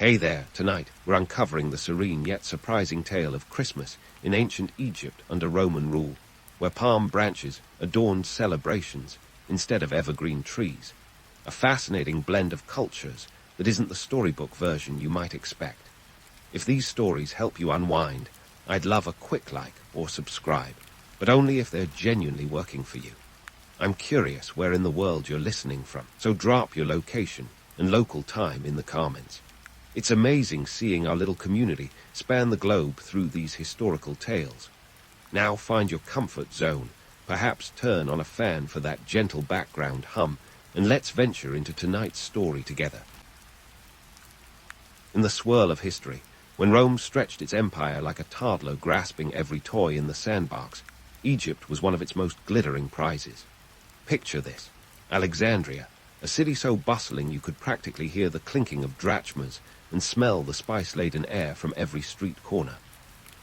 Hey there, tonight we're uncovering the serene yet surprising tale of Christmas in ancient Egypt under Roman rule, where palm branches adorned celebrations instead of evergreen trees. A fascinating blend of cultures that isn't the storybook version you might expect. If these stories help you unwind, I'd love a quick like or subscribe, but only if they're genuinely working for you. I'm curious where in the world you're listening from, so drop your location and local time in the comments. It's amazing seeing our little community span the globe through these historical tales. Now find your comfort zone, perhaps turn on a fan for that gentle background hum, and let's venture into tonight's story together. In the swirl of history, when Rome stretched its empire like a toddler grasping every toy in the sandbox, Egypt was one of its most glittering prizes. Picture this: Alexandria, a city so bustling you could practically hear the clinking of drachmas and smell the spice-laden air from every street corner.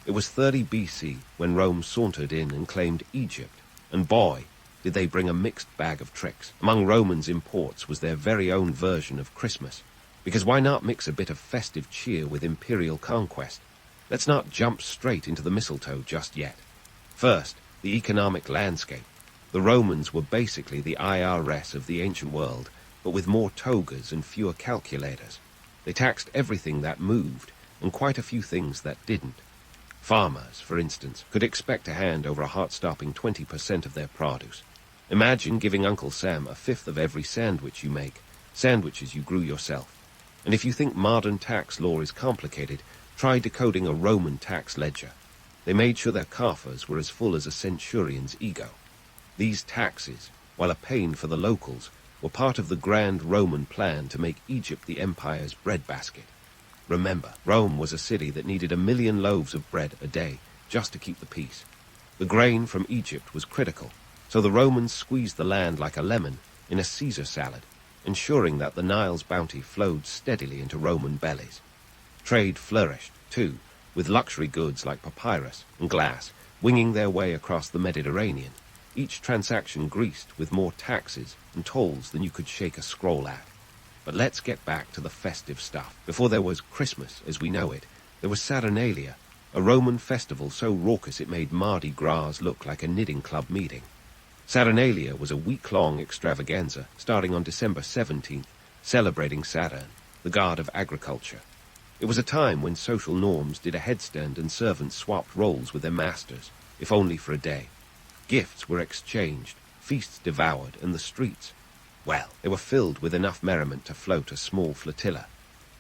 It was 30 BC when Rome sauntered in and claimed Egypt, and boy, did they bring a mixed bag of tricks. Among Romans' imports was their very own version of Christmas, because why not mix a bit of festive cheer with imperial conquest? Let's not jump straight into the mistletoe just yet. First, the economic landscape. The Romans were basically the IRS of the ancient world, but with more togas and fewer calculators. They taxed everything that moved, and quite a few things that didn't. Farmers, for instance, could expect to hand over a heart-stopping 20% of their produce. Imagine giving Uncle Sam a fifth of every sandwich you make, sandwiches you grew yourself. And if you think modern tax law is complicated, try decoding a Roman tax ledger. They made sure their coffers were as full as a centurion's ego. These taxes, while a pain for the locals, were part of the grand Roman plan to make Egypt the empire's breadbasket. Remember, Rome was a city that needed 1 million loaves of bread a day just to keep the peace. The grain from Egypt was critical, so the Romans squeezed the land like a lemon in a Caesar salad, ensuring that the Nile's bounty flowed steadily into Roman bellies. Trade flourished, too, with luxury goods like papyrus and glass winging their way across the Mediterranean, each transaction greased with more taxes and tolls than you could shake a scroll at. But let's get back to the festive stuff. Before there was Christmas as we know it, there was Saturnalia, a Roman festival so raucous it made Mardi Gras look like a knitting club meeting. Saturnalia was a week-long extravaganza starting on December 17th, celebrating Saturn, the god of agriculture. It was a time when social norms did a headstand and servants swapped roles with their masters, if only for a day. Gifts were exchanged, feasts devoured, and the streets, well, they were filled with enough merriment to float a small flotilla.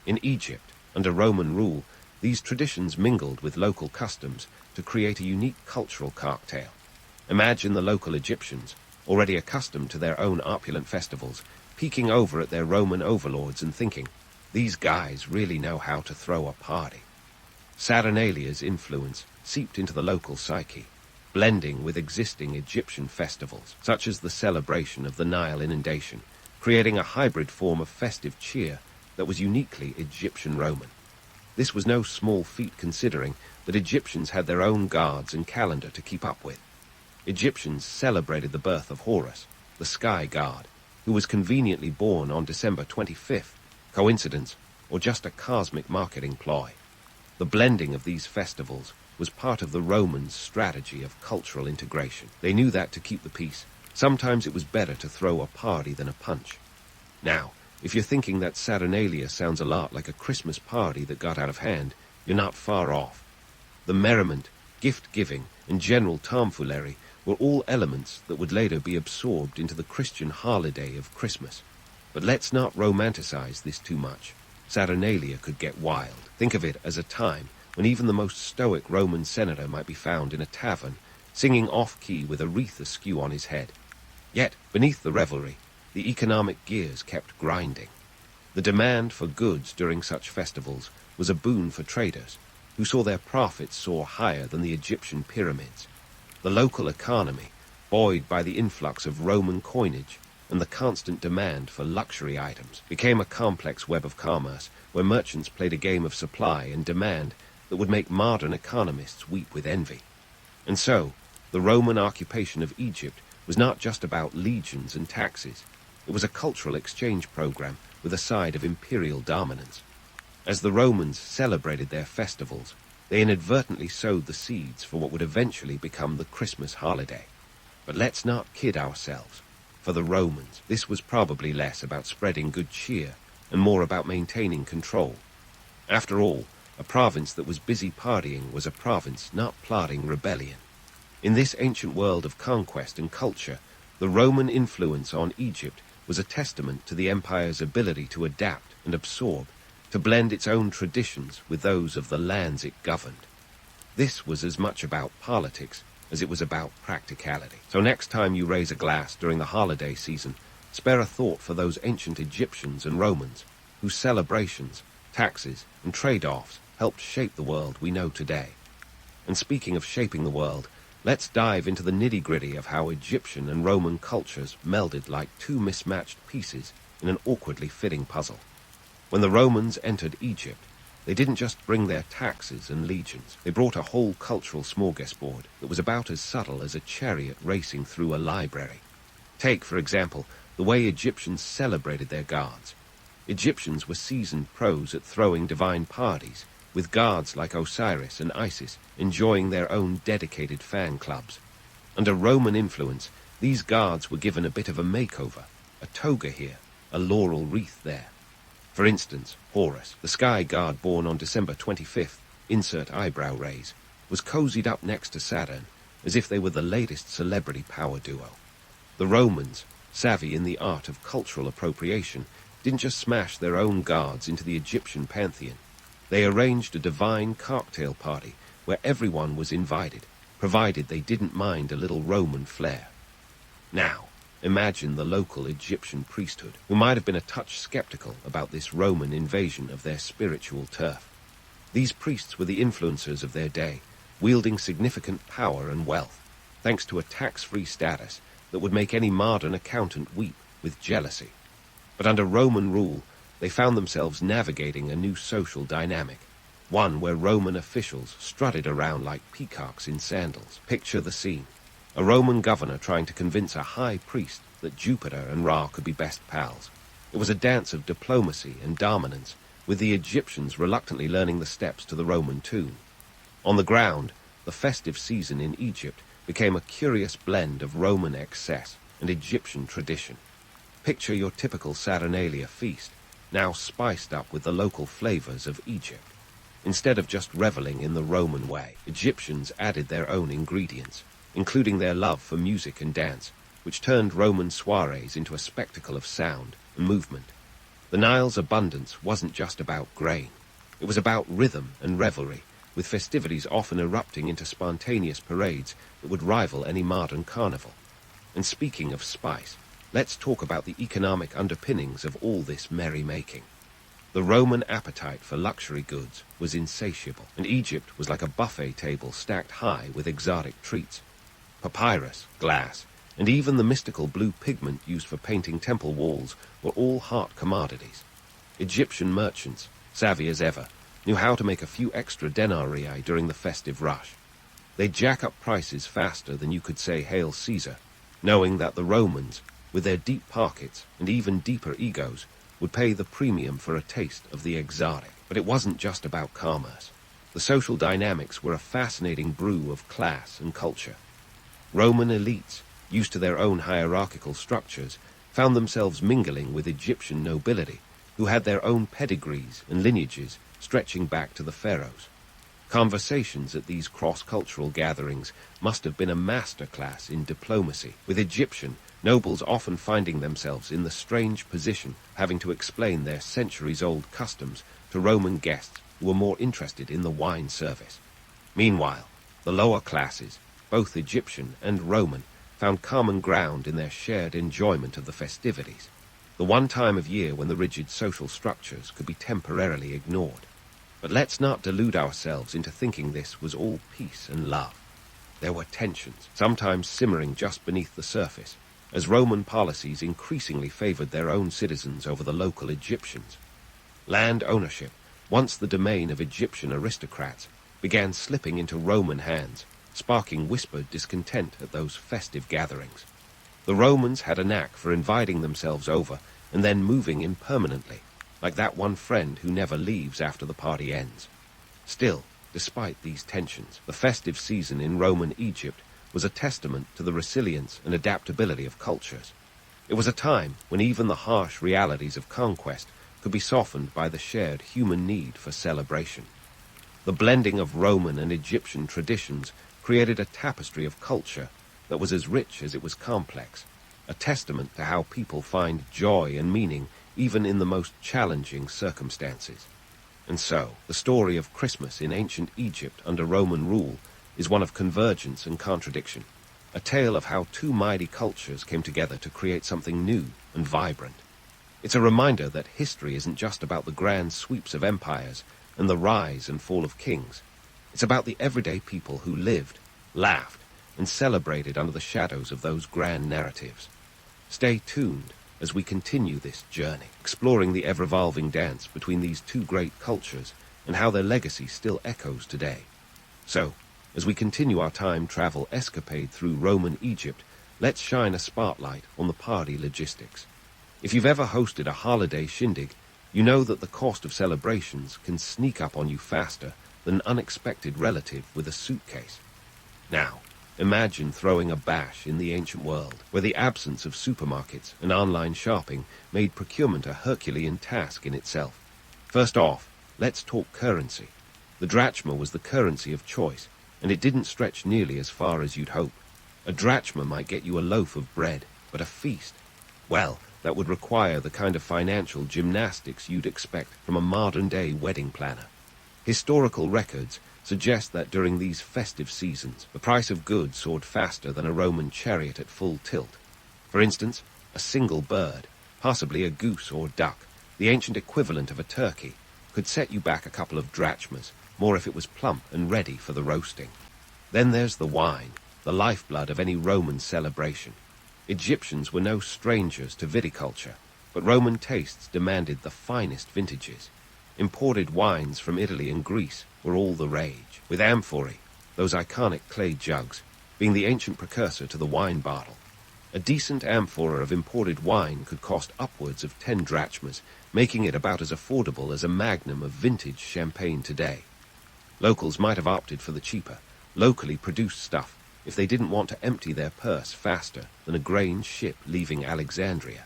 In Egypt, under Roman rule, these traditions mingled with local customs to create a unique cultural cocktail. Imagine the local Egyptians, already accustomed to their own opulent festivals, peeking over at their Roman overlords and thinking, these guys really know how to throw a party. Saturnalia's influence seeped into the local psyche, blending with existing Egyptian festivals, such as the celebration of the Nile inundation, creating a hybrid form of festive cheer that was uniquely Egyptian-Roman. This was no small feat considering that Egyptians had their own gods and calendar to keep up with. Egyptians celebrated the birth of Horus, the sky god, who was conveniently born on December 25th, coincidence, or just a cosmic marketing ploy. The blending of these festivals was part of the Romans' strategy of cultural integration. They knew that to keep the peace, sometimes it was better to throw a party than a punch. Now, if you're thinking that Saturnalia sounds a lot like a Christmas party that got out of hand, you're not far off. The merriment, gift-giving, and general tomfoolery were all elements that would later be absorbed into the Christian holiday of Christmas. But let's not romanticize this too much. Saturnalia could get wild. Think of it as a time when even the most stoic Roman senator might be found in a tavern, singing off-key with a wreath askew on his head. Yet, beneath the revelry, the economic gears kept grinding. The demand for goods during such festivals was a boon for traders, who saw their profits soar higher than the Egyptian pyramids. The local economy, buoyed by the influx of Roman coinage and the constant demand for luxury items, became a complex web of commerce where merchants played a game of supply and demand that would make modern economists weep with envy. And so, the Roman occupation of Egypt was not just about legions and taxes. It was a cultural exchange program with a side of imperial dominance. As the Romans celebrated their festivals, they inadvertently sowed the seeds for what would eventually become the Christmas holiday. But let's not kid ourselves. For the Romans, this was probably less about spreading good cheer and more about maintaining control. After all, a province that was busy partying was a province not plotting rebellion. In this ancient world of conquest and culture, the Roman influence on Egypt was a testament to the empire's ability to adapt and absorb, to blend its own traditions with those of the lands it governed. This was as much about politics as it was about practicality. So next time you raise a glass during the holiday season, spare a thought for those ancient Egyptians and Romans whose celebrations, taxes, and trade-offs helped shape the world we know today. And speaking of shaping the world, let's dive into the nitty-gritty of how Egyptian and Roman cultures melded like two mismatched pieces in an awkwardly fitting puzzle. When the Romans entered Egypt, they didn't just bring their taxes and legions. They brought a whole cultural smorgasbord that was about as subtle as a chariot racing through a library. Take, for example, the way Egyptians celebrated their gods. Egyptians were seasoned pros at throwing divine parties, with gods like Osiris and Isis enjoying their own dedicated fan clubs. Under Roman influence, these gods were given a bit of a makeover, a toga here, a laurel wreath there. For instance, Horus, the sky god born on December 25th, insert eyebrow raise, was cozied up next to Saturn as if they were the latest celebrity power duo. The Romans, savvy in the art of cultural appropriation, didn't just smash their own gods into the Egyptian pantheon. They arranged a divine cocktail party where everyone was invited, provided they didn't mind a little Roman flair. Now, imagine the local Egyptian priesthood, who might have been a touch skeptical about this Roman invasion of their spiritual turf. These priests were the influencers of their day, wielding significant power and wealth, thanks to a tax-free status that would make any modern accountant weep with jealousy. But under Roman rule, they found themselves navigating a new social dynamic, one where Roman officials strutted around like peacocks in sandals. Picture the scene. A Roman governor trying to convince a high priest that Jupiter and Ra could be best pals. It was a dance of diplomacy and dominance, with the Egyptians reluctantly learning the steps to the Roman tune. On the ground, the festive season in Egypt became a curious blend of Roman excess and Egyptian tradition. Picture your typical Saturnalia feast, now spiced up with the local flavors of Egypt. Instead of just reveling in the Roman way, Egyptians added their own ingredients, including their love for music and dance, which turned Roman soirees into a spectacle of sound and movement. The Nile's abundance wasn't just about grain. It was about rhythm and revelry, with festivities often erupting into spontaneous parades that would rival any modern carnival. And speaking of spice, let's talk about the economic underpinnings of all this merrymaking. The Roman appetite for luxury goods was insatiable, and Egypt was like a buffet table stacked high with exotic treats. Papyrus, glass, and even the mystical blue pigment used for painting temple walls were all hot commodities. Egyptian merchants, savvy as ever, knew how to make a few extra denarii during the festive rush. They'd jack up prices faster than you could say Hail Caesar, knowing that the Romans, with their deep pockets and even deeper egos, would pay the premium for a taste of the exotic. But it wasn't just about commerce. The social dynamics were a fascinating brew of class and culture. Roman elites, used to their own hierarchical structures, found themselves mingling with Egyptian nobility, who had their own pedigrees and lineages stretching back to the pharaohs. Conversations at these cross-cultural gatherings must have been a masterclass in diplomacy, with Egyptian nobles often finding themselves in the strange position of having to explain their centuries-old customs to Roman guests who were more interested in the wine service. Meanwhile, the lower classes, both Egyptian and Roman, found common ground in their shared enjoyment of the festivities, the one time of year when the rigid social structures could be temporarily ignored. But let's not delude ourselves into thinking this was all peace and love. There were tensions, sometimes simmering just beneath the surface, as Roman policies increasingly favored their own citizens over the local Egyptians. Land ownership, once the domain of Egyptian aristocrats, began slipping into Roman hands, sparking whispered discontent at those festive gatherings. The Romans had a knack for inviting themselves over and then moving in permanently. like that one friend who never leaves after the party ends. Still, despite these tensions, the festive season in Roman Egypt was a testament to the resilience and adaptability of cultures. It was a time when even the harsh realities of conquest could be softened by the shared human need for celebration. The blending of Roman and Egyptian traditions created a tapestry of culture that was as rich as it was complex, a testament to how people find joy and meaning even in the most challenging circumstances. And so, the story of Christmas in ancient Egypt under Roman rule is one of convergence and contradiction, a tale of how two mighty cultures came together to create something new and vibrant. It's a reminder that history isn't just about the grand sweeps of empires and the rise and fall of kings. It's about the everyday people who lived, laughed, and celebrated under the shadows of those grand narratives. Stay tuned as we continue this journey, exploring the ever-evolving dance between these two great cultures and how their legacy still echoes today. So, as we continue our time travel escapade through Roman Egypt, let's shine a spotlight on the party logistics. If you've ever hosted a holiday shindig, you know that the cost of celebrations can sneak up on you faster than an unexpected relative with a suitcase. Now, imagine throwing a bash in the ancient world, where the absence of supermarkets and online shopping made procurement a Herculean task in itself. First off, let's talk currency. The drachma was the currency of choice, and it didn't stretch nearly as far as you'd hope. A drachma might get you a loaf of bread, but a feast, well, that would require the kind of financial gymnastics you'd expect from a modern-day wedding planner. Historical records suggest that during these festive seasons, the price of goods soared faster than a Roman chariot at full tilt. For instance, a single bird, possibly a goose or duck, the ancient equivalent of a turkey, could set you back a couple of drachmas, more if it was plump and ready for the roasting. Then there's the wine, the lifeblood of any Roman celebration. Egyptians were no strangers to viticulture, but Roman tastes demanded the finest vintages. Imported wines from Italy and Greece were all the rage, with amphorae, those iconic clay jugs, being the ancient precursor to the wine bottle. A decent amphora of imported wine could cost upwards of 10 drachmas, making it about as affordable as a magnum of vintage champagne today. Locals might have opted for the cheaper, locally produced stuff if they didn't want to empty their purse faster than a grain ship leaving Alexandria.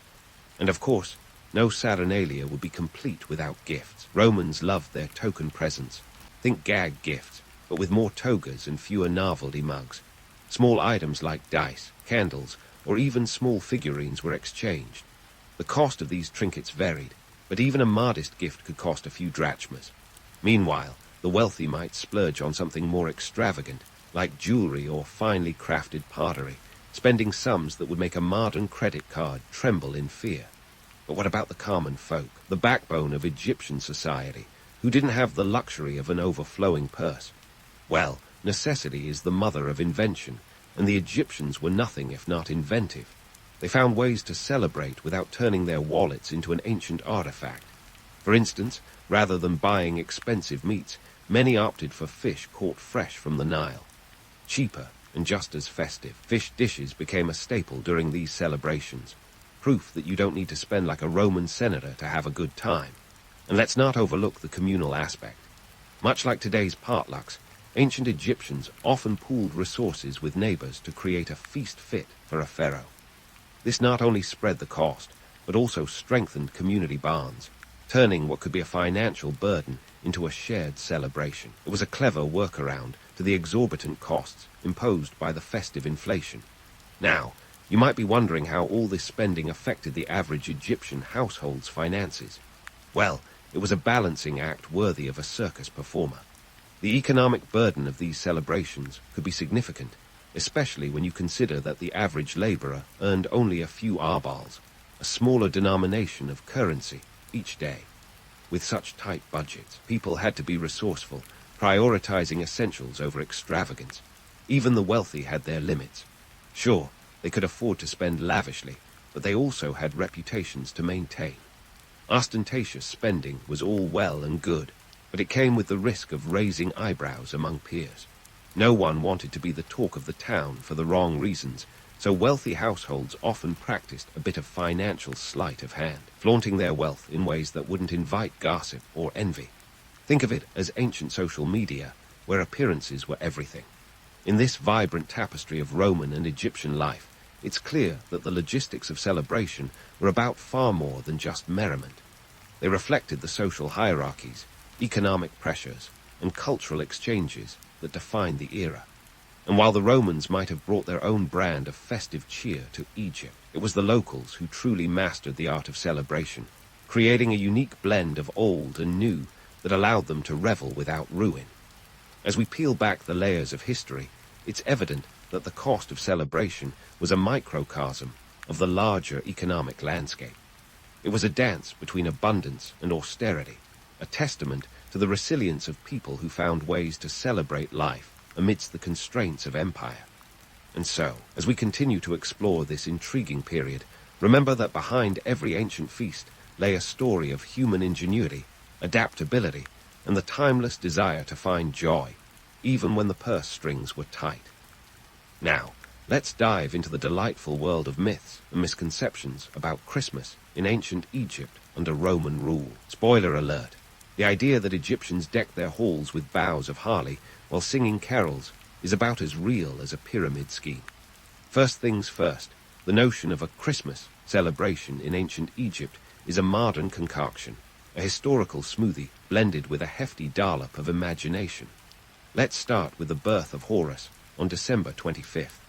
And of course, no Saturnalia would be complete without gifts. Romans loved their token presents. Think gag gifts, but with more togas and fewer novelty mugs. Small items like dice, candles, or even small figurines were exchanged. The cost of these trinkets varied, but even a modest gift could cost a few drachmas. Meanwhile, the wealthy might splurge on something more extravagant, like jewelry or finely crafted pottery, spending sums that would make a modern credit card tremble in fear. But what about the common folk, the backbone of Egyptian society, who didn't have the luxury of an overflowing purse? Well, necessity is the mother of invention, and the Egyptians were nothing if not inventive. They found ways to celebrate without turning their wallets into an ancient artifact. For instance, rather than buying expensive meats, many opted for fish caught fresh from the Nile. Cheaper and just as festive, fish dishes became a staple during these celebrations, proof that you don't need to spend like a Roman senator to have a good time. And let's not overlook the communal aspect. Much like today's potlucks, ancient Egyptians often pooled resources with neighbors to create a feast fit for a pharaoh. This not only spread the cost, but also strengthened community bonds, turning what could be a financial burden into a shared celebration. It was a clever workaround to the exorbitant costs imposed by the festive inflation. Now, you might be wondering how all this spending affected the average Egyptian household's finances. Well, it was a balancing act worthy of a circus performer. The economic burden of these celebrations could be significant, especially when you consider that the average laborer earned only a few arbals, a smaller denomination of currency, each day. With such tight budgets, people had to be resourceful, prioritizing essentials over extravagance. Even the wealthy had their limits. Sure, they could afford to spend lavishly, but they also had reputations to maintain. Ostentatious spending was all well and good, but it came with the risk of raising eyebrows among peers. No one wanted to be the talk of the town for the wrong reasons, So wealthy households often practiced a bit of financial sleight of hand, flaunting their wealth in ways that wouldn't invite gossip or envy. Think of it as ancient social media, where appearances were everything. In this vibrant tapestry of Roman and Egyptian life, it's clear that the logistics of celebration were about far more than just merriment. They reflected the social hierarchies, economic pressures, and cultural exchanges that defined the era. And while the Romans might have brought their own brand of festive cheer to Egypt, it was the locals who truly mastered the art of celebration, creating a unique blend of old and new that allowed them to revel without ruin. As we peel back the layers of history, it's evident that the cost of celebration was a microcosm of the larger economic landscape. It was a dance between abundance and austerity, a testament to the resilience of people who found ways to celebrate life amidst the constraints of empire. And so, as we continue to explore this intriguing period, remember that behind every ancient feast lay a story of human ingenuity, adaptability, and the timeless desire to find joy, even when the purse strings were tight. Now, let's dive into the delightful world of myths and misconceptions about Christmas in ancient Egypt under Roman rule. Spoiler alert, the idea that Egyptians decked their halls with boughs of holly while singing carols is about as real as a pyramid scheme. First things first, the notion of a Christmas celebration in ancient Egypt is a modern concoction, a historical smoothie blended with a hefty dollop of imagination. Let's start with the birth of Horus on December 25th.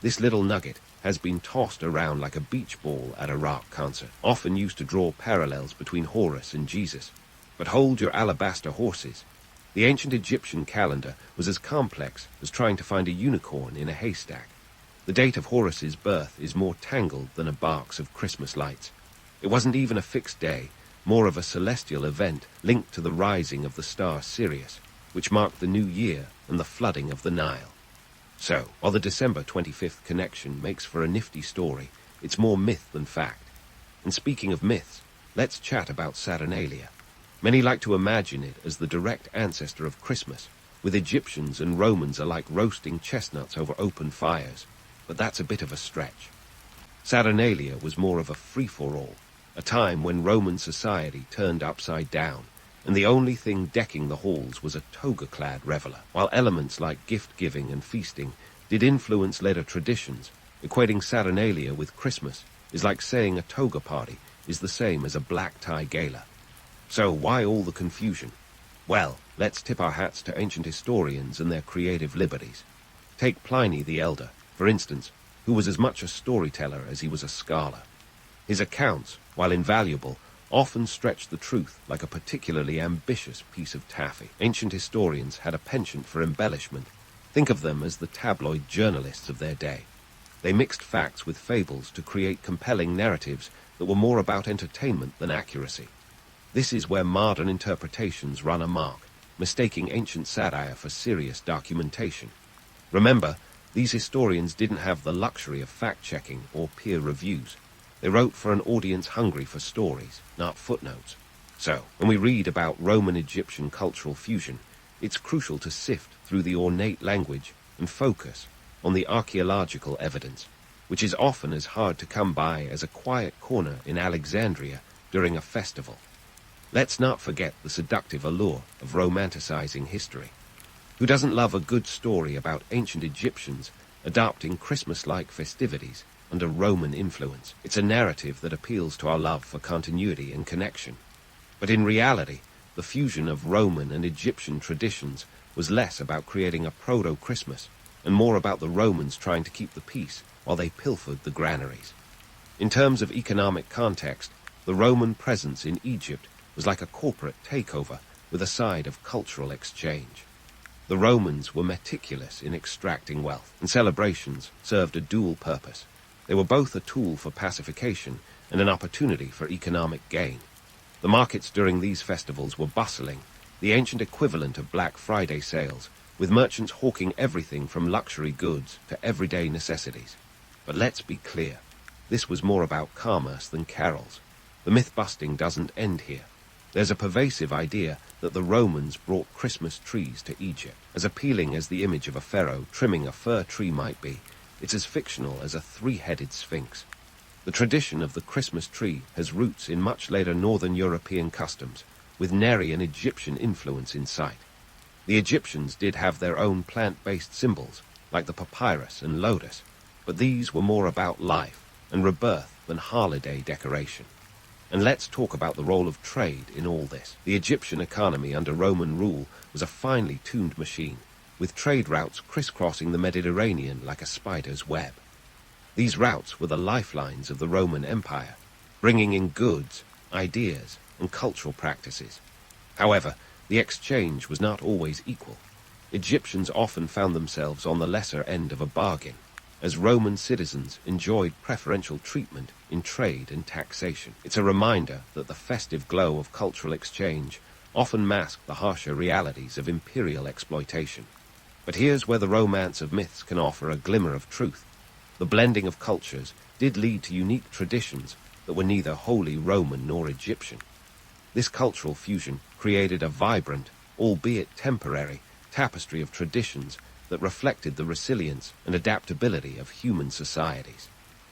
This little nugget has been tossed around like a beach ball at a rock concert, often used to draw parallels between Horus and Jesus. But hold your alabaster horses. The ancient Egyptian calendar was as complex as trying to find a unicorn in a haystack. The date of Horus's birth is more tangled than a box of Christmas lights. It wasn't even a fixed day, more of a celestial event linked to the rising of the star Sirius, which marked the new year and the flooding of the Nile. So, while the December 25th connection makes for a nifty story, it's more myth than fact. And speaking of myths, let's chat about Saturnalia. Many like to imagine it as the direct ancestor of Christmas, with Egyptians and Romans alike roasting chestnuts over open fires, but that's a bit of a stretch. Saturnalia was more of a free-for-all, a time when Roman society turned upside down, and the only thing decking the halls was a toga-clad reveller, while elements like gift-giving and feasting did influence later traditions. Equating Saturnalia with Christmas is like saying a toga party is the same as a black-tie gala. So why all the confusion? Well, let's tip our hats to ancient historians and their creative liberties. Take Pliny the Elder, for instance, who was as much a storyteller as he was a scholar. His accounts, while invaluable, often stretched the truth like a particularly ambitious piece of taffy. Ancient historians had a penchant for embellishment. Think of them as the tabloid journalists of their day. They mixed facts with fables to create compelling narratives that were more about entertainment than accuracy. This is where modern interpretations run amok, mistaking ancient satire for serious documentation. Remember, these historians didn't have the luxury of fact-checking or peer reviews. They wrote for an audience hungry for stories, not footnotes. So, when we read about Roman-Egyptian cultural fusion, it's crucial to sift through the ornate language and focus on the archaeological evidence, which is often as hard to come by as a quiet corner in Alexandria during a festival. Let's not forget the seductive allure of romanticizing history. Who doesn't love a good story about ancient Egyptians adopting Christmas-like festivities under Roman influence? It's a narrative that appeals to our love for continuity and connection. But in reality, the fusion of Roman and Egyptian traditions was less about creating a proto-Christmas and more about the Romans trying to keep the peace while they pilfered the granaries. In terms of economic context, the Roman presence in Egypt was like a corporate takeover with a side of cultural exchange. The Romans were meticulous in extracting wealth, and celebrations served a dual purpose. They were both a tool for pacification and an opportunity for economic gain. The markets during these festivals were bustling, the ancient equivalent of Black Friday sales, with merchants hawking everything from luxury goods to everyday necessities. But let's be clear, this was more about commerce than carols. The myth-busting doesn't end here. There's a pervasive idea that the Romans brought Christmas trees to Egypt. As appealing as the image of a pharaoh trimming a fir tree might be, It's as fictional as a three-headed sphinx. The tradition of the Christmas tree has roots in much later Northern European customs, with nary an Egyptian influence in sight. The Egyptians did have their own plant-based symbols, like the papyrus and lotus, but these were more about life and rebirth than holiday decoration. And let's talk about the role of trade in all this. The Egyptian economy under Roman rule was a finely tuned machine, with trade routes crisscrossing the Mediterranean like a spider's web. These routes were the lifelines of the Roman Empire, bringing in goods, ideas, and cultural practices. However, the exchange was not always equal. Egyptians often found themselves on the lesser end of a bargain, as Roman citizens enjoyed preferential treatment in trade and taxation. It's a reminder that the festive glow of cultural exchange often masked the harsher realities of imperial exploitation. But here's where the romance of myths can offer a glimmer of truth. The blending of cultures did lead to unique traditions that were neither wholly Roman nor Egyptian. This cultural fusion created a vibrant, albeit temporary, tapestry of traditions that reflected the resilience and adaptability of human societies.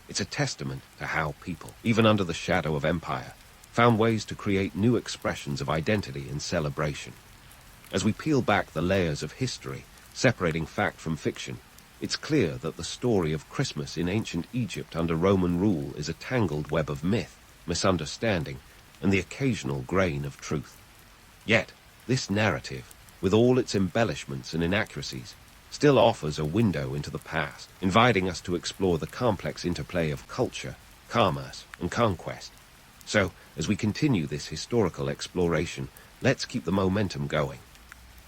It's a testament to how people, even under the shadow of empire, found ways to create new expressions of identity and celebration. As we peel back the layers of history, separating fact from fiction, it's clear that the story of Christmas in ancient Egypt under Roman rule is a tangled web of myth, misunderstanding, and the occasional grain of truth. Yet, this narrative, with all its embellishments and inaccuracies, still offers a window into the past, inviting us to explore the complex interplay of culture, commerce, and conquest. So, as we continue this historical exploration, let's keep the momentum going.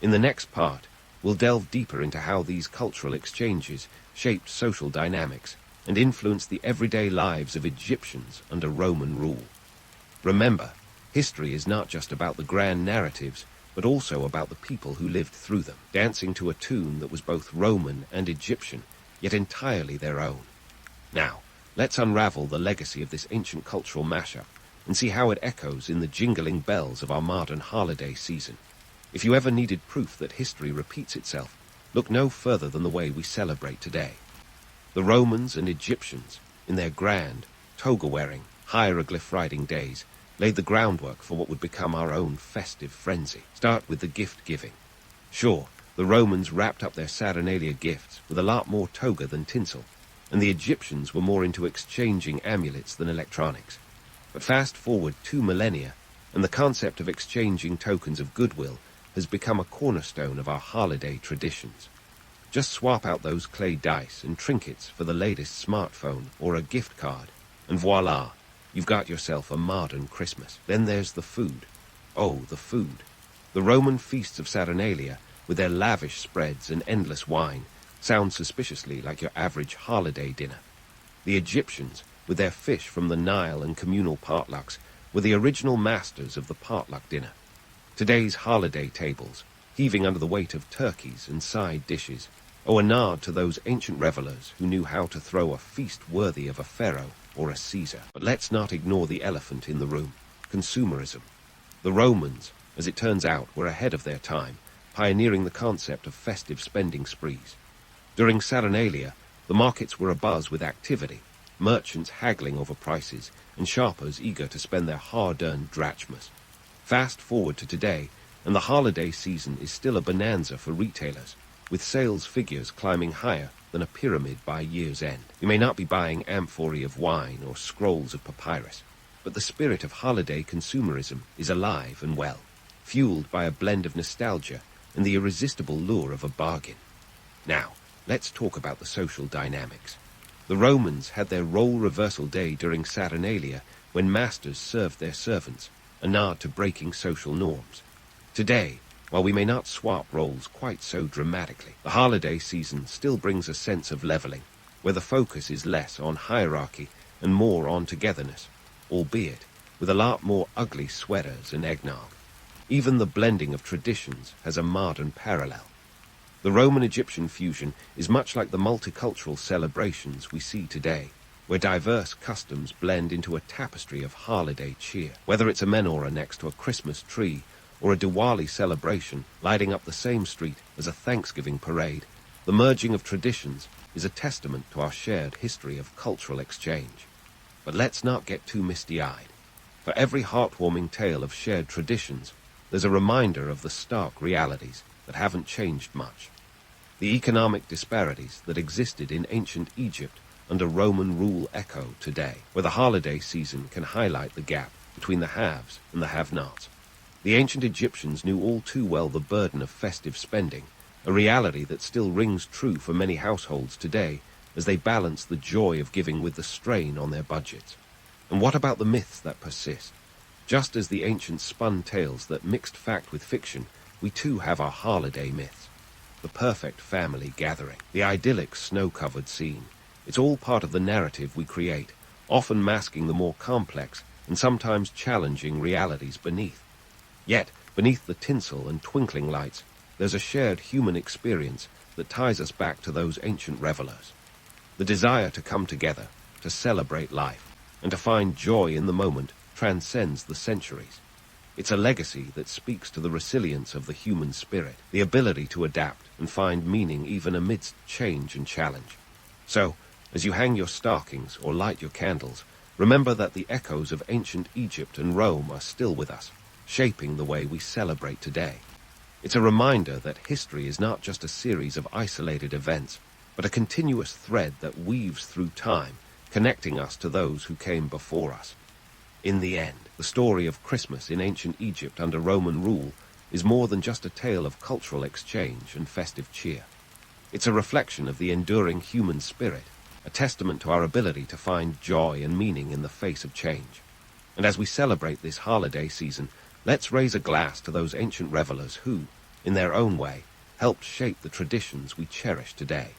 In the next part, we'll delve deeper into how these cultural exchanges shaped social dynamics and influenced the everyday lives of Egyptians under Roman rule. Remember, history is not just about the grand narratives, but also about the people who lived through them, dancing to a tune that was both Roman and Egyptian, yet entirely their own. Now, let's unravel the legacy of this ancient cultural mashup and see how it echoes in the jingling bells of our modern holiday season. If you ever needed proof that history repeats itself, look no further than the way we celebrate today. The Romans and Egyptians, in their grand, toga-wearing, hieroglyph-writing days, laid the groundwork for what would become our own festive frenzy. Start with the gift-giving. Sure, the Romans wrapped up their Saturnalia gifts with a lot more toga than tinsel, and the Egyptians were more into exchanging amulets than electronics. But fast forward 2 millennia, and the concept of exchanging tokens of goodwill has become a cornerstone of our holiday traditions. Just swap out those clay dice and trinkets for the latest smartphone or a gift card, and voila, you've got yourself a modern Christmas. Then there's the food. Oh, the food. The Roman feasts of Saturnalia, with their lavish spreads and endless wine, sound suspiciously like your average holiday dinner. The Egyptians, with their fish from the Nile and communal potlucks, were the original masters of the potluck dinner. Today's holiday tables, heaving under the weight of turkeys and side dishes, owe a nod to those ancient revelers who knew how to throw a feast worthy of a pharaoh or a Caesar. But let's not ignore the elephant in the room, consumerism. The Romans, as it turns out, were ahead of their time, pioneering the concept of festive spending sprees. During Saturnalia, the markets were abuzz with activity, merchants haggling over prices, and shoppers eager to spend their hard-earned drachmas. Fast forward to today, and the holiday season is still a bonanza for retailers, with sales figures climbing higher than a pyramid by year's end. You may not be buying amphorae of wine or scrolls of papyrus, but the spirit of holiday consumerism is alive and well, fueled by a blend of nostalgia and the irresistible lure of a bargain. Now, let's talk about the social dynamics. The Romans had their role reversal day during Saturnalia when masters served their servants, a nod to breaking social norms. Today, while we may not swap roles quite so dramatically, the holiday season still brings a sense of leveling, where the focus is less on hierarchy and more on togetherness, albeit with a lot more ugly sweaters and eggnog. Even the blending of traditions has a modern parallel. The Roman-Egyptian fusion is much like the multicultural celebrations we see today, where diverse customs blend into a tapestry of holiday cheer. Whether it's a menorah next to a Christmas tree or a Diwali celebration lighting up the same street as a Thanksgiving parade, The merging of traditions is a testament to our shared history of cultural exchange. But let's not get too misty-eyed. For every heartwarming tale of shared traditions, there's a reminder of the stark realities that haven't changed much. The economic disparities that existed in ancient Egypt under Roman rule echo today, where the holiday season can highlight the gap between the haves and the have-nots. The ancient Egyptians knew all too well the burden of festive spending, a reality that still rings true for many households today as they balance the joy of giving with the strain on their budgets. And what about the myths that persist? Just as the ancients spun tales that mixed fact with fiction, we too have our holiday myths. The perfect family gathering, the idyllic snow-covered scene. It's all part of the narrative we create, often masking the more complex and sometimes challenging realities beneath. Yet, beneath the tinsel and twinkling lights, there's a shared human experience that ties us back to those ancient revelers. The desire to come together, to celebrate life, and to find joy in the moment transcends the centuries. It's a legacy that speaks to the resilience of the human spirit, the ability to adapt and find meaning even amidst change and challenge. So, as you hang your stockings or light your candles, remember that the echoes of ancient Egypt and Rome are still with us, shaping the way we celebrate today. It's a reminder that history is not just a series of isolated events, but a continuous thread that weaves through time, connecting us to those who came before us. In the end, the story of Christmas in ancient Egypt under Roman rule is more than just a tale of cultural exchange and festive cheer. It's a reflection of the enduring human spirit, a testament to our ability to find joy and meaning in the face of change. And as we celebrate this holiday season, let's raise a glass to those ancient revelers who, in their own way, helped shape the traditions we cherish today.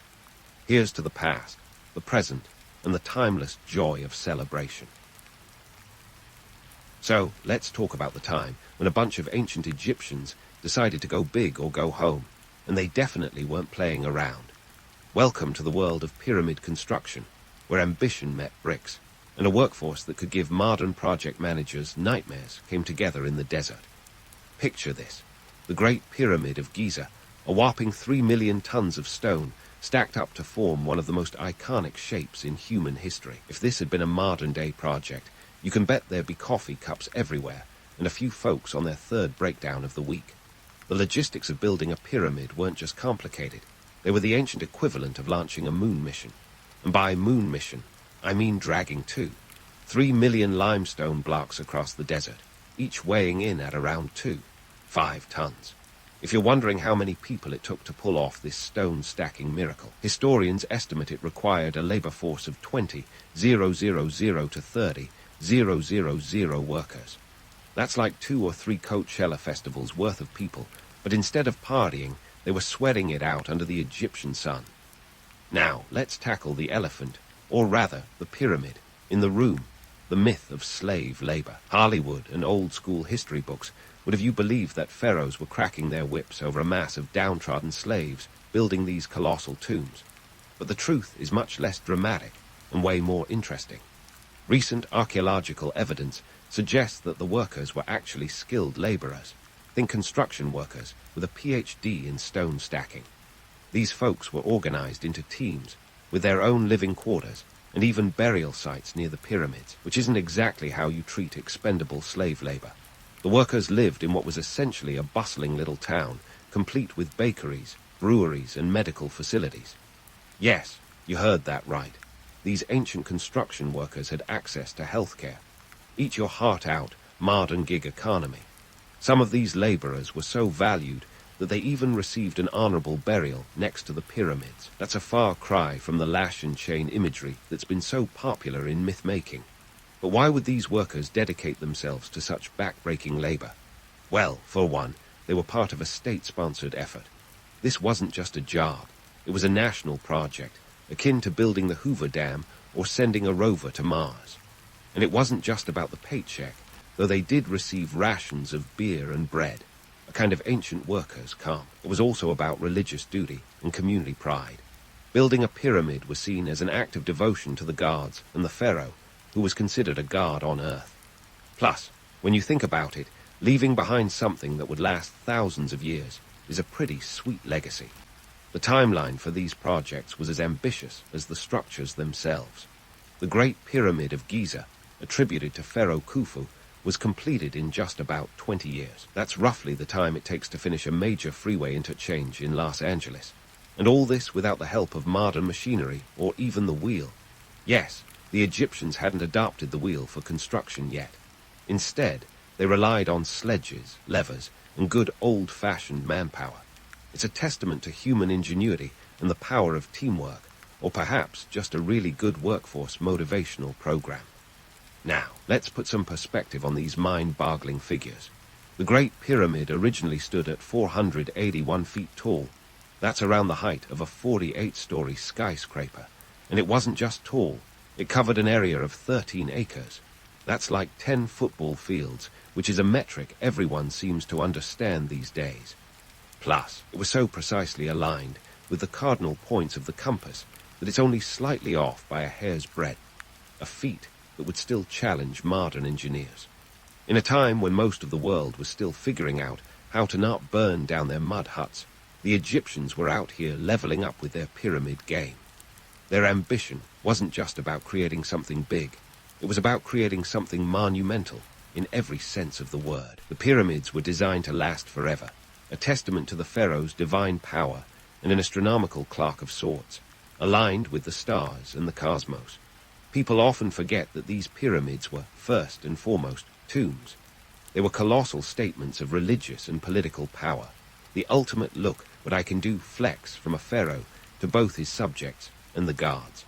Here's to the past, the present, and the timeless joy of celebration. So, let's talk about the time when a bunch of ancient Egyptians decided to go big or go home, and they definitely weren't playing around. Welcome to the world of pyramid construction, where ambition met bricks, and a workforce that could give modern project managers nightmares came together in the desert. Picture this: the Great Pyramid of Giza, a whopping 3 million tons of stone, stacked up to form one of the most iconic shapes in human history. If this had been a modern-day project, you can bet there'd be coffee cups everywhere, and a few folks on their third breakdown of the week. The logistics of building a pyramid weren't just complicated, they were the ancient equivalent of launching a moon mission. And by moon mission, I mean dragging 3 million limestone blocks across the desert, each weighing in at around 5 tons. If you're wondering how many people it took to pull off this stone-stacking miracle, historians estimate it required a labor force of 20,000 to 30,000 workers. That's like 2 or 3 Coachella festivals worth of people, but instead of partying, they were sweating it out under the Egyptian sun. Now, let's tackle the elephant, or rather, the pyramid, in the room, the myth of slave labor. Hollywood and old-school history books would have you believe that pharaohs were cracking their whips over a mass of downtrodden slaves building these colossal tombs. But the truth is much less dramatic and way more interesting. Recent archaeological evidence suggests that the workers were actually skilled laborers. Think construction workers with a PhD in stone stacking. These folks were organized into teams with their own living quarters and even burial sites near the pyramids, which isn't exactly how you treat expendable slave labor. The workers lived in what was essentially a bustling little town, complete with bakeries, breweries, and medical facilities. Yes, you heard that right. These ancient construction workers had access to healthcare. Eat your heart out, modern gig economy. Some of these laborers were so valued that they even received an honorable burial next to the pyramids. That's a far cry from the lash and chain imagery that's been so popular in myth-making. But why would these workers dedicate themselves to such back-breaking labor? Well, for one, they were part of a state-sponsored effort. This wasn't just a job. It was a national project, akin to building the Hoover Dam or sending a rover to Mars. And it wasn't just about the paycheck, though they did receive rations of beer and bread, a kind of ancient workers' calm. It was also about religious duty and community pride. Building a pyramid was seen as an act of devotion to the gods and the pharaoh, who was considered a god on earth. Plus, when you think about it, leaving behind something that would last thousands of years is a pretty sweet legacy. The timeline for these projects was as ambitious as the structures themselves. The Great Pyramid of Giza, attributed to Pharaoh Khufu, was completed in just about 20 years. That's roughly the time it takes to finish a major freeway interchange in Los Angeles. And all this without the help of modern machinery or even the wheel. Yes, the Egyptians hadn't adopted the wheel for construction yet. Instead, they relied on sledges, levers, and good old-fashioned manpower. It's a testament to human ingenuity and the power of teamwork, or perhaps just a really good workforce motivational program. Now, let's put some perspective on these mind-boggling figures. The Great Pyramid originally stood at 481 feet tall. That's around the height of a 48-story skyscraper. And it wasn't just tall. It covered an area of 13 acres. That's like 10 football fields, which is a metric everyone seems to understand these days. Plus, it was so precisely aligned with the cardinal points of the compass that it's only slightly off by a hair's breadth, a feat that would still challenge modern engineers. In a time when most of the world was still figuring out how to not burn down their mud huts, the Egyptians were out here leveling up with their pyramid game. Their ambition wasn't just about creating something big. It was about creating something monumental in every sense of the word. The pyramids were designed to last forever, a testament to the pharaoh's divine power and an astronomical clock of sorts, aligned with the stars and the cosmos. People often forget that these pyramids were, first and foremost, tombs. They were colossal statements of religious and political power, the ultimate look what I can do flex from a pharaoh to both his subjects and the guards.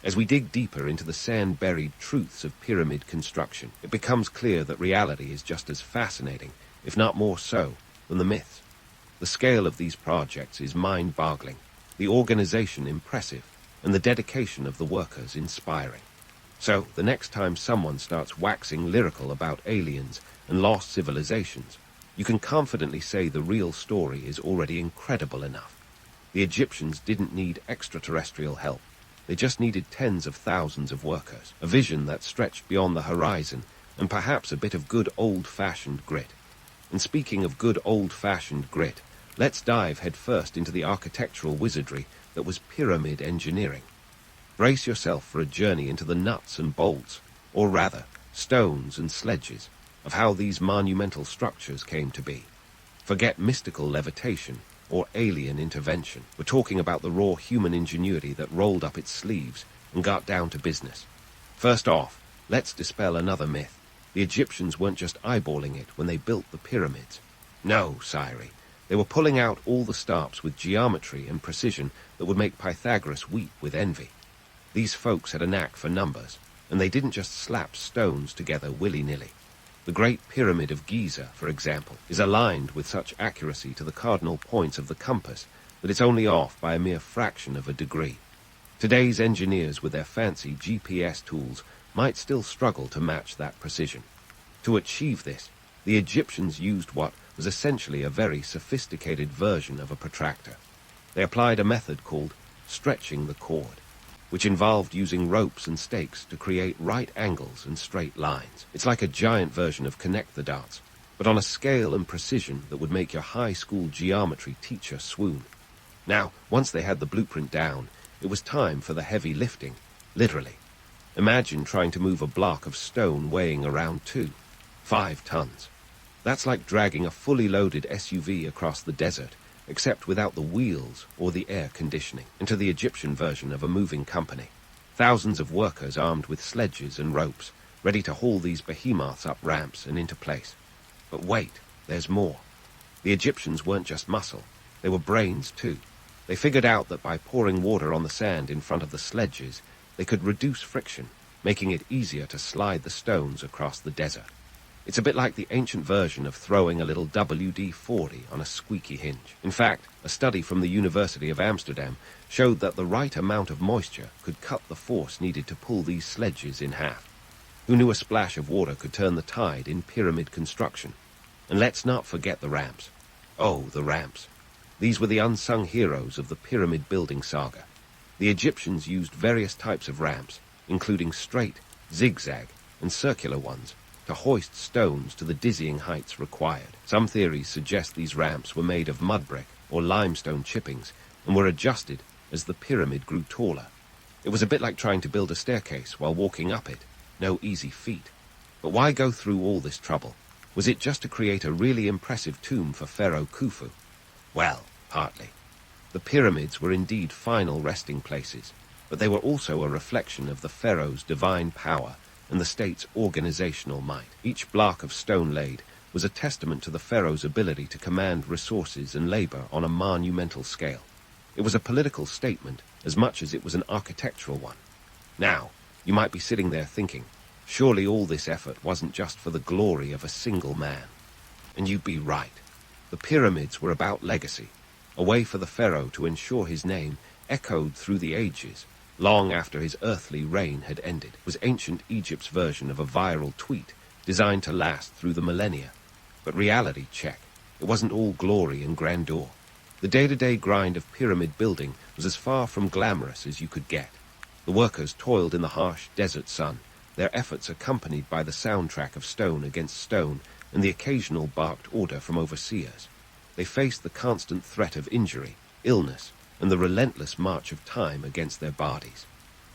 As we dig deeper into the sand-buried truths of pyramid construction, it becomes clear that reality is just as fascinating, if not more so, than the myths. The scale of these projects is mind-boggling, the organization impressive, and the dedication of the workers inspiring. So, the next time someone starts waxing lyrical about aliens and lost civilizations, you can confidently say the real story is already incredible enough. The Egyptians didn't need extraterrestrial help. They just needed tens of thousands of workers, a vision that stretched beyond the horizon, and perhaps a bit of good old-fashioned grit. And speaking of good old-fashioned grit, let's dive headfirst into the architectural wizardry that was pyramid engineering. Brace yourself for a journey into the nuts and bolts, or rather, stones and sledges, of how these monumental structures came to be. Forget mystical levitation or alien intervention. We're talking about the raw human ingenuity that rolled up its sleeves and got down to business. First off, let's dispel another myth. The Egyptians weren't just eyeballing it when they built the pyramids. No, Siri. They were pulling out all the stops with geometry and precision that would make Pythagoras weep with envy. These folks had a knack for numbers, and they didn't just slap stones together willy-nilly. The Great Pyramid of Giza, for example, is aligned with such accuracy to the cardinal points of the compass that it's only off by a mere fraction of a degree. Today's engineers with their fancy GPS tools might still struggle to match that precision. To achieve this, the Egyptians used what was essentially a very sophisticated version of a protractor. They applied a method called stretching the cord, which involved using ropes and stakes to create right angles and straight lines. It's like a giant version of connect the dots, but on a scale and precision that would make your high school geometry teacher swoon. Now, once they had the blueprint down, it was time for the heavy lifting, literally. Imagine trying to move a block of stone weighing around 5 tons. That's like dragging a fully loaded SUV across the desert, except without the wheels or the air conditioning, into the Egyptian version of a moving company. Thousands of workers armed with sledges and ropes, ready to haul these behemoths up ramps and into place. But wait, there's more. The Egyptians weren't just muscle, they were brains too. They figured out that by pouring water on the sand in front of the sledges, they could reduce friction, making it easier to slide the stones across the desert. It's a bit like the ancient version of throwing a little WD-40 on a squeaky hinge. In fact, a study from the University of Amsterdam showed that the right amount of moisture could cut the force needed to pull these sledges in half. Who knew a splash of water could turn the tide in pyramid construction? And let's not forget the ramps. Oh, the ramps. These were the unsung heroes of the pyramid building saga. The Egyptians used various types of ramps, including straight, zigzag, and circular ones, to hoist stones to the dizzying heights required. Some theories suggest these ramps were made of mud brick or limestone chippings and were adjusted as the pyramid grew taller. It was a bit like trying to build a staircase while walking up it. No easy feat. But why go through all this trouble? Was it just to create a really impressive tomb for Pharaoh Khufu? Well, partly. The pyramids were indeed final resting places, but they were also a reflection of the pharaoh's divine power and the state's organizational might. Each block of stone laid was a testament to the pharaoh's ability to command resources and labor on a monumental scale. It was a political statement as much as it was an architectural one. Now, you might be sitting there thinking, surely all this effort wasn't just for the glory of a single man. And you'd be right. The pyramids were about legacy, a way for the pharaoh to ensure his name echoed through the ages, long after his earthly reign had ended. It was ancient Egypt's version of a viral tweet designed to last through the millennia. But reality check. It wasn't all glory and grandeur. The day-to-day grind of pyramid building was as far from glamorous as you could get. The workers toiled in the harsh desert sun, their efforts accompanied by the soundtrack of stone against stone and the occasional barked order from overseers. They faced the constant threat of injury, illness, and the relentless march of time against their bodies.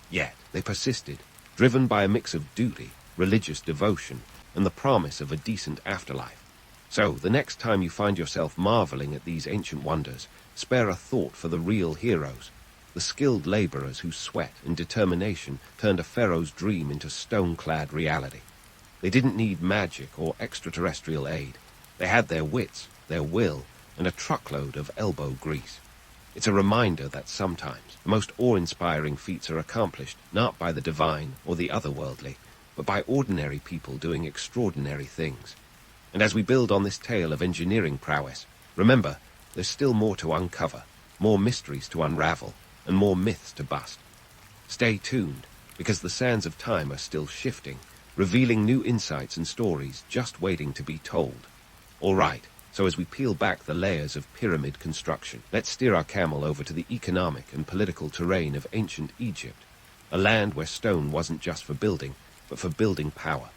Yet they persisted, driven by a mix of duty, religious devotion, and the promise of a decent afterlife. So, the next time you find yourself marveling at these ancient wonders, spare a thought for the real heroes, the skilled laborers whose sweat and determination turned a pharaoh's dream into stone-clad reality. They didn't need magic or extraterrestrial aid. They had their wits, their will, and a truckload of elbow grease. It's a reminder that sometimes the most awe-inspiring feats are accomplished not by the divine or the otherworldly, but by ordinary people doing extraordinary things. And as we build on this tale of engineering prowess, remember, there's still more to uncover, more mysteries to unravel, and more myths to bust. Stay tuned, because the sands of time are still shifting, revealing new insights and stories just waiting to be told. All right, so as we peel back the layers of pyramid construction, let's steer our camel over to the economic and political terrain of ancient Egypt, a land where stone wasn't just for building, but for building power.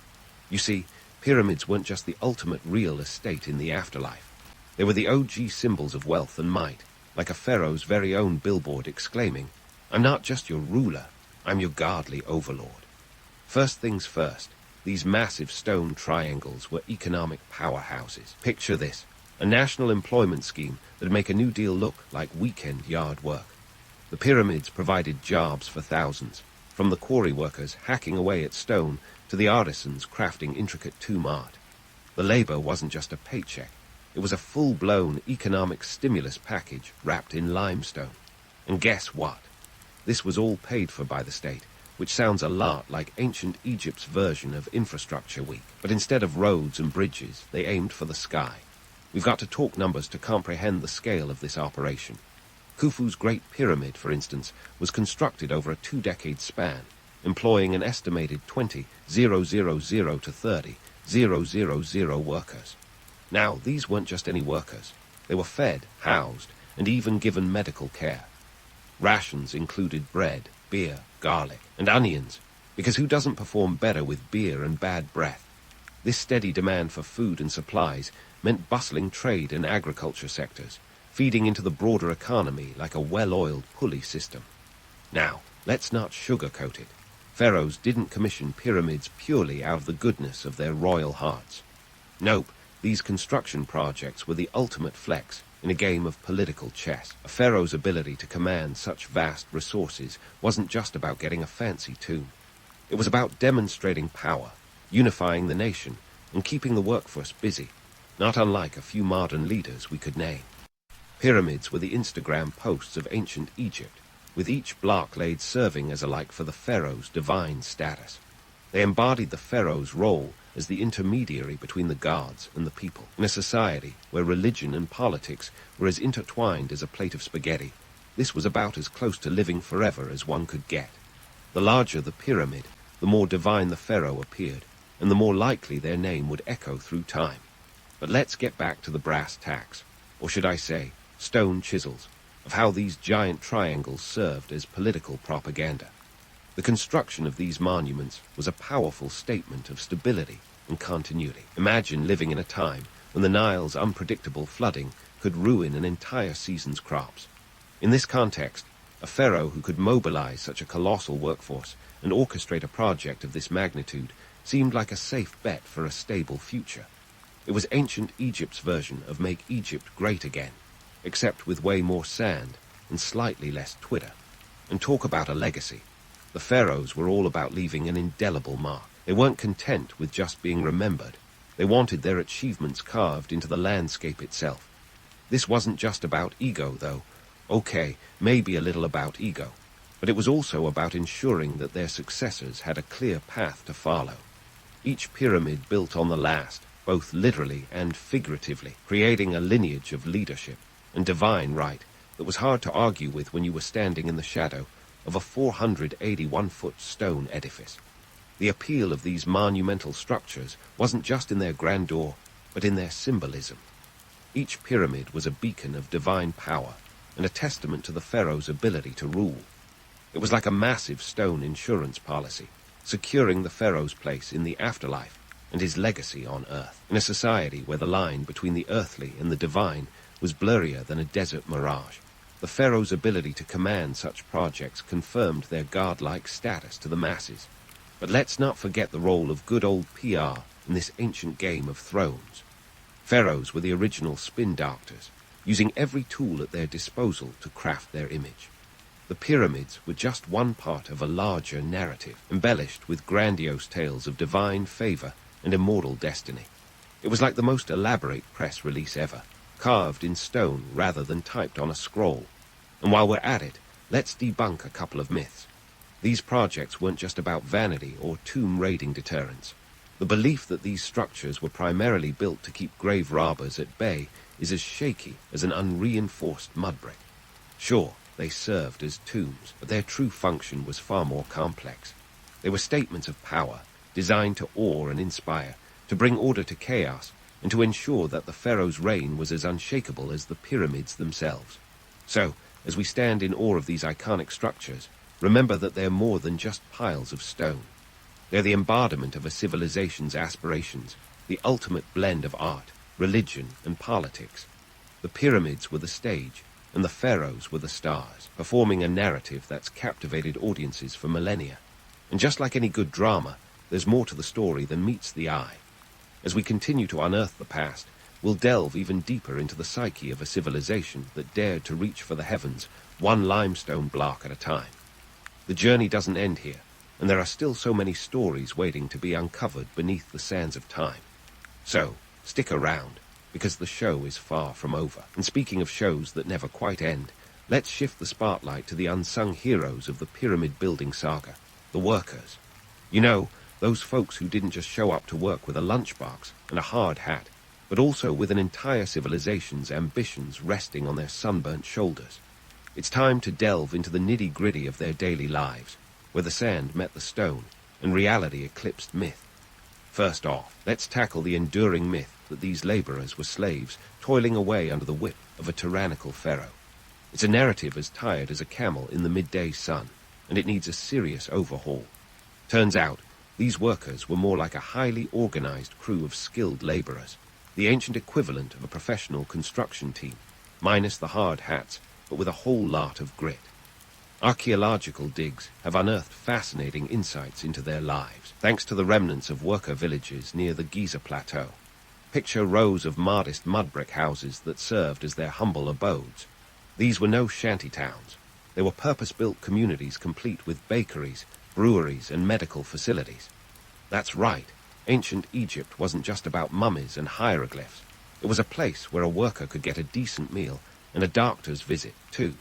You see, pyramids weren't just the ultimate real estate in the afterlife. They were the OG symbols of wealth and might, like a pharaoh's very own billboard exclaiming, "I'm not just your ruler, I'm your godly overlord." First things first, these massive stone triangles were economic powerhouses. Picture this, a national employment scheme that'd make a New Deal look like weekend yard work. The pyramids provided jobs for thousands, from the quarry workers hacking away at stone to the artisans crafting intricate tomb art. The labor wasn't just a paycheck. It was a full-blown economic stimulus package wrapped in limestone. And guess what? This was all paid for by the state, which sounds a lot like ancient Egypt's version of Infrastructure Week. But instead of roads and bridges, they aimed for the sky. We've got to talk numbers to comprehend the scale of this operation. Khufu's Great Pyramid, for instance, was constructed over a 2-decade span, employing an estimated 20,000 to 30,000 workers. Now, these weren't just any workers. They were fed, housed, and even given medical care. Rations included bread, beer, garlic, and onions, because who doesn't perform better with beer and bad breath? This steady demand for food and supplies meant bustling trade and agriculture sectors, feeding into the broader economy like a well-oiled pulley system. Now, let's not sugarcoat it. Pharaohs didn't commission pyramids purely out of the goodness of their royal hearts. Nope, these construction projects were the ultimate flex in a game of political chess. A pharaoh's ability to command such vast resources wasn't just about getting a fancy tomb. It was about demonstrating power, unifying the nation, and keeping the workforce busy, not unlike a few modern leaders we could name. Pyramids were the Instagram posts of ancient Egypt, with each block laid serving as a like for the pharaoh's divine status. They embodied the pharaoh's role as the intermediary between the gods and the people. In a society where religion and politics were as intertwined as a plate of spaghetti, this was about as close to living forever as one could get. The larger the pyramid, the more divine the pharaoh appeared, and the more likely their name would echo through time. But let's get back to the brass tacks, or should I say, stone chisels, of how these giant triangles served as political propaganda. The construction of these monuments was a powerful statement of stability and continuity. Imagine living in a time when the Nile's unpredictable flooding could ruin an entire season's crops. In this context, a pharaoh who could mobilize such a colossal workforce and orchestrate a project of this magnitude seemed like a safe bet for a stable future. It was ancient Egypt's version of Make Egypt Great Again, except with way more sand and slightly less Twitter. And talk about a legacy. The pharaohs were all about leaving an indelible mark. They weren't content with just being remembered. They wanted their achievements carved into the landscape itself. This wasn't just about ego, though. Okay, maybe a little about ego. But it was also about ensuring that their successors had a clear path to follow. Each pyramid built on the last, both literally and figuratively, creating a lineage of leadership and divine right that was hard to argue with when you were standing in the shadow of a 481-foot stone edifice. The appeal of these monumental structures wasn't just in their grandeur, but in their symbolism. Each pyramid was a beacon of divine power and a testament to the pharaoh's ability to rule. It was like a massive stone insurance policy, securing the pharaoh's place in the afterlife and his legacy on Earth, in a society where the line between the earthly and the divine was blurrier than a desert mirage. The pharaoh's ability to command such projects confirmed their godlike status to the masses. But let's not forget the role of good old PR in this ancient game of thrones. Pharaohs were the original spin doctors, using every tool at their disposal to craft their image. The pyramids were just one part of a larger narrative, embellished with grandiose tales of divine favor and immortal destiny. It was like the most elaborate press release ever, carved in stone rather than typed on a scroll. And while we're at it, let's debunk a couple of myths. These projects weren't just about vanity or tomb-raiding deterrence. The belief that these structures were primarily built to keep grave robbers at bay is as shaky as an unreinforced mud brick. Sure, they served as tombs, but their true function was far more complex. They were statements of power, designed to awe and inspire, to bring order to chaos, and to ensure that the pharaoh's reign was as unshakable as the pyramids themselves. So, as we stand in awe of these iconic structures, remember that they're more than just piles of stone. They're the embodiment of a civilization's aspirations, the ultimate blend of art, religion, and politics. The pyramids were the stage, and the pharaohs were the stars, performing a narrative that's captivated audiences for millennia. And just like any good drama, there's more to the story than meets the eye. As we continue to unearth the past, we'll delve even deeper into the psyche of a civilization that dared to reach for the heavens, one limestone block at a time. The journey doesn't end here, and there are still so many stories waiting to be uncovered beneath the sands of time. So, stick around, because the show is far from over. And speaking of shows that never quite end, let's shift the spotlight to the unsung heroes of the pyramid-building saga, the workers. You know, those folks who didn't just show up to work with a lunchbox and a hard hat, but also with an entire civilization's ambitions resting on their sunburnt shoulders. It's time to delve into the nitty-gritty of their daily lives, where the sand met the stone and reality eclipsed myth. First off, let's tackle the enduring myth that these laborers were slaves toiling away under the whip of a tyrannical pharaoh. It's a narrative as tired as a camel in the midday sun, and it needs a serious overhaul. Turns out, these workers were more like a highly organized crew of skilled laborers, the ancient equivalent of a professional construction team, minus the hard hats, but with a whole lot of grit. Archaeological digs have unearthed fascinating insights into their lives, thanks to the remnants of worker villages near the Giza Plateau. Picture rows of modest mud brick houses that served as their humble abodes. These were no shanty towns. They were purpose-built communities complete with bakeries, breweries, and medical facilities. That's right, ancient Egypt wasn't just about mummies and hieroglyphs. It was a place where a worker could get a decent meal and a doctor's visit, too.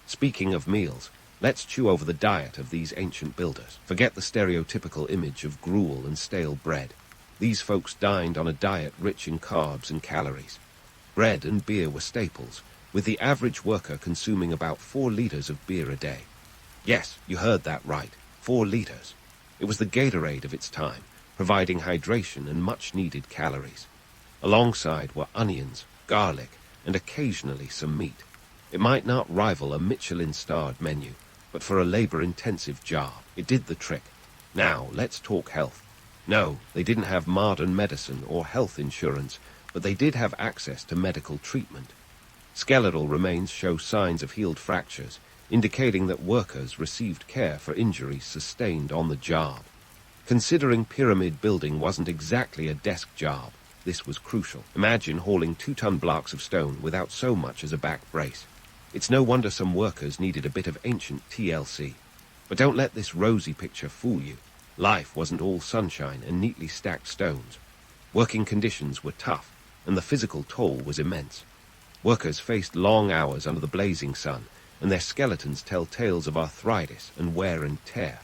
Speaking of meals, let's chew over the diet of these ancient builders. Forget the stereotypical image of gruel and stale bread. These folks dined on a diet rich in carbs and calories. Bread and beer were staples, with the average worker consuming about 4 liters of beer a day. Yes, you heard that right, 4 liters. It was the Gatorade of its time, providing hydration and much-needed calories. Alongside were onions, garlic, and occasionally some meat. It might not rival a Michelin-starred menu, but for a labor-intensive job, it did the trick. Now, let's talk health. No, they didn't have modern medicine or health insurance, but they did have access to medical treatment. Skeletal remains show signs of healed fractures, indicating that workers received care for injuries sustained on the job. Considering pyramid building wasn't exactly a desk job, this was crucial. Imagine hauling 2-ton blocks of stone without so much as a back brace. It's no wonder some workers needed a bit of ancient TLC. But don't let this rosy picture fool you. Life wasn't all sunshine and neatly stacked stones. Working conditions were tough, and the physical toll was immense. Workers faced long hours under the blazing sun, and their skeletons tell tales of arthritis and wear and tear.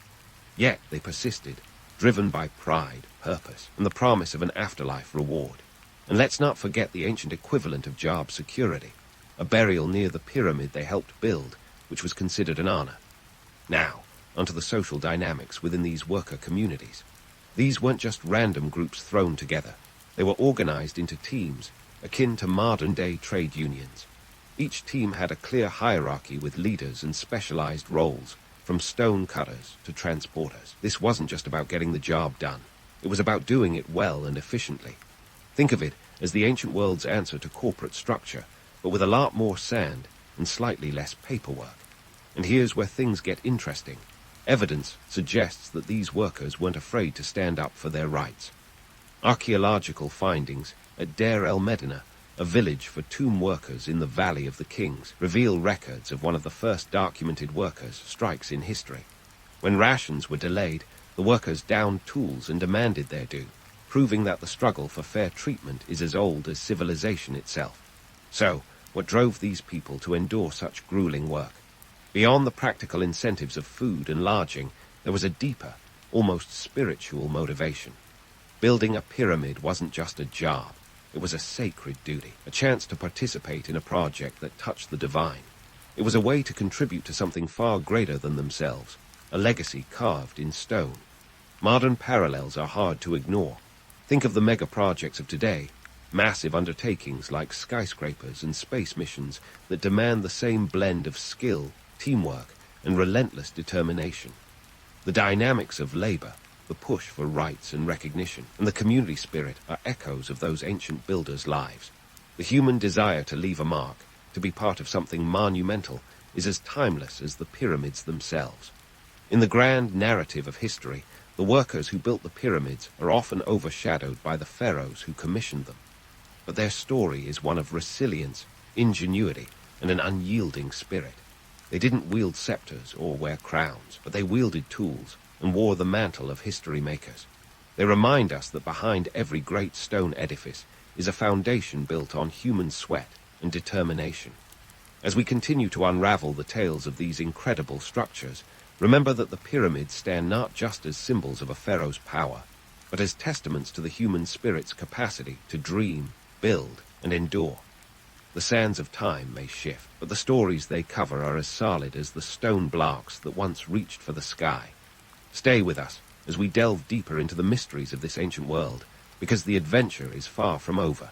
Yet they persisted, driven by pride, purpose, and the promise of an afterlife reward. And let's not forget the ancient equivalent of job security, a burial near the pyramid they helped build, which was considered an honor. Now, onto the social dynamics within these worker communities. These weren't just random groups thrown together. They were organized into teams, akin to modern-day trade unions. Each team had a clear hierarchy with leaders and specialized roles, from stone cutters to transporters. This wasn't just about getting the job done. It was about doing it well and efficiently. Think of it as the ancient world's answer to corporate structure, but with a lot more sand and slightly less paperwork. And here's where things get interesting. Evidence suggests that these workers weren't afraid to stand up for their rights. Archaeological findings at Deir el-Medina, a village for tomb workers in the Valley of the Kings, reveal records of one of the first documented workers' strikes in history. When rations were delayed, the workers downed tools and demanded their due, proving that the struggle for fair treatment is as old as civilization itself. So, what drove these people to endure such grueling work? Beyond the practical incentives of food and lodging, there was a deeper, almost spiritual motivation. Building a pyramid wasn't just a job. It was a sacred duty, a chance to participate in a project that touched the divine. It was a way to contribute to something far greater than themselves, a legacy carved in stone. Modern parallels are hard to ignore. Think of the mega projects of today, massive undertakings like skyscrapers and space missions that demand the same blend of skill, teamwork, and relentless determination. The dynamics of labor, the push for rights and recognition, and the community spirit are echoes of those ancient builders' lives. The human desire to leave a mark, to be part of something monumental, is as timeless as the pyramids themselves. In the grand narrative of history, the workers who built the pyramids are often overshadowed by the pharaohs who commissioned them. But their story is one of resilience, ingenuity, and an unyielding spirit. They didn't wield scepters or wear crowns, but they wielded tools and wore the mantle of history makers. They remind us that behind every great stone edifice is a foundation built on human sweat and determination. As we continue to unravel the tales of these incredible structures, remember that the pyramids stand not just as symbols of a pharaoh's power, but as testaments to the human spirit's capacity to dream, build, and endure. The sands of time may shift, but the stories they cover are as solid as the stone blocks that once reached for the sky. Stay with us as we delve deeper into the mysteries of this ancient world, because the adventure is far from over.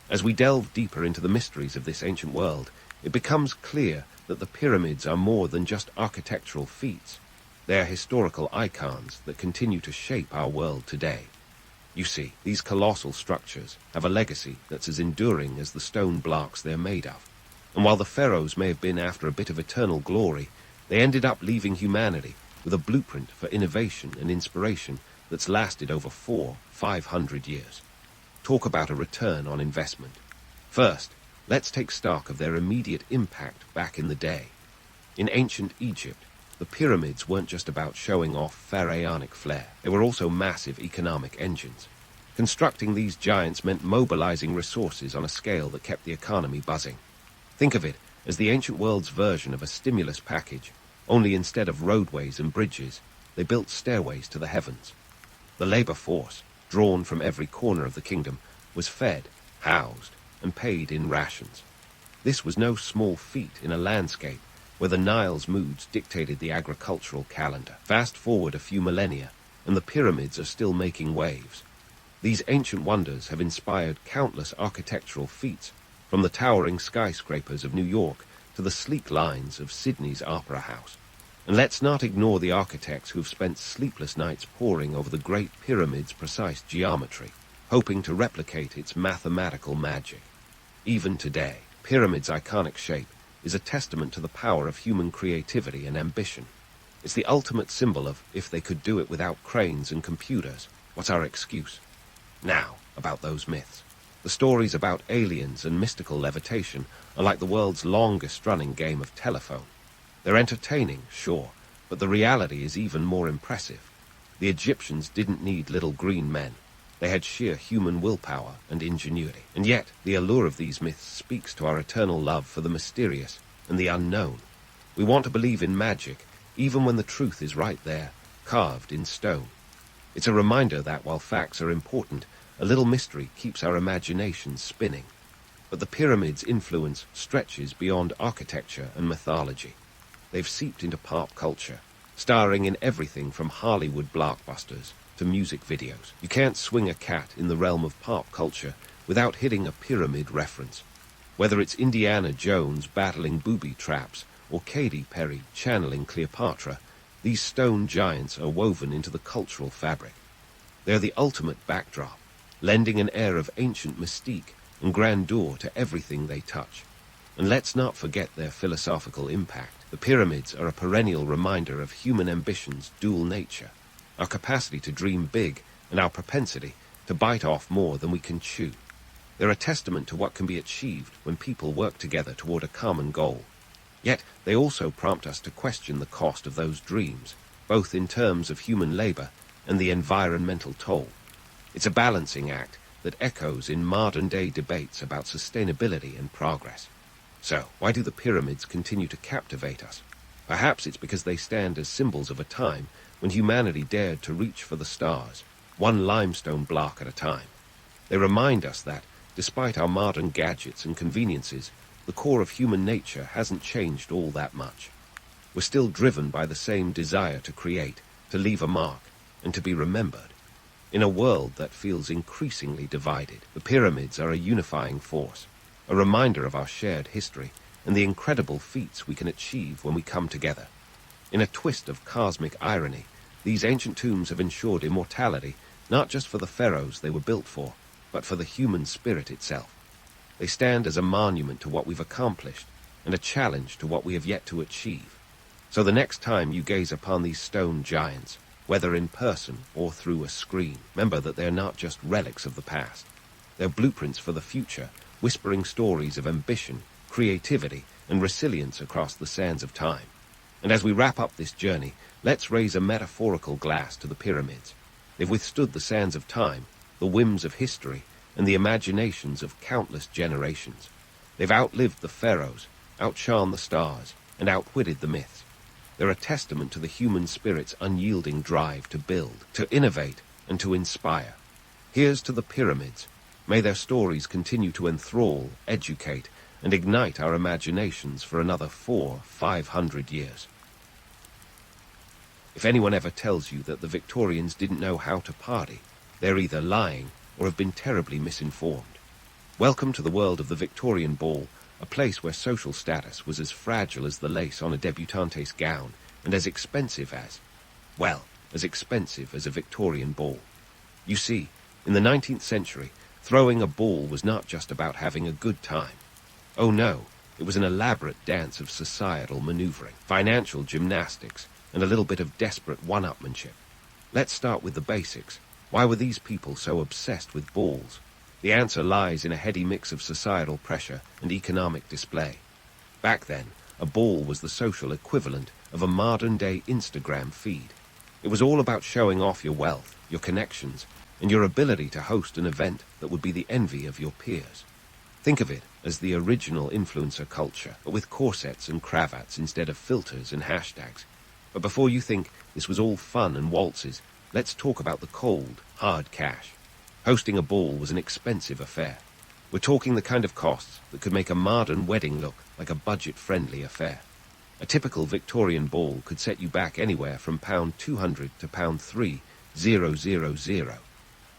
As we delve deeper into the mysteries of this ancient world, it becomes clear that the pyramids are more than just architectural feats. They are historical icons that continue to shape our world today. You see, these colossal structures have a legacy that's as enduring as the stone blocks they're made of. And while the pharaohs may have been after a bit of eternal glory, they ended up leaving humanity with a blueprint for innovation and inspiration that's lasted over 400-500 years. Talk about a return on investment. First, let's take stock of their immediate impact back in the day. In ancient Egypt, the pyramids weren't just about showing off pharaonic flair. They were also massive economic engines. Constructing these giants meant mobilizing resources on a scale that kept the economy buzzing. Think of it as the ancient world's version of a stimulus package, only instead of roadways and bridges, they built stairways to the heavens. The labor force, drawn from every corner of the kingdom, was fed, housed, and paid in rations. This was no small feat in a landscape where the Nile's moods dictated the agricultural calendar. Fast forward a few millennia, and the pyramids are still making waves. These ancient wonders have inspired countless architectural feats, from the towering skyscrapers of New York to the sleek lines of Sydney's Opera House. And let's not ignore the architects who've spent sleepless nights poring over the Great Pyramid's precise geometry, hoping to replicate its mathematical magic. Even today, Pyramid's iconic shape is a testament to the power of human creativity and ambition. It's the ultimate symbol of, if they could do it without cranes and computers, what's our excuse? Now, about those myths. The stories about aliens and mystical levitation are like the world's longest-running game of telephone. They're entertaining, sure, but the reality is even more impressive. The Egyptians didn't need little green men. They had sheer human willpower and ingenuity. And yet, the allure of these myths speaks to our eternal love for the mysterious and the unknown. We want to believe in magic, even when the truth is right there, carved in stone. It's a reminder that, while facts are important, a little mystery keeps our imaginations spinning. But the pyramids' influence stretches beyond architecture and mythology. They've seeped into pop culture, starring in everything from Hollywood blockbusters to music videos. You can't swing a cat in the realm of pop culture without hitting a pyramid reference. Whether it's Indiana Jones battling booby traps or Katy Perry channeling Cleopatra, these stone giants are woven into the cultural fabric. They're the ultimate backdrop, lending an air of ancient mystique and grandeur to everything they touch. And let's not forget their philosophical impact. The pyramids are a perennial reminder of human ambition's dual nature, our capacity to dream big and our propensity to bite off more than we can chew. They're a testament to what can be achieved when people work together toward a common goal. Yet they also prompt us to question the cost of those dreams, both in terms of human labor and the environmental toll. It's a balancing act that echoes in modern-day debates about sustainability and progress. So, why do the pyramids continue to captivate us? Perhaps it's because they stand as symbols of a time when humanity dared to reach for the stars, one limestone block at a time. They remind us that, despite our modern gadgets and conveniences, the core of human nature hasn't changed all that much. We're still driven by the same desire to create, to leave a mark, and to be remembered. In a world that feels increasingly divided, the pyramids are a unifying force, a reminder of our shared history and the incredible feats we can achieve when we come together. In a twist of cosmic irony, these ancient tombs have ensured immortality not just for the pharaohs they were built for, but for the human spirit itself. They stand as a monument to what we've accomplished and a challenge to what we have yet to achieve. So the next time you gaze upon these stone giants, whether in person or through a screen, remember that they're not just relics of the past. They're blueprints for the future, whispering stories of ambition, creativity, and resilience across the sands of time. And as we wrap up this journey, let's raise a metaphorical glass to the pyramids. They've withstood the sands of time, the whims of history, and the imaginations of countless generations. They've outlived the pharaohs, outshone the stars, and outwitted the myths. They're a testament to the human spirit's unyielding drive to build, to innovate, and to inspire. Here's to the pyramids. May their stories continue to enthrall, educate, and ignite our imaginations for another 400-500 years. If anyone ever tells you that the Victorians didn't know how to party, they're either lying or have been terribly misinformed. Welcome to the world of the Victorian ball, a place where social status was as fragile as the lace on a debutante's gown and as expensive as a Victorian ball. You see, in the 19th century, throwing a ball was not just about having a good time. Oh no, it was an elaborate dance of societal maneuvering, financial gymnastics, and a little bit of desperate one-upmanship. Let's start with the basics. Why were these people so obsessed with balls? The answer lies in a heady mix of societal pressure and economic display. Back then, a ball was the social equivalent of a modern-day Instagram feed. It was all about showing off your wealth, your connections, and your ability to host an event that would be the envy of your peers. Think of it as the original influencer culture, but with corsets and cravats instead of filters and hashtags. But before you think this was all fun and waltzes, let's talk about the cold, hard cash. Hosting a ball was an expensive affair. We're talking the kind of costs that could make a modern wedding look like a budget-friendly affair. A typical Victorian ball could set you back anywhere from £200 to £3,000.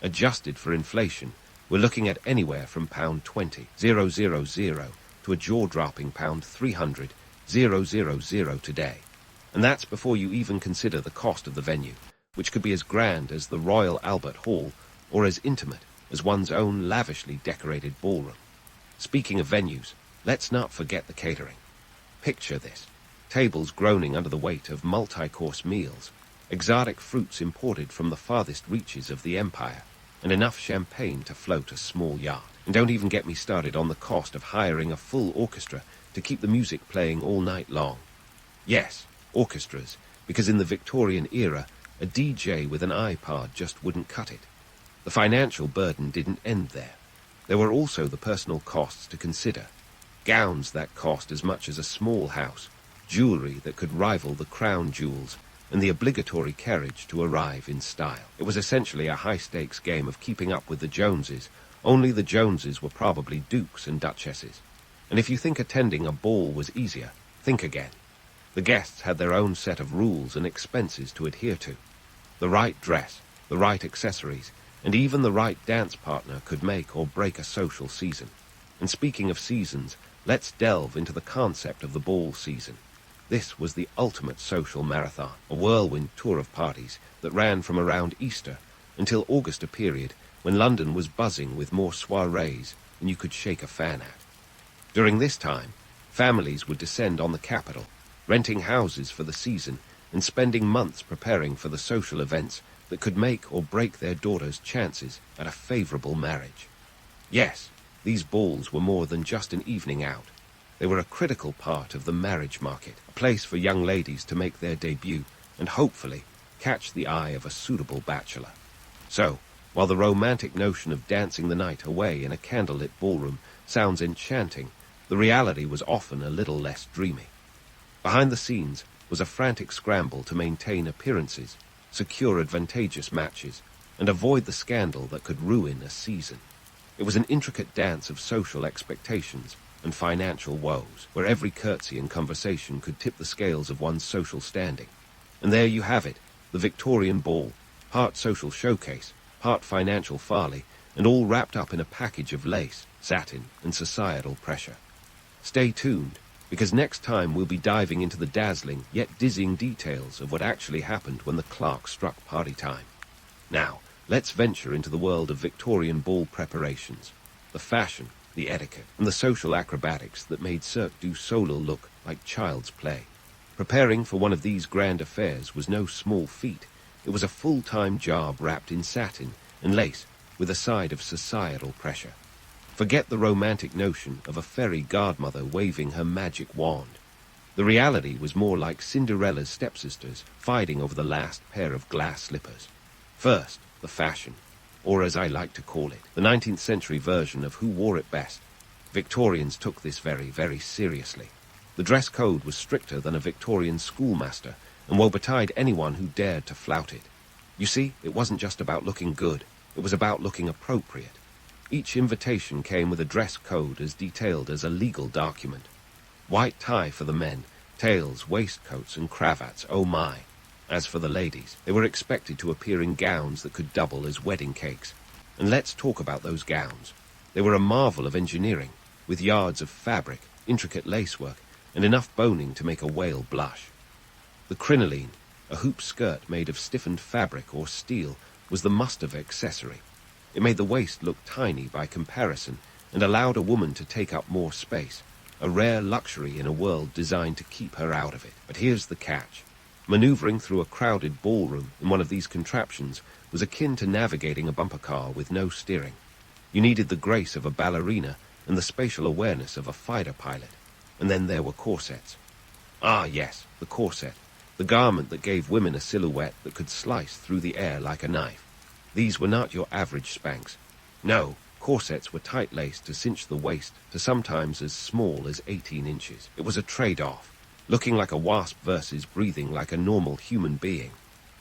Adjusted for inflation, we're looking at anywhere from £20,000 to a jaw-dropping £300,000 today. And that's before you even consider the cost of the venue, which could be as grand as the Royal Albert Hall or as intimate as one's own lavishly decorated ballroom. Speaking of venues, let's not forget the catering. Picture this. Tables groaning under the weight of multi-course meals, exotic fruits imported from the farthest reaches of the empire, and enough champagne to float a small yacht. And don't even get me started on the cost of hiring a full orchestra to keep the music playing all night long. Yes, orchestras, because in the Victorian era, a DJ with an iPod just wouldn't cut it. The financial burden didn't end there. There were also the personal costs to consider. Gowns that cost as much as a small house, jewelry that could rival the crown jewels, and the obligatory carriage to arrive in style. It was essentially a high-stakes game of keeping up with the Joneses, only the Joneses were probably dukes and duchesses. And if you think attending a ball was easier, think again. The guests had their own set of rules and expenses to adhere to. The right dress, the right accessories, and even the right dance partner could make or break a social season. And speaking of seasons, let's delve into the concept of the ball season. This was the ultimate social marathon, a whirlwind tour of parties that ran from around Easter until August, a period when London was buzzing with more soirees than you could shake a fan at. During this time, families would descend on the capital, renting houses for the season and spending months preparing for the social events that could make or break their daughters' chances at a favorable marriage. Yes, these balls were more than just an evening out. They were a critical part of the marriage market, a place for young ladies to make their debut and hopefully catch the eye of a suitable bachelor. So, while the romantic notion of dancing the night away in a candlelit ballroom sounds enchanting, the reality was often a little less dreamy. Behind the scenes was a frantic scramble to maintain appearances, secure advantageous matches, and avoid the scandal that could ruin a season. It was an intricate dance of social expectations and financial woes, where every curtsy and conversation could tip the scales of one's social standing. And there you have it, the Victorian ball, part social showcase, part financial folly, and all wrapped up in a package of lace, satin, and societal pressure. Stay tuned, because next time we'll be diving into the dazzling yet dizzying details of what actually happened when the clock struck party time. Now, let's venture into the world of Victorian ball preparations, the fashion, the etiquette, and the social acrobatics that made Cirque du Soleil look like child's play. Preparing for one of these grand affairs was no small feat. It was a full-time job wrapped in satin and lace with a side of societal pressure. Forget the romantic notion of a fairy godmother waving her magic wand. The reality was more like Cinderella's stepsisters fighting over the last pair of glass slippers. First, the fashion, or as I like to call it, the 19th century version of who wore it best. Victorians took this very, very seriously. The dress code was stricter than a Victorian schoolmaster and woe betide anyone who dared to flout it. You see, it wasn't just about looking good, it was about looking appropriate. Each invitation came with a dress code as detailed as a legal document. White tie for the men, tails, waistcoats, and cravats, oh my. As for the ladies, they were expected to appear in gowns that could double as wedding cakes. And let's talk about those gowns. They were a marvel of engineering, with yards of fabric, intricate lacework, and enough boning to make a whale blush. The crinoline, a hoop skirt made of stiffened fabric or steel, was the must-have accessory. It made the waist look tiny by comparison and allowed a woman to take up more space, a rare luxury in a world designed to keep her out of it. But here's the catch. Maneuvering through a crowded ballroom in one of these contraptions was akin to navigating a bumper car with no steering. You needed the grace of a ballerina and the spatial awareness of a fighter pilot. And then there were corsets. Ah yes, the corset, the garment that gave women a silhouette that could slice through the air like a knife. These were not your average Spanx. No, corsets were tight-laced to cinch the waist to sometimes as small as 18 inches. It was a trade-off, looking like a wasp versus breathing like a normal human being.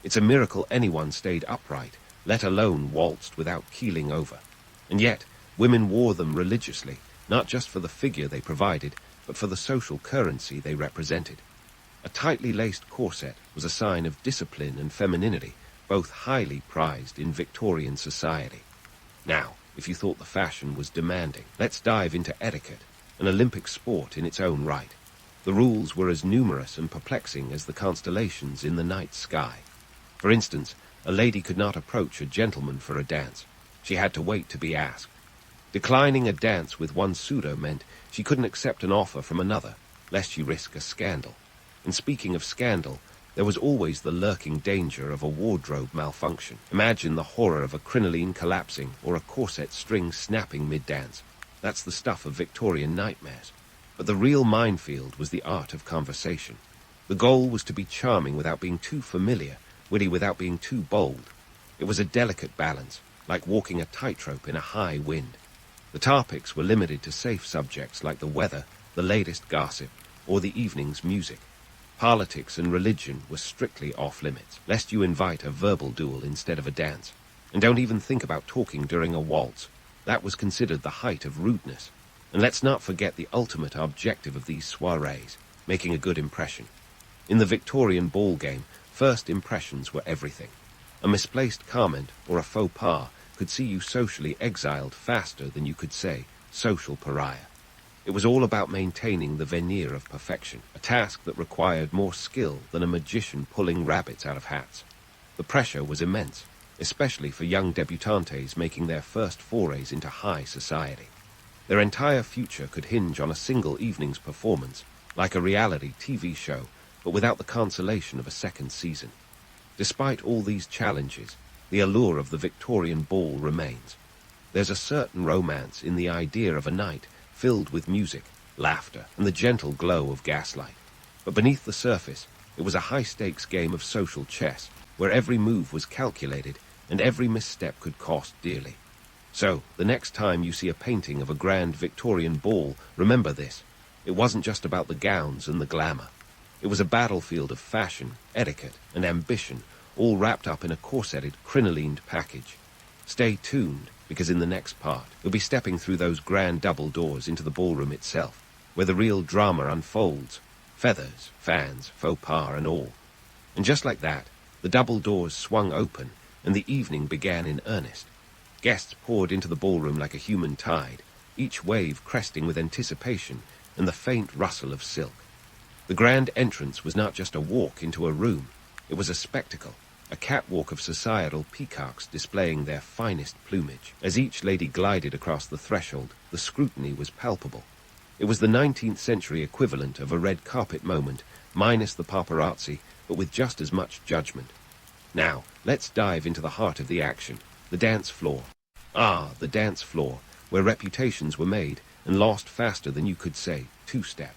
It's a miracle anyone stayed upright, let alone waltzed without keeling over. And yet, women wore them religiously, not just for the figure they provided, but for the social currency they represented. A tightly laced corset was a sign of discipline and femininity, both highly prized in Victorian society. Now, if you thought the fashion was demanding, let's dive into etiquette, an Olympic sport in its own right. The rules were as numerous and perplexing as the constellations in the night sky. For instance, a lady could not approach a gentleman for a dance. She had to wait to be asked. Declining a dance with one suitor meant she couldn't accept an offer from another, lest she risk a scandal. And speaking of scandal, there was always the lurking danger of a wardrobe malfunction. Imagine the horror of a crinoline collapsing or a corset string snapping mid-dance. That's the stuff of Victorian nightmares. But the real minefield was the art of conversation. The goal was to be charming without being too familiar, witty without being too bold. It was a delicate balance, like walking a tightrope in a high wind. The topics were limited to safe subjects like the weather, the latest gossip, or the evening's music. Politics and religion were strictly off-limits, lest you invite a verbal duel instead of a dance. And don't even think about talking during a waltz. That was considered the height of rudeness. And let's not forget the ultimate objective of these soirees, making a good impression. In the Victorian ball game, first impressions were everything. A misplaced comment or a faux pas could see you socially exiled faster than you could say social pariah. It was all about maintaining the veneer of perfection, a task that required more skill than a magician pulling rabbits out of hats. The pressure was immense, especially for young debutantes making their first forays into high society. Their entire future could hinge on a single evening's performance, like a reality TV show, but without the consolation of a second season. Despite all these challenges, the allure of the Victorian ball remains. There's a certain romance in the idea of a night filled with music, laughter, and the gentle glow of gaslight. But beneath the surface, it was a high-stakes game of social chess, where every move was calculated and every misstep could cost dearly. So, the next time you see a painting of a grand Victorian ball, remember this. It wasn't just about the gowns and the glamour. It was a battlefield of fashion, etiquette, and ambition, all wrapped up in a corseted, crinolined package. Stay tuned, because in the next part, you'll be stepping through those grand double doors into the ballroom itself, where the real drama unfolds. Feathers, fans, faux pas, and all. And just like that, the double doors swung open, and the evening began in earnest. Guests poured into the ballroom like a human tide, each wave cresting with anticipation and the faint rustle of silk. The grand entrance was not just a walk into a room. It was a spectacle, a catwalk of societal peacocks displaying their finest plumage. As each lady glided across the threshold, the scrutiny was palpable. It was the 19th century equivalent of a red carpet moment, minus the paparazzi, but with just as much judgment. Now, let's dive into the heart of the action, the dance floor. Ah, the dance floor, where reputations were made and lost faster than you could say two-step.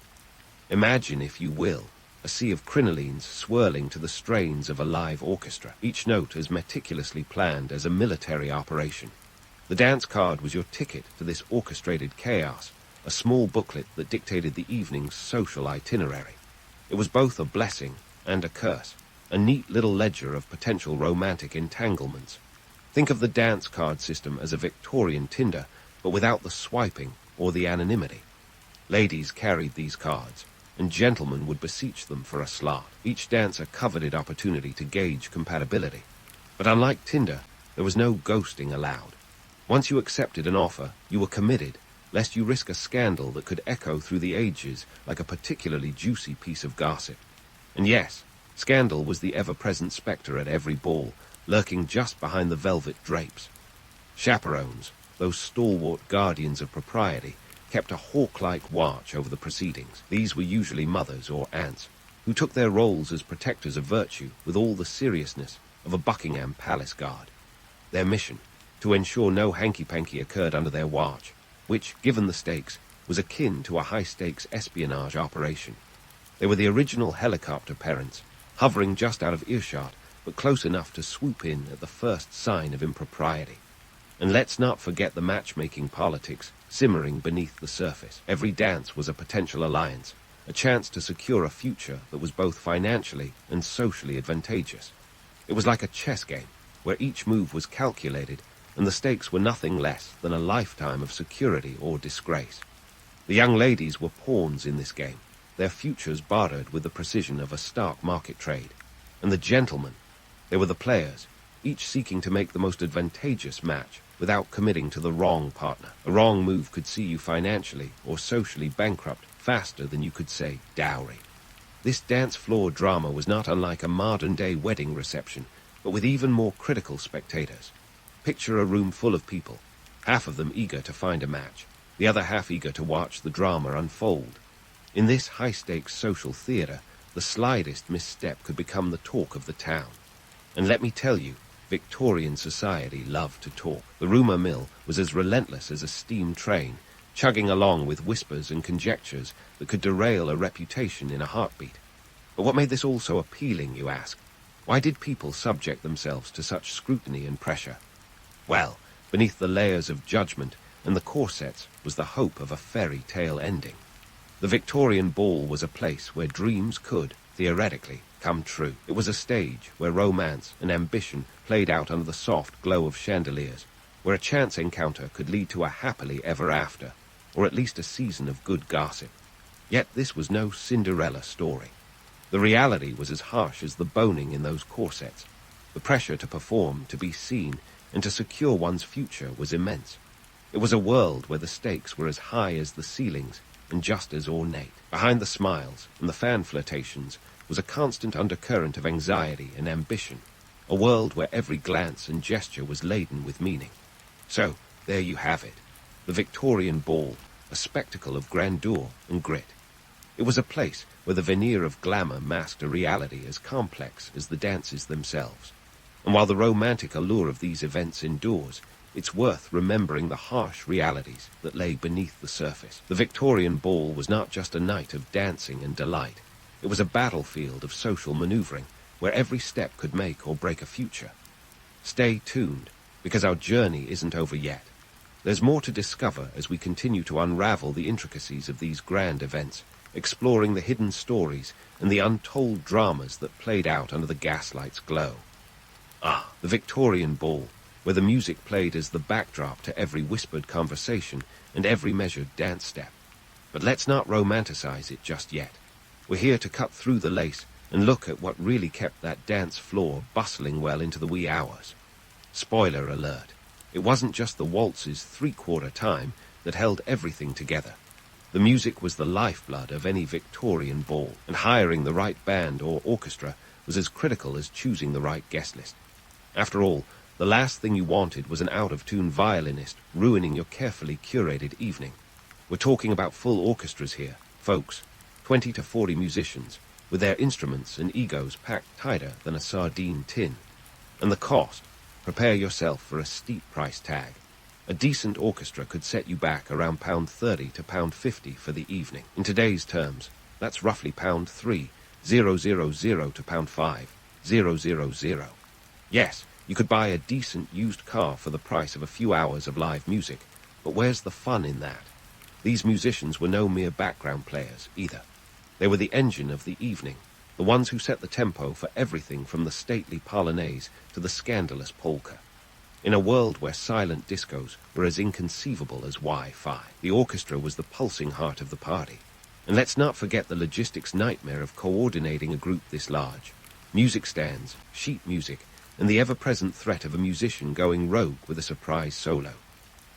Imagine, if you will, a sea of crinolines swirling to the strains of a live orchestra, each note as meticulously planned as a military operation. The dance card was your ticket to this orchestrated chaos, a small booklet that dictated the evening's social itinerary. It was both a blessing and a curse, a neat little ledger of potential romantic entanglements. Think of the dance card system as a Victorian Tinder, but without the swiping or the anonymity. Ladies carried these cards, and gentlemen would beseech them for a slot. Each dancer coveted opportunity to gauge compatibility. But unlike Tinder, there was no ghosting allowed. Once you accepted an offer, you were committed, lest you risk a scandal that could echo through the ages like a particularly juicy piece of gossip. And yes, scandal was the ever-present spectre at every ball, lurking just behind the velvet drapes. Chaperones, those stalwart guardians of propriety, kept a hawk-like watch over the proceedings. These were usually mothers or aunts, who took their roles as protectors of virtue with all the seriousness of a Buckingham Palace guard. Their mission, to ensure no hanky-panky occurred under their watch, which, given the stakes, was akin to a high-stakes espionage operation. They were the original helicopter parents, hovering just out of earshot, but close enough to swoop in at the first sign of impropriety. And let's not forget the matchmaking politics simmering beneath the surface. Every dance was a potential alliance, a chance to secure a future that was both financially and socially advantageous. It was like a chess game, where each move was calculated, and the stakes were nothing less than a lifetime of security or disgrace. The young ladies were pawns in this game, their futures bartered with the precision of a stock market trade. And the gentlemen, they were the players, each seeking to make the most advantageous match without committing to the wrong partner. A wrong move could see you financially or socially bankrupt faster than you could say dowry. This dance floor drama was not unlike a modern-day wedding reception, but with even more critical spectators. Picture a room full of people, half of them eager to find a match, the other half eager to watch the drama unfold. In this high-stakes social theatre, the slightest misstep could become the talk of the town. And let me tell you, Victorian society loved to talk. The rumour mill was as relentless as a steam train, chugging along with whispers and conjectures that could derail a reputation in a heartbeat. But what made this all so appealing, you ask? Why did people subject themselves to such scrutiny and pressure? Well, beneath the layers of judgment and the corsets was the hope of a fairy tale ending. The Victorian ball was a place where dreams could, theoretically, come true. It was a stage where romance and ambition played out under the soft glow of chandeliers, where a chance encounter could lead to a happily ever after, or at least a season of good gossip. Yet this was no Cinderella story. The reality was as harsh as the boning in those corsets. The pressure to perform, to be seen, and to secure one's future was immense. It was a world where the stakes were as high as the ceilings and just as ornate. Behind the smiles and the fan flirtations was a constant undercurrent of anxiety and ambition, a world where every glance and gesture was laden with meaning. So, there you have it, the Victorian ball, a spectacle of grandeur and grit. It was a place where the veneer of glamour masked a reality as complex as the dances themselves. And while the romantic allure of these events endures, it's worth remembering the harsh realities that lay beneath the surface. The Victorian ball was not just a night of dancing and delight. It was a battlefield of social maneuvering, where every step could make or break a future. Stay tuned, because our journey isn't over yet. There's more to discover as we continue to unravel the intricacies of these grand events, exploring the hidden stories and the untold dramas that played out under the gaslight's glow. Ah, the Victorian ball, where the music played as the backdrop to every whispered conversation and every measured dance step. But let's not romanticize it just yet. We're here to cut through the lace and look at what really kept that dance floor bustling well into the wee hours. Spoiler alert, it wasn't just the waltz's three-quarter time that held everything together. The music was the lifeblood of any Victorian ball, and hiring the right band or orchestra was as critical as choosing the right guest list. After all, the last thing you wanted was an out-of-tune violinist ruining your carefully curated evening. We're talking about full orchestras here, folks, 20 to 40 musicians, with their instruments and egos packed tighter than a sardine tin. And the cost, prepare yourself for a steep price tag. A decent orchestra could set you back around £30 to £50 for the evening. In today's terms, that's roughly £3,000 to £5,000. Yes, you could buy a decent used car for the price of a few hours of live music, but where's the fun in that? These musicians were no mere background players, either. They were the engine of the evening, the ones who set the tempo for everything from the stately polonaise to the scandalous polka. In a world where silent discos were as inconceivable as Wi-Fi, the orchestra was the pulsing heart of the party. And let's not forget the logistics nightmare of coordinating a group this large. Music stands, sheet music, and the ever-present threat of a musician going rogue with a surprise solo.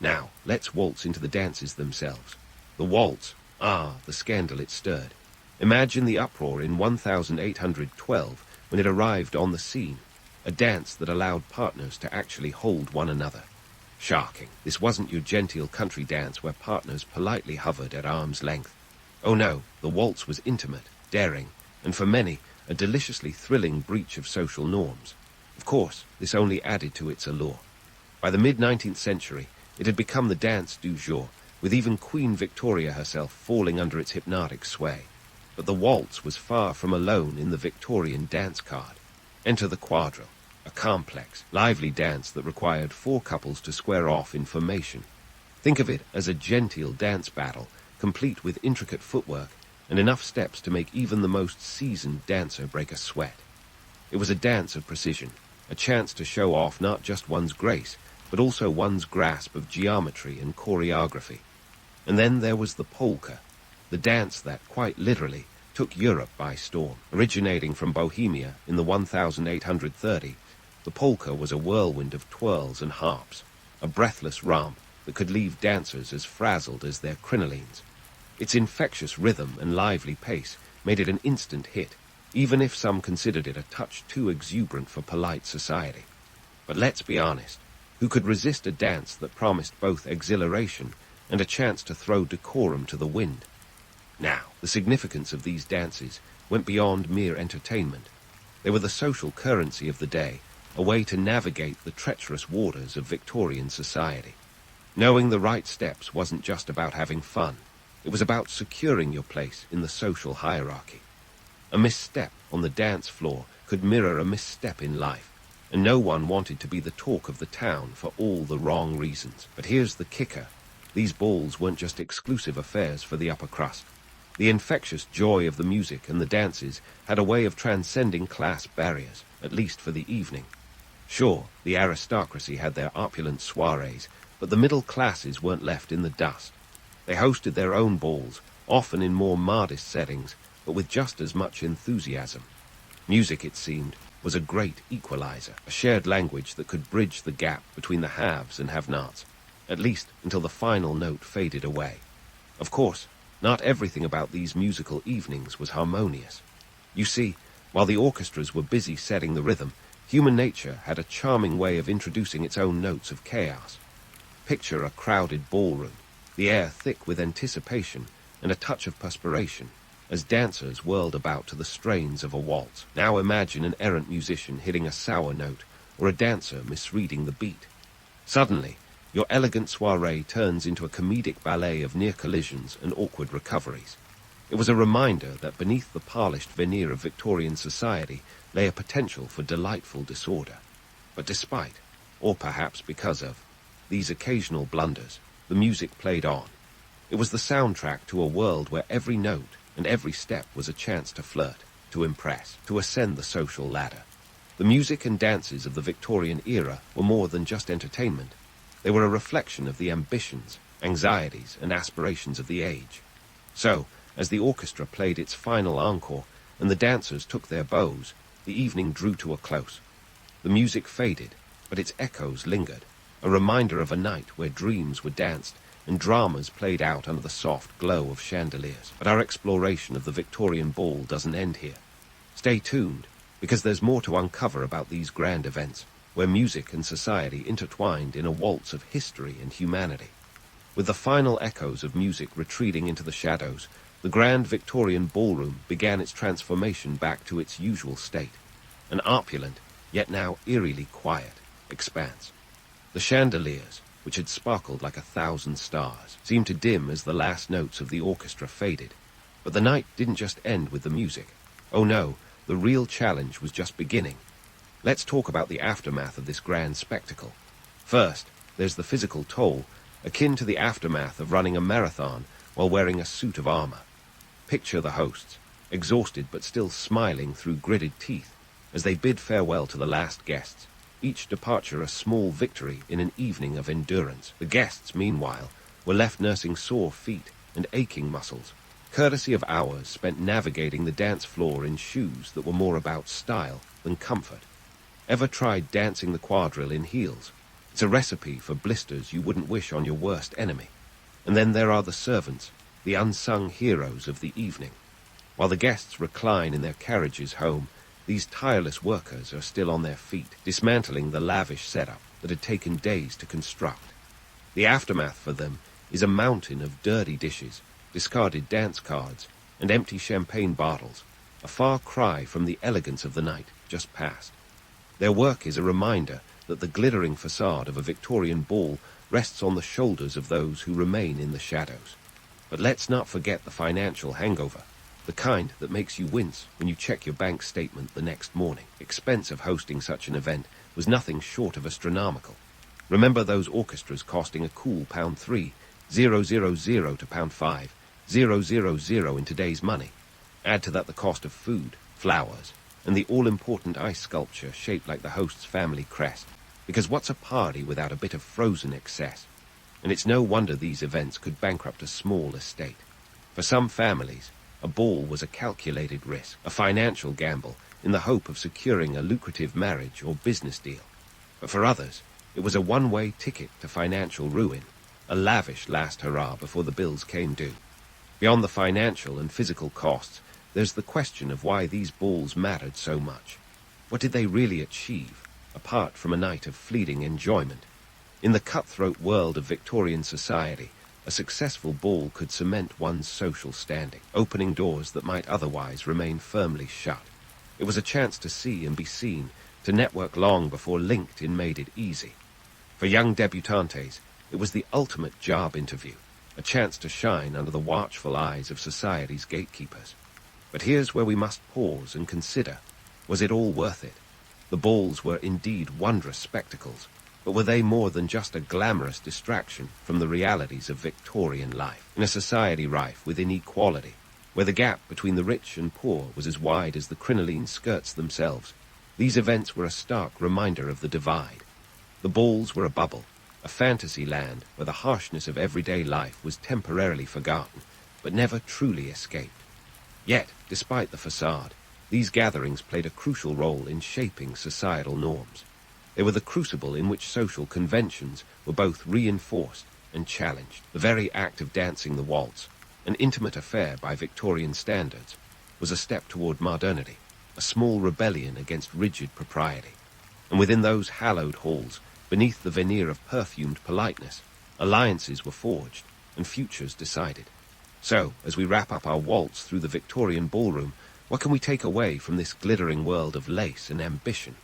Now, let's waltz into the dances themselves. The waltz, the scandal it stirred. Imagine the uproar in 1812 when it arrived on the scene, a dance that allowed partners to actually hold one another. Shocking. This wasn't your genteel country dance where partners politely hovered at arm's length. Oh no, the waltz was intimate, daring, and for many, a deliciously thrilling breach of social norms. Of course, this only added to its allure. By the mid-19th century, it had become the dance du jour, with even Queen Victoria herself falling under its hypnotic sway. But the waltz was far from alone in the Victorian dance card. Enter the quadrille, a complex, lively dance that required 4 couples to square off in formation. Think of it as a genteel dance battle, complete with intricate footwork and enough steps to make even the most seasoned dancer break a sweat. It was a dance of precision, a chance to show off not just one's grace, but also one's grasp of geometry and choreography. And then there was the polka, the dance that, quite literally, took Europe by storm. Originating from Bohemia in the 1830, the polka was a whirlwind of twirls and harps, a breathless romp that could leave dancers as frazzled as their crinolines. Its infectious rhythm and lively pace made it an instant hit, even if some considered it a touch too exuberant for polite society. But let's be honest, Who could resist a dance that promised both exhilaration and a chance to throw decorum to the wind? Now, the significance of these dances went beyond mere entertainment. They were the social currency of the day, a way to navigate the treacherous waters of Victorian society. Knowing the right steps wasn't just about having fun. It was about securing your place in the social hierarchy. A misstep on the dance floor could mirror a misstep in life, and no one wanted to be the talk of the town for all the wrong reasons. But here's the kicker. These balls weren't just exclusive affairs for the upper crust. The infectious joy of the music and the dances had a way of transcending class barriers, at least for the evening. Sure, the aristocracy had their opulent soirees, but the middle classes weren't left in the dust. They hosted their own balls, often in more modest settings, but with just as much enthusiasm. Music, it seemed, was a great equalizer, a shared language that could bridge the gap between the haves and have-nots, at least until the final note faded away. Of course, not everything about these musical evenings was harmonious. You see, while the orchestras were busy setting the rhythm, human nature had a charming way of introducing its own notes of chaos. Picture a crowded ballroom, the air thick with anticipation and a touch of perspiration, as dancers whirled about to the strains of a waltz. Now imagine an errant musician hitting a sour note, or a dancer misreading the beat. Suddenly, your elegant soiree turns into a comedic ballet of near collisions and awkward recoveries. It was a reminder that beneath the polished veneer of Victorian society lay a potential for delightful disorder. But despite, or perhaps because of, these occasional blunders, the music played on. It was the soundtrack to a world where every note and every step was a chance to flirt, to impress, to ascend the social ladder. The music and dances of the Victorian era were more than just entertainment. They were a reflection of the ambitions, anxieties, and aspirations of the age. So, as the orchestra played its final encore and the dancers took their bows, the evening drew to a close. The music faded, but its echoes lingered, a reminder of a night where dreams were danced and dramas played out under the soft glow of chandeliers. But our exploration of the Victorian ball doesn't end here. Stay tuned, because there's more to uncover about these grand events, where music and society intertwined in a waltz of history and humanity. With the final echoes of music retreating into the shadows, the grand Victorian ballroom began its transformation back to its usual state, an opulent, yet now eerily quiet, expanse. The chandeliers, which had sparkled like 1,000 stars, seemed to dim as the last notes of the orchestra faded. But the night didn't just end with the music. Oh no, the real challenge was just beginning. Let's talk about the aftermath of this grand spectacle. First, there's the physical toll, akin to the aftermath of running a marathon while wearing a suit of armor. Picture the hosts, exhausted but still smiling through gritted teeth, as they bid farewell to the last guests, each departure a small victory in an evening of endurance. The guests, meanwhile, were left nursing sore feet and aching muscles, courtesy of hours spent navigating the dance floor in shoes that were more about style than comfort. Ever tried dancing the quadrille in heels? It's a recipe for blisters you wouldn't wish on your worst enemy. And then there are the servants, the unsung heroes of the evening. While the guests recline in their carriages home, these tireless workers are still on their feet, dismantling the lavish setup that had taken days to construct. The aftermath for them is a mountain of dirty dishes, discarded dance cards, and empty champagne bottles, a far cry from the elegance of the night just past. Their work is a reminder that the glittering facade of a Victorian ball rests on the shoulders of those who remain in the shadows. But let's not forget the financial hangover, the kind that makes you wince when you check your bank statement the next morning. Expense of hosting such an event was nothing short of astronomical. Remember those orchestras costing a cool £3, 000 to £5, 000 in today's money. Add to that the cost of food, flowers, and the all-important ice sculpture shaped like the host's family crest. Because what's a party without a bit of frozen excess? And it's no wonder these events could bankrupt a small estate. For some families, a ball was a calculated risk, a financial gamble, in the hope of securing a lucrative marriage or business deal. But for others, it was a one-way ticket to financial ruin, a lavish last hurrah before the bills came due. Beyond the financial and physical costs, there's the question of why these balls mattered so much. What did they really achieve, apart from a night of fleeting enjoyment? In the cutthroat world of Victorian society, a successful ball could cement one's social standing, opening doors that might otherwise remain firmly shut. It was a chance to see and be seen, to network long before LinkedIn made it easy. For young debutantes, it was the ultimate job interview, a chance to shine under the watchful eyes of society's gatekeepers. But here's where we must pause and consider, was it all worth it? The balls were indeed wondrous spectacles, but were they more than just a glamorous distraction from the realities of Victorian life? In a society rife with inequality, where the gap between the rich and poor was as wide as the crinoline skirts themselves, these events were a stark reminder of the divide. The balls were a bubble, a fantasy land where the harshness of everyday life was temporarily forgotten, but never truly escaped. Yet, despite the facade, these gatherings played a crucial role in shaping societal norms. They were the crucible in which social conventions were both reinforced and challenged. The very act of dancing the waltz, an intimate affair by Victorian standards, was a step toward modernity, a small rebellion against rigid propriety. And within those hallowed halls, beneath the veneer of perfumed politeness, alliances were forged and futures decided. So, as we wrap up our waltz through the Victorian ballroom, what can we take away from this glittering world of lace and ambition?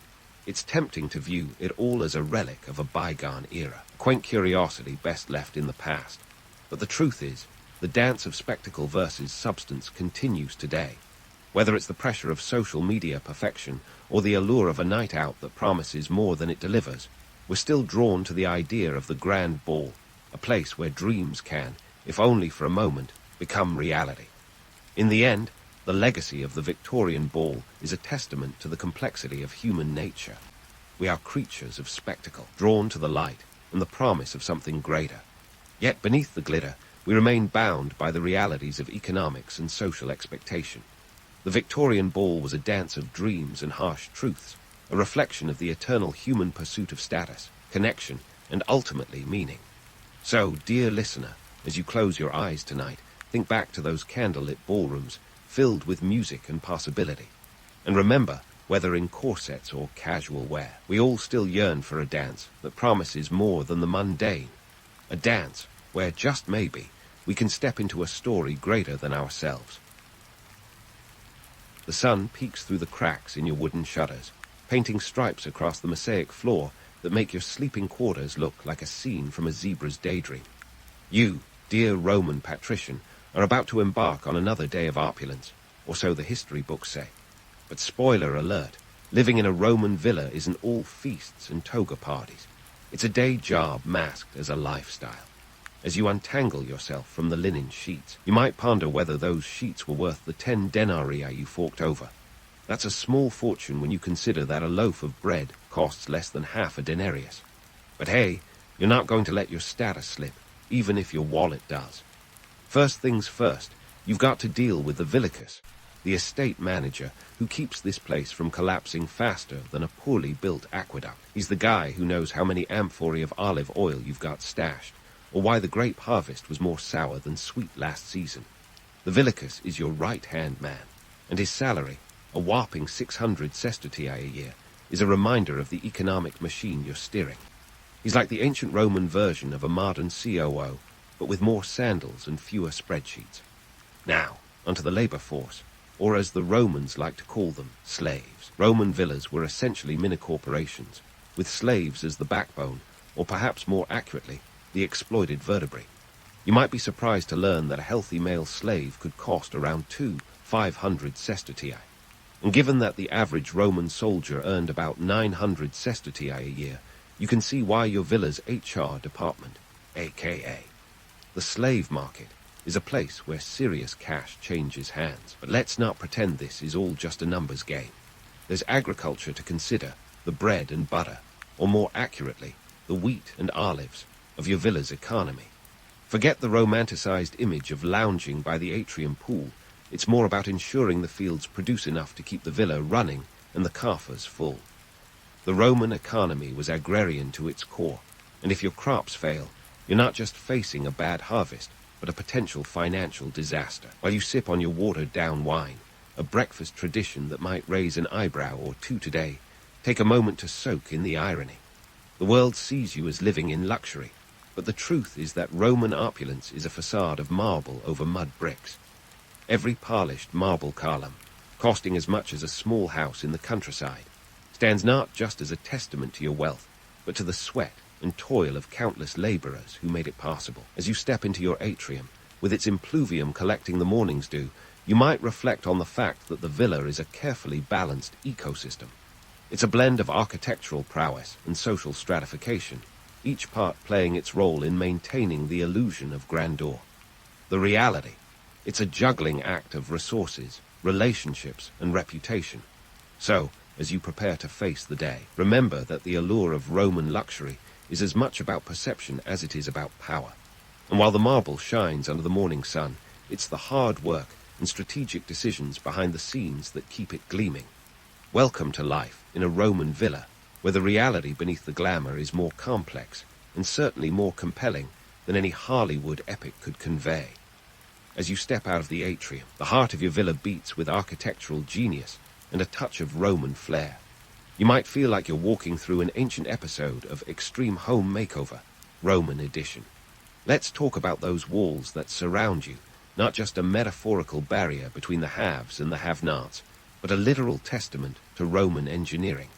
It's tempting to view it all as a relic of a bygone era, a quaint curiosity best left in the past. But the truth is, the dance of spectacle versus substance continues today. Whether it's the pressure of social media perfection or the allure of a night out that promises more than it delivers, we're still drawn to the idea of the grand ball, a place where dreams can, if only for a moment, become reality. In the end, the legacy of the Victorian ball is a testament to the complexity of human nature. We are creatures of spectacle, drawn to the light and the promise of something greater. Yet beneath the glitter, we remain bound by the realities of economics and social expectation. The Victorian ball was a dance of dreams and harsh truths, a reflection of the eternal human pursuit of status, connection, and ultimately meaning. So, dear listener, as you close your eyes tonight, think back to those candlelit ballrooms filled with music and possibility. And remember, whether in corsets or casual wear, we all still yearn for a dance that promises more than the mundane. A dance where, just maybe, we can step into a story greater than ourselves. The sun peeks through the cracks in your wooden shutters, painting stripes across the mosaic floor that make your sleeping quarters look like a scene from a zebra's daydream. You, dear Roman patrician, are about to embark on another day of opulence, or so the history books say. But spoiler alert, living in a Roman villa isn't all feasts and toga parties. It's a day job masked as a lifestyle. As you untangle yourself from the linen sheets, you might ponder whether those sheets were worth the 10 denarii you forked over. That's a small fortune when you consider that a loaf of bread costs less than half a denarius. But hey, you're not going to let your status slip, even if your wallet does. First things first, you've got to deal with the villicus, the estate manager who keeps this place from collapsing faster than a poorly built aqueduct. He's the guy who knows how many amphorae of olive oil you've got stashed, or why the grape harvest was more sour than sweet last season. The villicus is your right-hand man, and his salary, a whopping 600 sestertii a year, is a reminder of the economic machine you're steering. He's like the ancient Roman version of a modern COO, but with more sandals and fewer spreadsheets. Now, onto the labor force, or as the Romans like to call them, slaves. Roman villas were essentially mini-corporations, with slaves as the backbone, or perhaps more accurately, the exploited vertebrae. You might be surprised to learn that a healthy male slave could cost around 500 sestertii. And given that the average Roman soldier earned about 900 sestertii a year, you can see why your villa's HR department, aka the slave market, is a place where serious cash changes hands. But let's not pretend this is all just a numbers game. There's agriculture to consider, the bread and butter, or more accurately, the wheat and olives of your villa's economy. Forget the romanticized image of lounging by the atrium pool. It's more about ensuring the fields produce enough to keep the villa running and the coffers full. The Roman economy was agrarian to its core, and if your crops fail, you're not just facing a bad harvest, but a potential financial disaster. While you sip on your watered-down wine, a breakfast tradition that might raise an eyebrow or two today, take a moment to soak in the irony. The world sees you as living in luxury, but the truth is that Roman opulence is a facade of marble over mud bricks. Every polished marble column, costing as much as a small house in the countryside, stands not just as a testament to your wealth, but to the sweat and toil of countless laborers who made it possible. As you step into your atrium, with its impluvium collecting the morning's dew, you might reflect on the fact that the villa is a carefully balanced ecosystem. It's a blend of architectural prowess and social stratification, each part playing its role in maintaining the illusion of grandeur. The reality, it's a juggling act of resources, relationships, and reputation. So, as you prepare to face the day, remember that the allure of Roman luxury is as much about perception as it is about power. And while the marble shines under the morning sun, it's the hard work and strategic decisions behind the scenes that keep it gleaming. Welcome to life in a Roman villa, where the reality beneath the glamour is more complex and certainly more compelling than any Hollywood epic could convey. As you step out of the atrium, the heart of your villa beats with architectural genius and a touch of Roman flair. You might feel like you're walking through an ancient episode of Extreme Home Makeover, Roman edition. Let's talk about those walls that surround you, not just a metaphorical barrier between the haves and the have-nots, but a literal testament to Roman engineering.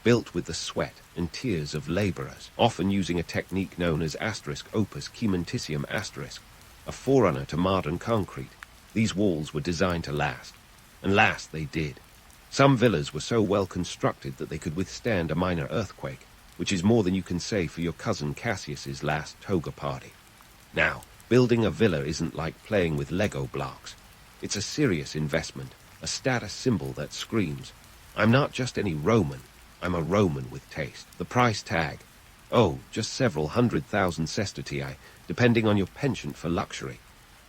Built with the sweat and tears of laborers, often using a technique known as opus cementitium asterisk, a forerunner to modern concrete, these walls were designed to last. And last they did. Some villas were so well constructed that they could withstand a minor earthquake, which is more than you can say for your cousin Cassius's last toga party. Now, building a villa isn't like playing with Lego blocks. It's a serious investment, a status symbol that screams, I'm not just any Roman, I'm a Roman with taste. The price tag, oh, just several 100,000 sestertii, depending on your penchant for luxury.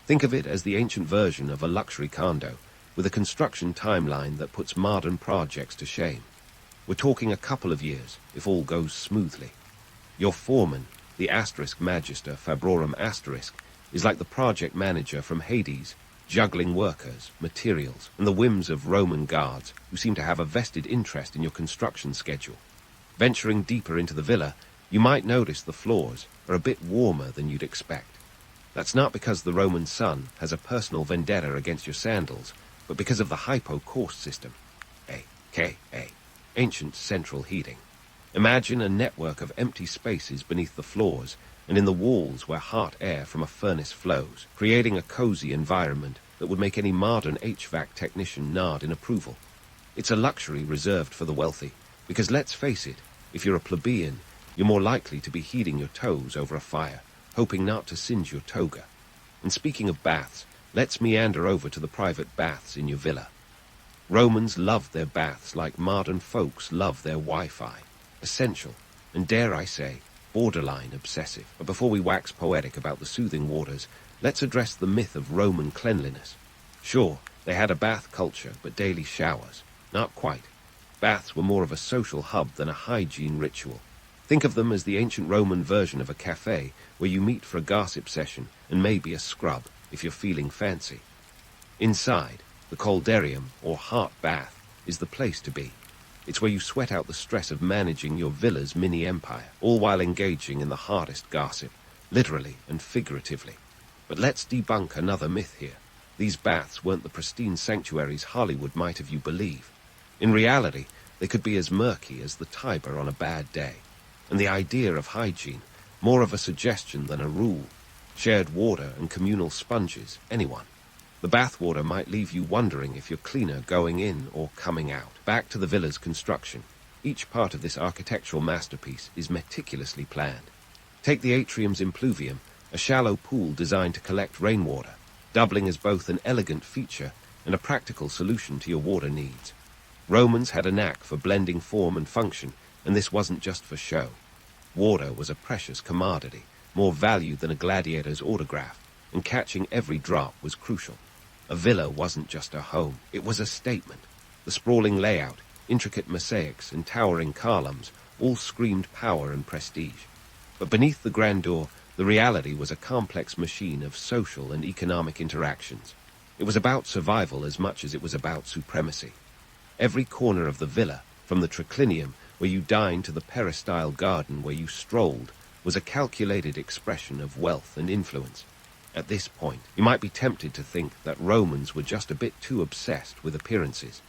Think of it as the ancient version of a luxury condo, with a construction timeline that puts modern projects to shame. We're talking a couple of years, if all goes smoothly. Your foreman, the asterisk magister fabrorum asterisk, is like the project manager from Hades, juggling workers, materials, and the whims of Roman guards who seem to have a vested interest in your construction schedule. Venturing deeper into the villa, you might notice the floors are a bit warmer than you'd expect. That's not because the Roman sun has a personal vendetta against your sandals, but because of the hypo-course system, aka ancient central heating. Imagine a network of empty spaces beneath the floors and in the walls where hot air from a furnace flows, creating a cozy environment that would make any modern HVAC technician nod in approval. It's a luxury reserved for the wealthy, because let's face it, if you're a plebeian, you're more likely to be heating your toes over a fire, hoping not to singe your toga. And speaking of baths, let's meander over to the private baths in your villa. Romans loved their baths like modern folks love their Wi-Fi. Essential, and dare I say, borderline obsessive. But before we wax poetic about the soothing waters, let's address the myth of Roman cleanliness. Sure, they had a bath culture, but daily showers. Not quite. Baths were more of a social hub than a hygiene ritual. Think of them as the ancient Roman version of a cafe where you meet for a gossip session and maybe a scrub if you're feeling fancy. Inside, the caldarium, or heart bath, is the place to be. It's where you sweat out the stress of managing your villa's mini-empire, all while engaging in the hardest gossip, literally and figuratively. But let's debunk another myth here. These baths weren't the pristine sanctuaries Hollywood might have you believe. In reality, they could be as murky as the Tiber on a bad day. And the idea of hygiene, more of a suggestion than a rule. Shared water and communal sponges, anyone. The bathwater might leave you wondering if you're cleaner going in or coming out. Back to the villa's construction. Each part of this architectural masterpiece is meticulously planned. Take the atrium's impluvium, a shallow pool designed to collect rainwater, doubling as both an elegant feature and a practical solution to your water needs. Romans had a knack for blending form and function, and this wasn't just for show. Water was a precious commodity, more valued than a gladiator's autograph, and catching every drop was crucial. A villa wasn't just a home, it was a statement. The sprawling layout, intricate mosaics, and towering columns all screamed power and prestige. But beneath the grandeur, the reality was a complex machine of social and economic interactions. It was about survival as much as it was about supremacy. Every corner of the villa, from the triclinium, where you dined to the peristyle garden where you strolled, was a calculated expression of wealth and influence. At this point, you might be tempted to think that Romans were just a bit too obsessed with appearances.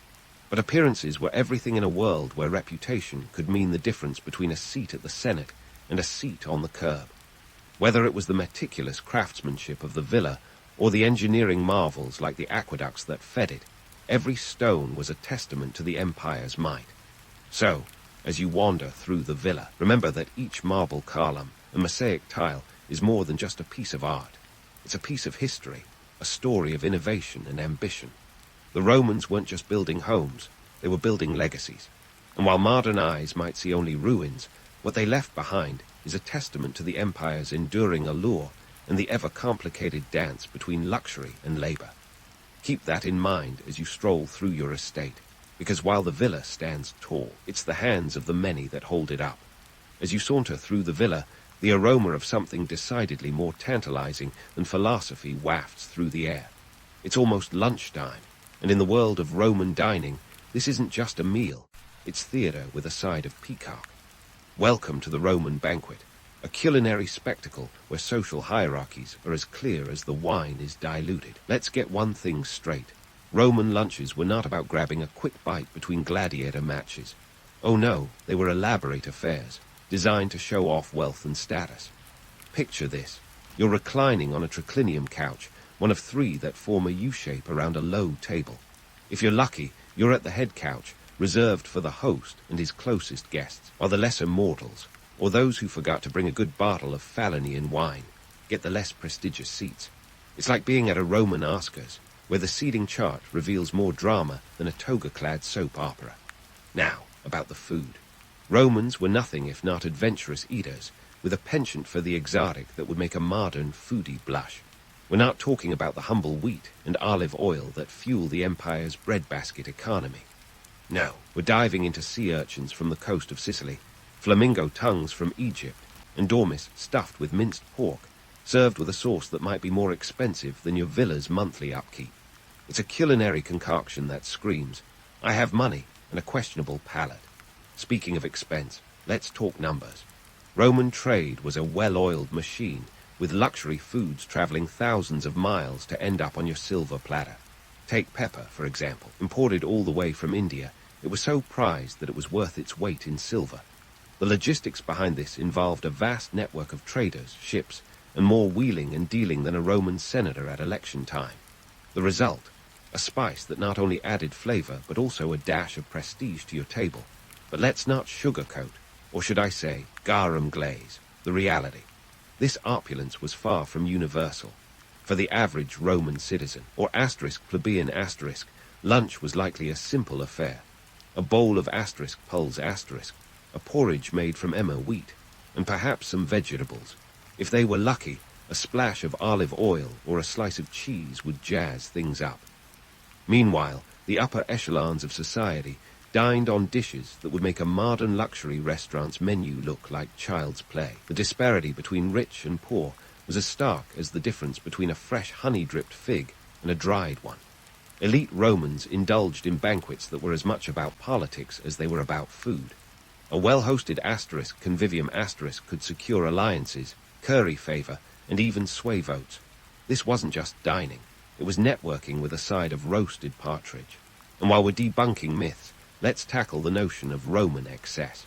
But appearances were everything in a world where reputation could mean the difference between a seat at the Senate and a seat on the curb. Whether it was the meticulous craftsmanship of the villa or the engineering marvels like the aqueducts that fed it, every stone was a testament to the empire's might. So, as you wander through the villa, remember that each marble column and mosaic tile is more than just a piece of art. It's a piece of history, a story of innovation and ambition. The Romans weren't just building homes, they were building legacies. And while modern eyes might see only ruins, what they left behind is a testament to the empire's enduring allure and the ever-complicated dance between luxury and labor. Keep that in mind as you stroll through your estate, because while the villa stands tall, it's the hands of the many that hold it up. As you saunter through the villa, the aroma of something decidedly more tantalizing than philosophy wafts through the air. It's almost lunchtime, and in the world of Roman dining, this isn't just a meal, it's theater with a side of peacock. Welcome to the Roman banquet, a culinary spectacle where social hierarchies are as clear as the wine is diluted. Let's get one thing straight. Roman lunches were not about grabbing a quick bite between gladiator matches. Oh no, they were elaborate affairs, designed to show off wealth and status. Picture this. You're reclining on a triclinium couch, one of 3 that form a U-shape around a low table. If you're lucky, you're at the head couch, reserved for the host and his closest guests, while the lesser mortals, or those who forgot to bring a good bottle of Falernian wine, get the less prestigious seats. It's like being at a Roman Oscars, where the seating chart reveals more drama than a toga-clad soap opera. Now, about the food. Romans were nothing if not adventurous eaters, with a penchant for the exotic that would make a modern foodie blush. We're not talking about the humble wheat and olive oil that fuel the empire's breadbasket economy. No, we're diving into sea urchins from the coast of Sicily, flamingo tongues from Egypt, and dormice stuffed with minced pork, served with a sauce that might be more expensive than your villa's monthly upkeep. It's a culinary concoction that screams, I have money and a questionable palate. Speaking of expense, let's talk numbers. Roman trade was a well-oiled machine, with luxury foods traveling thousands of miles to end up on your silver platter. Take pepper, for example. Imported all the way from India, it was so prized that it was worth its weight in silver. The logistics behind this involved a vast network of traders, ships, and more wheeling and dealing than a Roman senator at election time. The result, a spice that not only added flavor but also a dash of prestige to your table. But let's not sugarcoat, or should I say, garum glaze, the reality. This opulence was far from universal. For the average Roman citizen, or plebeian, lunch was likely a simple affair. A bowl of pulse, a porridge made from emmer wheat, and perhaps some vegetables. If they were lucky, a splash of olive oil or a slice of cheese would jazz things up. Meanwhile, the upper echelons of society dined on dishes that would make a modern luxury restaurant's menu look like child's play. The disparity between rich and poor was as stark as the difference between a fresh honey-dripped fig and a dried one. Elite Romans indulged in banquets that were as much about politics as they were about food. A well-hosted convivium could secure alliances, curry favor, and even sway votes. This wasn't just dining. It was networking with a side of roasted partridge. And while we're debunking myths, let's tackle the notion of Roman excess.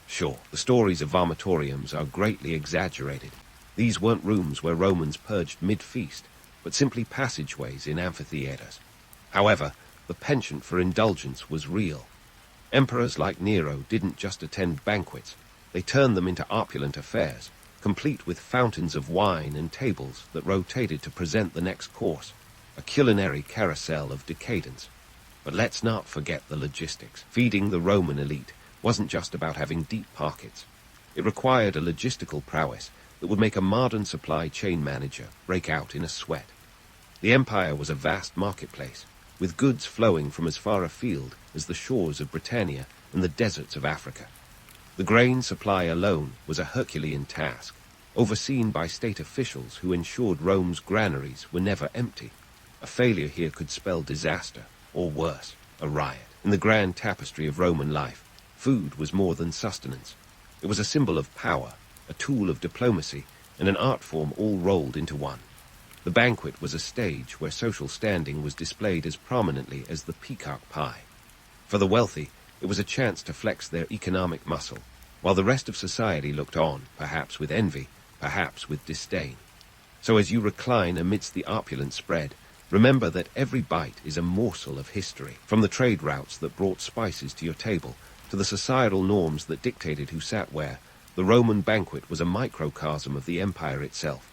Sure, the stories of vomitoriums are greatly exaggerated. These weren't rooms where Romans purged mid-feast, but simply passageways in amphitheaters. However, the penchant for indulgence was real. Emperors like Nero didn't just attend banquets, they turned them into opulent affairs, complete with fountains of wine and tables that rotated to present the next course, a culinary carousel of decadence. But let's not forget the logistics. Feeding the Roman elite wasn't just about having deep pockets. It required a logistical prowess that would make a modern supply chain manager break out in a sweat. The empire was a vast marketplace, with goods flowing from as far afield as the shores of Britannia and the deserts of Africa. The grain supply alone was a Herculean task, overseen by state officials who ensured Rome's granaries were never empty. A failure here could spell disaster, or worse, a riot. In the grand tapestry of Roman life, Food was more than sustenance. It was a symbol of power, a tool of diplomacy, and an art form all rolled into one. The banquet was a stage where social standing was displayed as prominently as the peacock pie. For the wealthy, it was a chance to flex their economic muscle, while the rest of society looked on, perhaps with envy, perhaps with disdain. So as you recline amidst the opulent spread, remember that every bite is a morsel of history, from the trade routes that brought spices to your table, to the societal norms that dictated who sat where. The Roman banquet was a microcosm of the empire itself,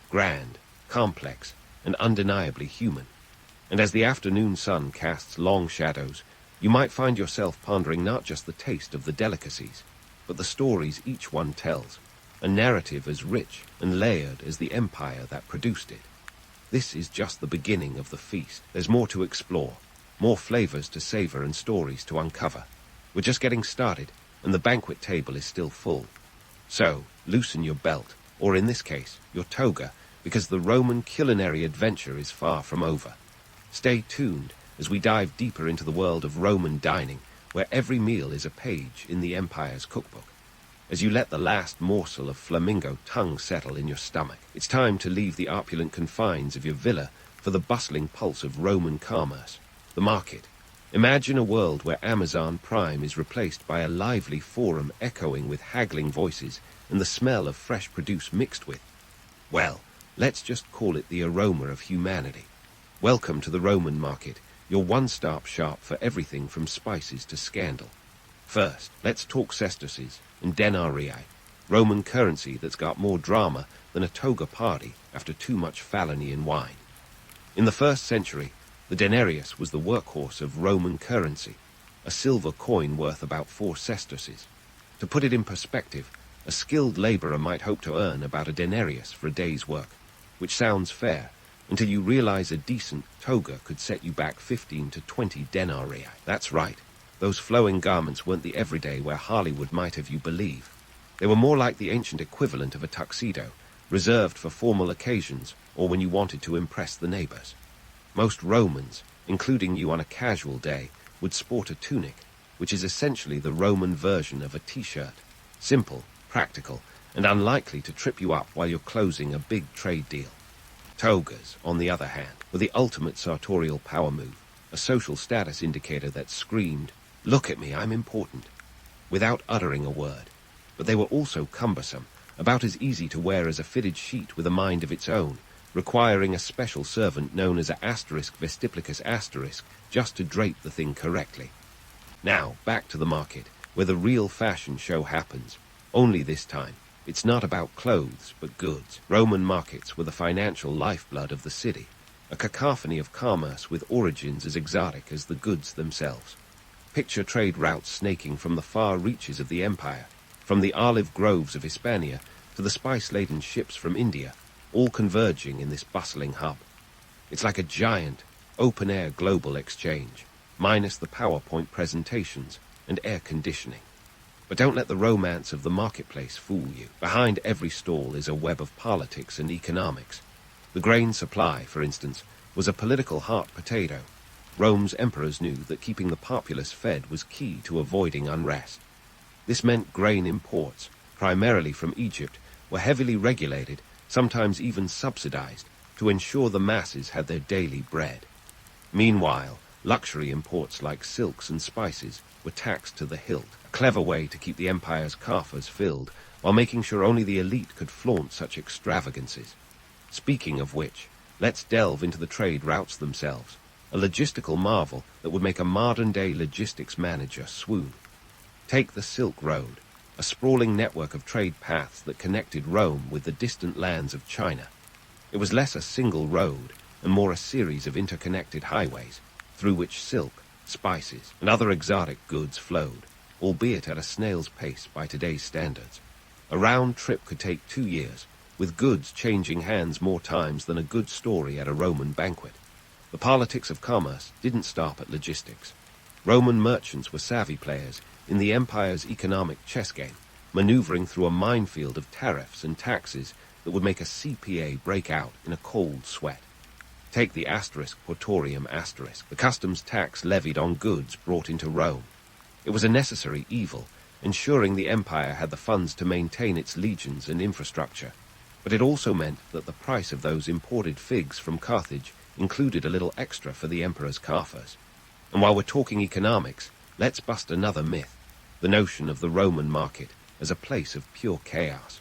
grand, complex, and undeniably human. And as the afternoon sun casts long shadows, you might find yourself pondering not just the taste of the delicacies, but the stories each one tells, a narrative as rich and layered as the empire that produced it. This is just the beginning of the feast. There's more to explore, more flavors to savor and stories to uncover. We're just getting started, and the banquet table is still full. So, loosen your belt, or in this case, your toga, because the Roman culinary adventure is far from over. Stay tuned as we dive deeper into the world of Roman dining, where every meal is a page in the empire's cookbook. As you let the last morsel of flamingo tongue settle in your stomach, it's time to leave the opulent confines of your villa for the bustling pulse of Roman commerce, the market. Imagine a world where Amazon Prime is replaced by a lively forum echoing with haggling voices and the smell of fresh produce mixed with, well, let's just call it the aroma of humanity. Welcome to the Roman market, your one-stop shop for everything from spices to scandal. First, let's talk sesterces and denarii, Roman currency that's got more drama than a toga party after too much Falanian wine. In the 1st century, the denarius was the workhorse of Roman currency, a silver coin worth about 4 sesterces. To put it in perspective, a skilled laborer might hope to earn about a denarius for a day's work, which sounds fair, until you realize a decent toga could set you back 15 to 20 denarii. That's right. Those flowing garments weren't the everyday where Hollywood might have you believe. They were more like the ancient equivalent of a tuxedo, reserved for formal occasions or when you wanted to impress the neighbors. Most Romans, including you on a casual day, would sport a tunic, which is essentially the Roman version of a t-shirt. Simple, practical, and unlikely to trip you up while you're closing a big trade deal. Togas, on the other hand, were the ultimate sartorial power move, a social status indicator that screamed, "Look at me, I'm important," without uttering a word. But they were also cumbersome, about as easy to wear as a fitted sheet with a mind of its own, requiring a special servant known as a asterisk vestiplicus asterisk just to drape the thing correctly. Now, back to the market, where the real fashion show happens. Only this time, it's not about clothes, but goods. Roman markets were the financial lifeblood of the city, a cacophony of commerce with origins as exotic as the goods themselves. Picture trade routes snaking from the far reaches of the empire, from the olive groves of Hispania to the spice-laden ships from India, all converging in this bustling hub. It's like a giant, open-air global exchange, minus the PowerPoint presentations and air conditioning. But don't let the romance of the marketplace fool you. Behind every stall is a web of politics and economics. The grain supply, for instance, was a political hot potato. Rome's emperors knew that keeping the populace fed was key to avoiding unrest. This meant grain imports, primarily from Egypt, were heavily regulated, sometimes even subsidized, to ensure the masses had their daily bread. Meanwhile, luxury imports like silks and spices were taxed to the hilt, a clever way to keep the empire's coffers filled, while making sure only the elite could flaunt such extravagances. Speaking of which, let's delve into the trade routes themselves, a logistical marvel that would make a modern-day logistics manager swoon. Take the Silk Road, a sprawling network of trade paths that connected Rome with the distant lands of China. It was less a single road and more a series of interconnected highways through which silk, spices, and other exotic goods flowed, albeit at a snail's pace by today's standards. A round trip could take 2 years, with goods changing hands more times than a good story at a Roman banquet. The politics of commerce didn't stop at logistics. Roman merchants were savvy players in the empire's economic chess game, maneuvering through a minefield of tariffs and taxes that would make a CPA break out in a cold sweat. Take the asterisk portorium asterisk, the customs tax levied on goods brought into Rome. It was a necessary evil, ensuring the empire had the funds to maintain its legions and infrastructure. But it also meant that the price of those imported figs from Carthage included a little extra for the emperor's coffers. And while we're talking economics, let's bust another myth, the notion of the Roman market as a place of pure chaos.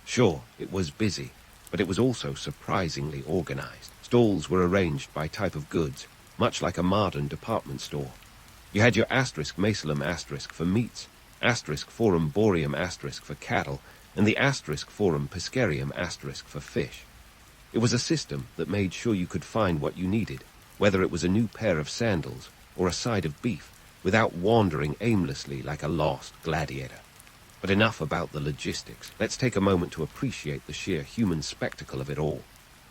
Sure, it was busy, but it was also surprisingly organized. Stalls were arranged by type of goods, much like a modern department store. You had your asterisk macelum asterisk for meats, asterisk forum boreum asterisk for cattle, and the asterisk forum piscarium asterisk for fish. It was a system that made sure you could find what you needed, whether it was a new pair of sandals or a side of beef, without wandering aimlessly like a lost gladiator. But enough about the logistics. Let's take a moment to appreciate the sheer human spectacle of it all.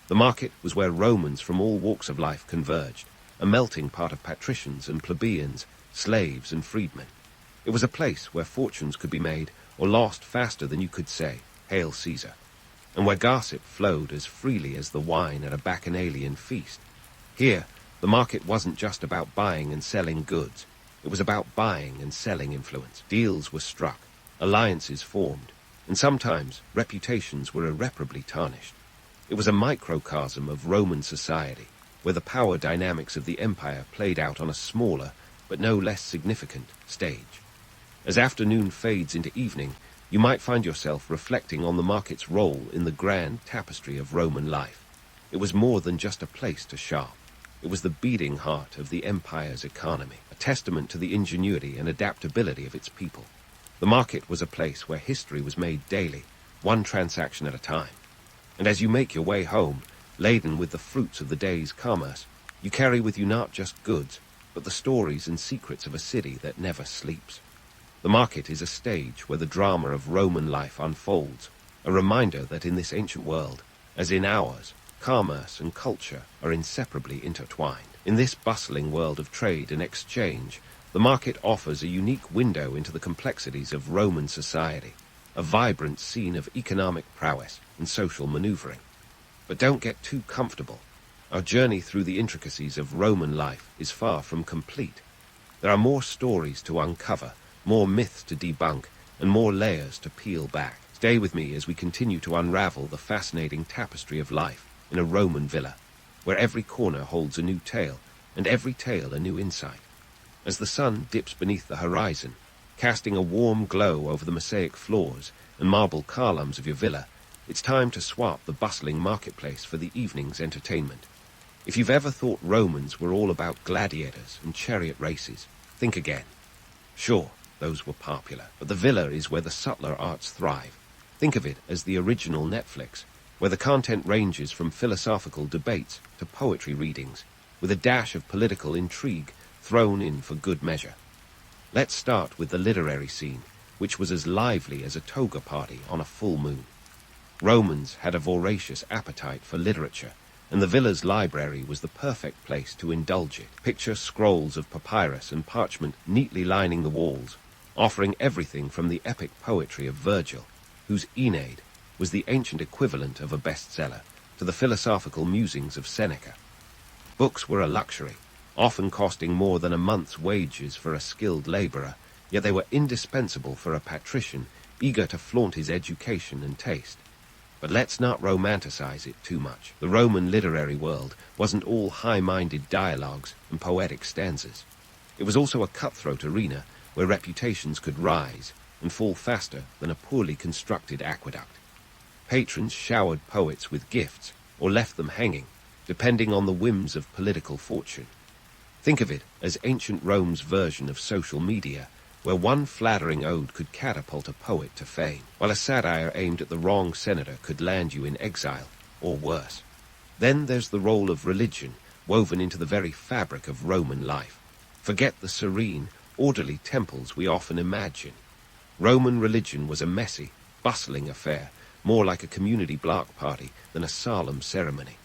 The market was where Romans from all walks of life converged, a melting pot of patricians and plebeians, slaves and freedmen. It was a place where fortunes could be made or lost faster than you could say, "Hail Caesar," and where gossip flowed as freely as the wine at a bacchanalian feast. Here, the market wasn't just about buying and selling goods. It was about buying and selling influence. Deals were struck, alliances formed, and sometimes reputations were irreparably tarnished. It was a microcosm of Roman society, where the power dynamics of the empire played out on a smaller, but no less significant, stage. As afternoon fades into evening, you might find yourself reflecting on the market's role in the grand tapestry of Roman life. It was more than just a place to shop. It was the beating heart of the empire's economy, a testament to the ingenuity and adaptability of its people. The market was a place where history was made daily, one transaction at a time. And as you make your way home, laden with the fruits of the day's commerce, you carry with you not just goods, but the stories and secrets of a city that never sleeps. The market is a stage where the drama of Roman life unfolds, a reminder that in this ancient world, as in ours, commerce and culture are inseparably intertwined. In this bustling world of trade and exchange, the market offers a unique window into the complexities of Roman society, a vibrant scene of economic prowess and social maneuvering. But don't get too comfortable. Our journey through the intricacies of Roman life is far from complete. There are more stories to uncover, more myths to debunk, and more layers to peel back. Stay with me as we continue to unravel the fascinating tapestry of life in a Roman villa, where every corner holds a new tale, and every tale a new insight. As the sun dips beneath the horizon, casting a warm glow over the mosaic floors and marble columns of your villa, it's time to swap the bustling marketplace for the evening's entertainment. If you've ever thought Romans were all about gladiators and chariot races, think again. Sure, those were popular, but the villa is where the subtler arts thrive. Think of it as the original Netflix, where the content ranges from philosophical debates to poetry readings, with a dash of political intrigue thrown in for good measure. Let's start with the literary scene, which was as lively as a toga party on a full moon. Romans had a voracious appetite for literature, and the villa's library was the perfect place to indulge it. Picture scrolls of papyrus and parchment neatly lining the walls, offering everything from the epic poetry of Virgil, whose Aeneid was the ancient equivalent of a bestseller, to the philosophical musings of Seneca. Books were a luxury, often costing more than a month's wages for a skilled laborer, yet they were indispensable for a patrician eager to flaunt his education and taste. But let's not romanticize it too much. The Roman literary world wasn't all high-minded dialogues and poetic stanzas. It was also a cutthroat arena where reputations could rise and fall faster than a poorly constructed aqueduct. Patrons showered poets with gifts or left them hanging, depending on the whims of political fortune. Think of it as ancient Rome's version of social media, where one flattering ode could catapult a poet to fame, while a satire aimed at the wrong senator could land you in exile, or worse. Then there's the role of religion, woven into the very fabric of Roman life. Forget the serene, orderly temples we often imagine. Roman religion was a messy, bustling affair, more like a community block party than a solemn ceremony.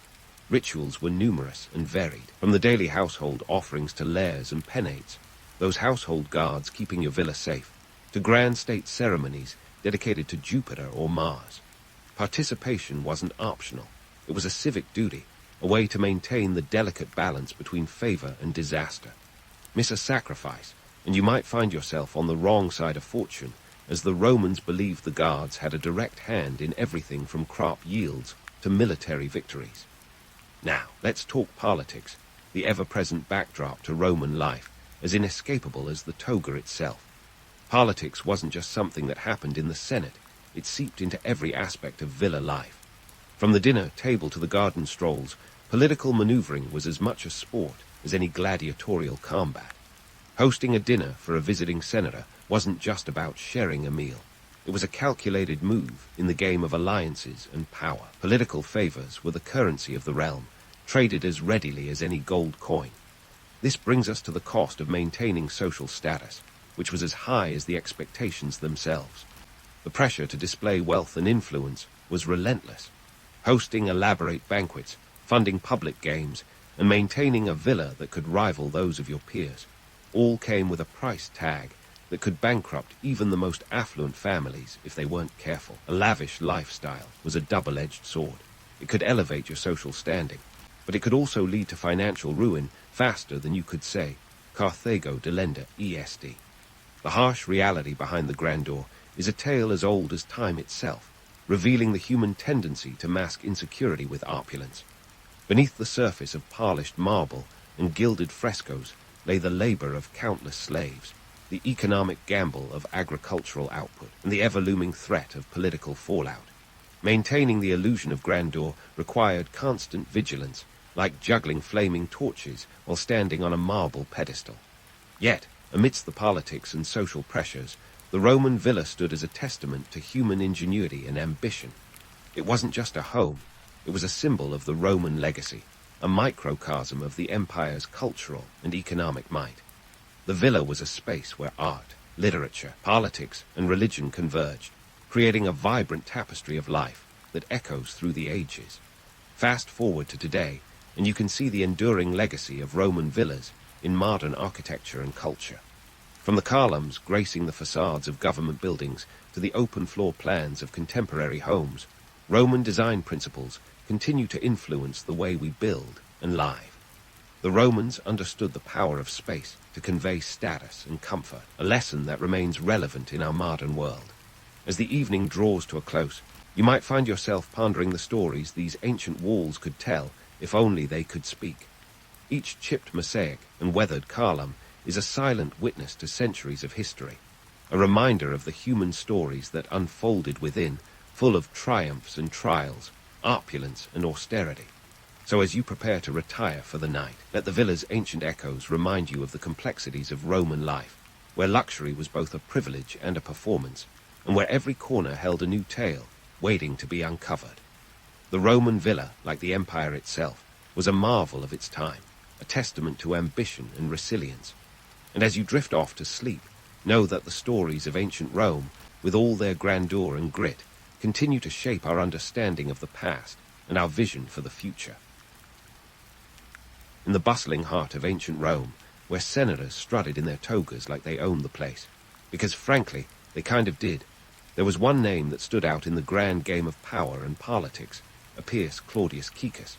Rituals were numerous and varied, from the daily household offerings to lares and penates, those household guards keeping your villa safe, to grand state ceremonies dedicated to Jupiter or Mars. Participation wasn't optional. It was a civic duty, a way to maintain the delicate balance between favor and disaster. Miss a sacrifice, and you might find yourself on the wrong side of fortune, as the Romans believed the guards had a direct hand in everything from crop yields to military victories. Now, let's talk politics, the ever-present backdrop to Roman life, as inescapable as the toga itself. Politics wasn't just something that happened in the Senate, it seeped into every aspect of villa life. From the dinner table to the garden strolls, political maneuvering was as much a sport as any gladiatorial combat. Hosting a dinner for a visiting senator wasn't just about sharing a meal. It was a calculated move in the game of alliances and power. Political favors were the currency of the realm, traded as readily as any gold coin. This brings us to the cost of maintaining social status, which was as high as the expectations themselves. The pressure to display wealth and influence was relentless. Hosting elaborate banquets, funding public games, and maintaining a villa that could rival those of your peers, all came with a price tag that could bankrupt even the most affluent families if they weren't careful. A lavish lifestyle was a double-edged sword. It could elevate your social standing, but it could also lead to financial ruin faster than you could say, Carthago delenda est. The harsh reality behind the grandeur is a tale as old as time itself, revealing the human tendency to mask insecurity with opulence. Beneath the surface of polished marble and gilded frescoes lay the labor of countless slaves, the economic gamble of agricultural output, and the ever-looming threat of political fallout. Maintaining the illusion of grandeur required constant vigilance, like juggling flaming torches while standing on a marble pedestal. Yet, amidst the politics and social pressures, the Roman villa stood as a testament to human ingenuity and ambition. It wasn't just a home, it was a symbol of the Roman legacy, a microcosm of the empire's cultural and economic might. The villa was a space where art, literature, politics, and religion converged, creating a vibrant tapestry of life that echoes through the ages. Fast forward to today, and you can see the enduring legacy of Roman villas in modern architecture and culture. From the columns gracing the facades of government buildings to the open floor plans of contemporary homes, Roman design principles continue to influence the way we build and live. The Romans understood the power of space to convey status and comfort, a lesson that remains relevant in our modern world. As the evening draws to a close, you might find yourself pondering the stories these ancient walls could tell if only they could speak. Each chipped mosaic and weathered column is a silent witness to centuries of history, a reminder of the human stories that unfolded within, full of triumphs and trials, opulence and austerity. So as you prepare to retire for the night, let the villa's ancient echoes remind you of the complexities of Roman life, where luxury was both a privilege and a performance, and where every corner held a new tale waiting to be uncovered. The Roman villa, like the empire itself, was a marvel of its time, a testament to ambition and resilience. And as you drift off to sleep, know that the stories of ancient Rome, with all their grandeur and grit, continue to shape our understanding of the past and our vision for the future. In the bustling heart of ancient Rome, where senators strutted in their togas like they owned the place, because frankly, they kind of did, there was one name that stood out in the grand game of power and politics, Appius Claudius Caecus.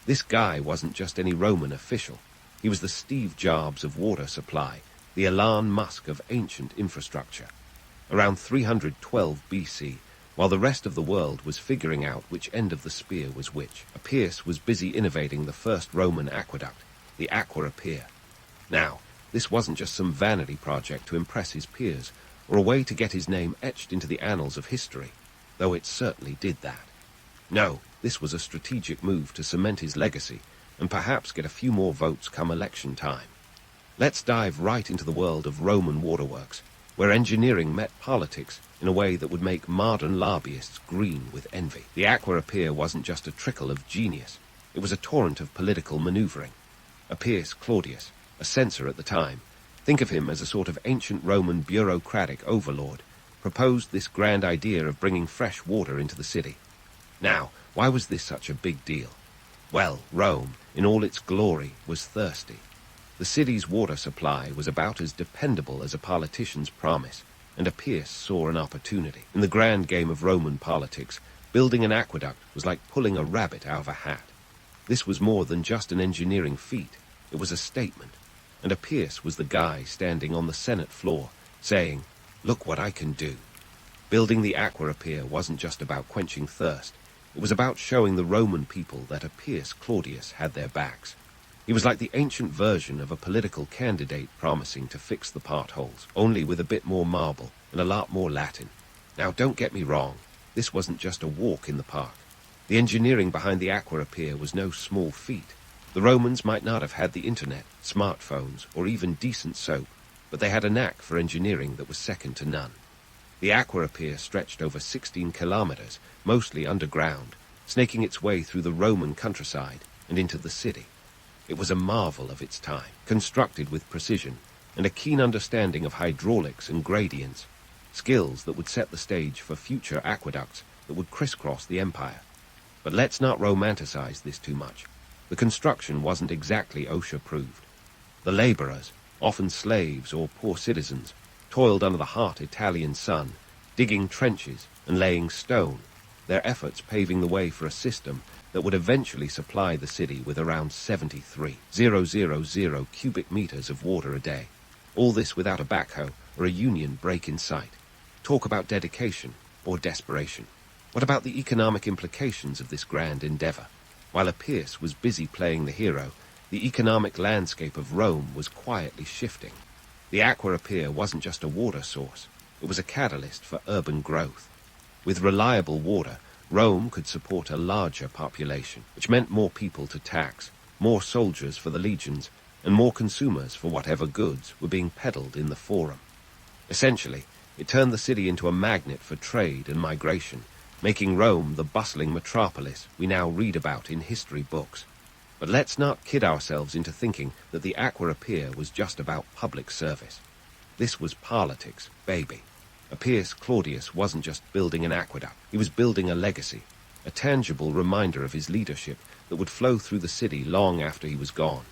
This guy wasn't just any Roman official. He was the Steve Jobs of water supply, the Elon Musk of ancient infrastructure. Around 312 BC, while the rest of the world was figuring out which end of the spear was which, Appius was busy innovating the first Roman aqueduct, the Aqueducts. Now, this wasn't just some vanity project to impress his peers, or a way to get his name etched into the annals of history, though it certainly did that. No, this was a strategic move to cement his legacy, and perhaps get a few more votes come election time. Let's dive right into the world of Roman waterworks, where engineering met politics in a way that would make modern lobbyists green with envy. The Aqueducts wasn't just a trickle of genius, it was a torrent of political maneuvering. Appius Claudius, a censor at the time, think of him as a sort of ancient Roman bureaucratic overlord, proposed this grand idea of bringing fresh water into the city. Now, why was this such a big deal? Well, Rome, in all its glory, was thirsty. The city's water supply was about as dependable as a politician's promise, and Appius saw an opportunity. In the grand game of Roman politics, building an aqueduct was like pulling a rabbit out of a hat. This was more than just an engineering feat. It was a statement. and Appius was the guy standing on the Senate floor, saying, "Look what I can do." Building the Aqueduct wasn't just about quenching thirst. It was about showing the Roman people that Appius Claudius had their backs. He was like the ancient version of a political candidate promising to fix the potholes, only with a bit more marble and a lot more Latin. Now, don't get me wrong. This wasn't just a walk in the park. The engineering behind the Aqueduct was no small feat. The Romans might not have had the internet, smartphones, or even decent soap, but they had a knack for engineering that was second to none. The Aqueduct stretched over 16 kilometers, mostly underground, snaking its way through the Roman countryside and into the city. It was a marvel of its time, constructed with precision and a keen understanding of hydraulics and gradients, skills that would set the stage for future aqueducts that would crisscross the empire. But let's not romanticize this too much. The construction wasn't exactly OSHA-approved. The laborers, often slaves or poor citizens, toiled under the hot Italian sun, digging trenches and laying stone, their efforts paving the way for a system that would eventually supply the city with around 73,000 cubic meters of water a day. All this without a backhoe or a union break in sight. Talk about dedication or desperation. What about the economic implications of this grand endeavor? While Appius was busy playing the hero, the economic landscape of Rome was quietly shifting. The Aqueduct wasn't just a water source. It was a catalyst for urban growth. With reliable water, Rome could support a larger population, which meant more people to tax, more soldiers for the legions, and more consumers for whatever goods were being peddled in the forum. Essentially, it turned the city into a magnet for trade and migration, making Rome the bustling metropolis we now read about in history books. But let's not kid ourselves into thinking that the Aqueduct was just about public service. This was politics, baby. Appius Claudius wasn't just building an aqueduct. He was building a legacy, a tangible reminder of his leadership that would flow through the city long after he was gone.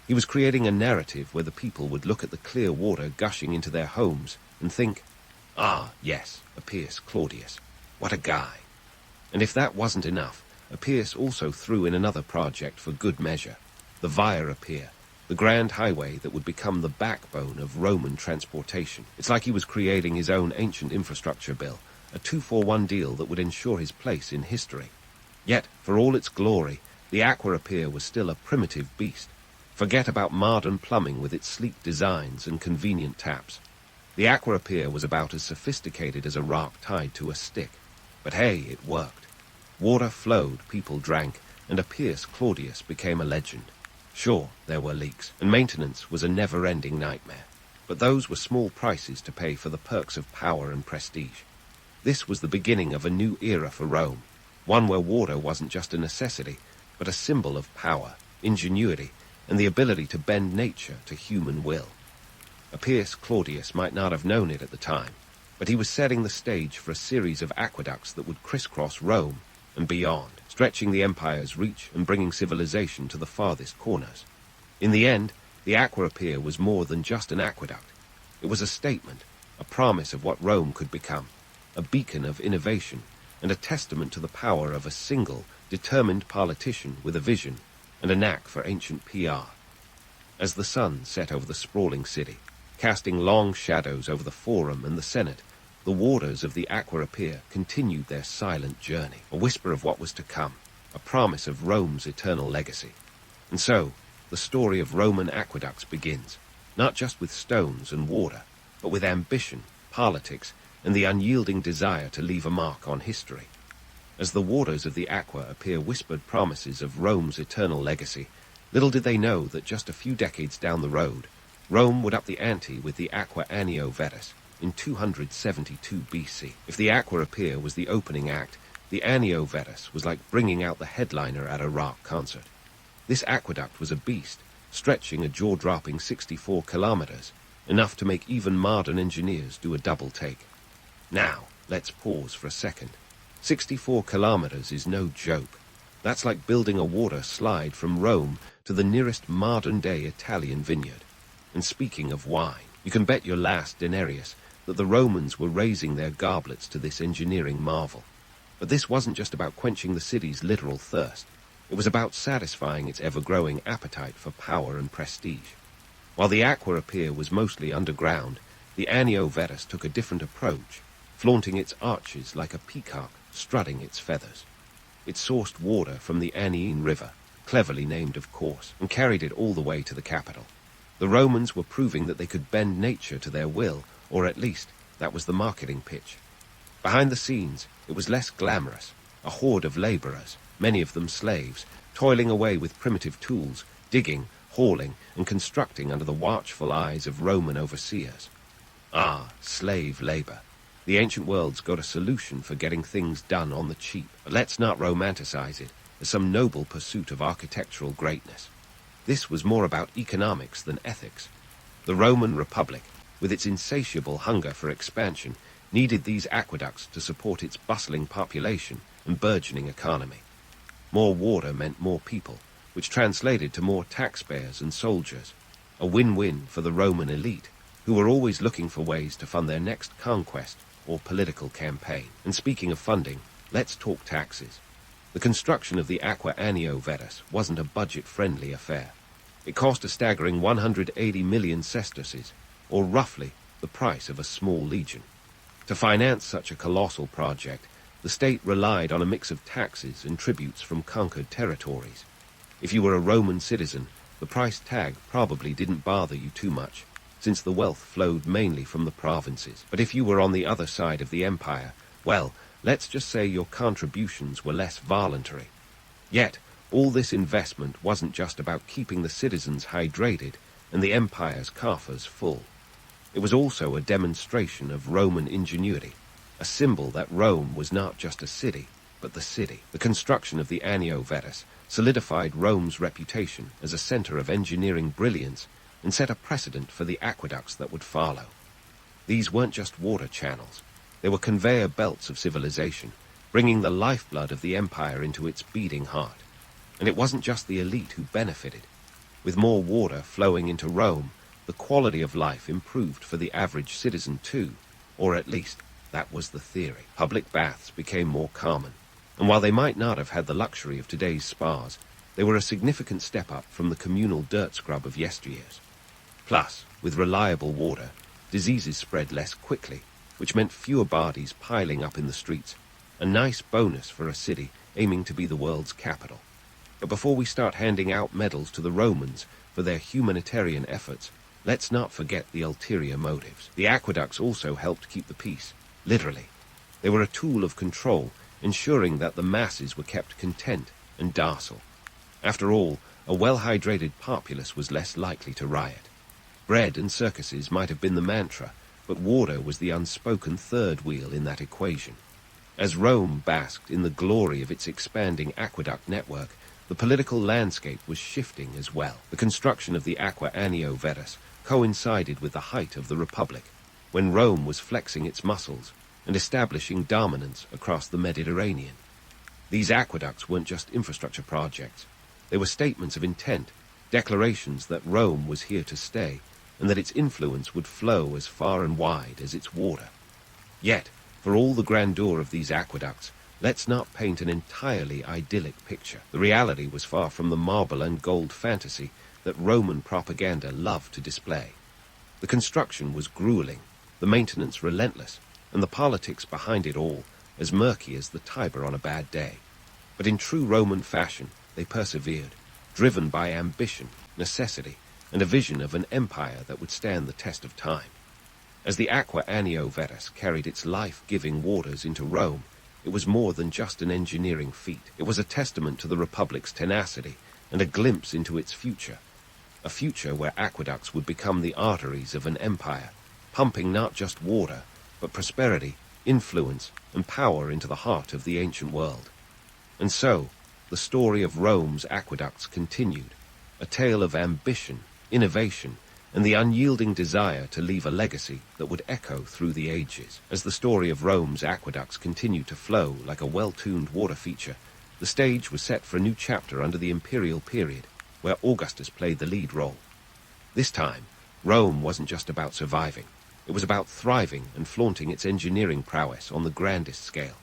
He was creating a narrative where the people would look at the clear water gushing into their homes and think, "Ah, yes, Appius Claudius. What a guy." And if that wasn't enough, Appius also threw in another project for good measure, the Via Appia, the grand highway that would become the backbone of Roman transportation. It's like he was creating his own ancient infrastructure bill, a 2-for-1 deal that would ensure his place in history. Yet, for all its glory, the Aqueduct was still a primitive beast. Forget about modern plumbing with its sleek designs and convenient taps. The Aqueduct was about as sophisticated as a rock tied to a stick. But hey, it worked. Water flowed, people drank, and Appius Claudius became a legend. Sure, there were leaks, and maintenance was a never-ending nightmare. But those were small prices to pay for the perks of power and prestige. This was the beginning of a new era for Rome, one where water wasn't just a necessity, but a symbol of power, ingenuity, and the ability to bend nature to human will. Appius Claudius might not have known it at the time, but he was setting the stage for a series of aqueducts that would crisscross Rome and beyond, stretching the empire's reach and bringing civilization to the farthest corners. In the end, the Aqueduct was more than just an aqueduct. It was a statement, a promise of what Rome could become, a beacon of innovation, and a testament to the power of a single, determined politician with a vision and a knack for ancient PR. As the sun set over the sprawling city, casting long shadows over the Forum and the Senate, the warders of the Aqueduct continued their silent journey, a whisper of what was to come, a promise of Rome's eternal legacy. And so, the story of Roman aqueducts begins, not just with stones and water, but with ambition, politics, and the unyielding desire to leave a mark on history. As the warders of the Aqueduct whispered promises of Rome's eternal legacy, little did they know that just a few decades down the road, Rome would up the ante with the Aqua Annio Vetus in 272 BC. If the Aqueduct was the opening act, the Annio Vetus was like bringing out the headliner at a rock concert. This aqueduct was a beast, stretching a jaw-dropping 64 kilometers, enough to make even modern engineers do a double take. Now, let's pause for a second. 64 kilometers is no joke. That's like building a water slide from Rome to the nearest modern-day Italian vineyard. And speaking of wine, you can bet your last denarius that the Romans were raising their goblets to this engineering marvel. But this wasn't just about quenching the city's literal thirst. It was about satisfying its ever-growing appetite for power and prestige. While the Aqua Pier was mostly underground, the Anio Vetus took a different approach, flaunting its arches like a peacock strutting its feathers. It sourced water from the Aniene River, cleverly named of course, and carried it all the way to the capital. The Romans were proving that they could bend nature to their will, or at least that was the marketing pitch. Behind the scenes, it was less glamorous, a horde of laborers, many of them slaves, toiling away with primitive tools, digging, hauling, and constructing under the watchful eyes of Roman overseers. Ah, slave labor. The ancient world's got a solution for getting things done on the cheap, but let's not romanticize it as some noble pursuit of architectural greatness. This was more about economics than ethics. The Roman Republic, with its insatiable hunger for expansion, needed these aqueducts to support its bustling population and burgeoning economy. More water meant more people, which translated to more taxpayers and soldiers, a win-win for the Roman elite, who were always looking for ways to fund their next conquest or political campaign. And speaking of funding, let's talk taxes. The construction of the Aqua Anio Vetus wasn't a budget-friendly affair. It cost a staggering 180 million sesterces, or roughly the price of a small legion. To finance such a colossal project, the state relied on a mix of taxes and tributes from conquered territories. If you were a Roman citizen, the price tag probably didn't bother you too much, since the wealth flowed mainly from the provinces. But if you were on the other side of the empire, well, let's just say your contributions were less voluntary. Yet, all this investment wasn't just about keeping the citizens hydrated and the empire's coffers full. It was also a demonstration of Roman ingenuity, a symbol that Rome was not just a city, but the city. The construction of the Anio Vetus solidified Rome's reputation as a center of engineering brilliance and set a precedent for the aqueducts that would follow. These weren't just water channels. They were conveyor belts of civilization, bringing the lifeblood of the empire into its beating heart. And it wasn't just the elite who benefited. With more water flowing into Rome, the quality of life improved for the average citizen too, or at least that was the theory. Public baths became more common, and while they might not have had the luxury of today's spas, they were a significant step up from the communal dirt scrub of yesteryears. Plus, with reliable water, diseases spread less quickly, which meant fewer bodies piling up in the streets, a nice bonus for a city aiming to be the world's capital. But before we start handing out medals to the Romans for their humanitarian efforts, let's not forget the ulterior motives. The aqueducts also helped keep the peace, literally. They were a tool of control, ensuring that the masses were kept content and docile. After all, a well-hydrated populace was less likely to riot. Bread and circuses might have been the mantra, but water was the unspoken third wheel in that equation. As Rome basked in the glory of its expanding aqueduct network, the political landscape was shifting as well. The construction of the Aqua Anio Vetus coincided with the height of the Republic, when Rome was flexing its muscles and establishing dominance across the Mediterranean. These aqueducts weren't just infrastructure projects. They were statements of intent, declarations that Rome was here to stay, and that its influence would flow as far and wide as its water. Yet, for all the grandeur of these aqueducts, let's not paint an entirely idyllic picture. The reality was far from the marble and gold fantasy that Roman propaganda loved to display. The construction was grueling, the maintenance relentless, and the politics behind it all as murky as the Tiber on a bad day. But in true Roman fashion, they persevered, driven by ambition, necessity, and a vision of an empire that would stand the test of time. As the Aqua Anio Vetus carried its life-giving waters into Rome, it was more than just an engineering feat. It was a testament to the Republic's tenacity and a glimpse into its future, a future where aqueducts would become the arteries of an empire, pumping not just water, but prosperity, influence, and power into the heart of the ancient world. And so, the story of Rome's aqueducts continued, a tale of ambition, innovation, and the unyielding desire to leave a legacy that would echo through the ages. As the story of Rome's aqueducts continued to flow like a well-tuned water feature, the stage was set for a new chapter under the imperial period, where Augustus played the lead role. This time, Rome wasn't just about surviving. It was about thriving and flaunting its engineering prowess on the grandest scale.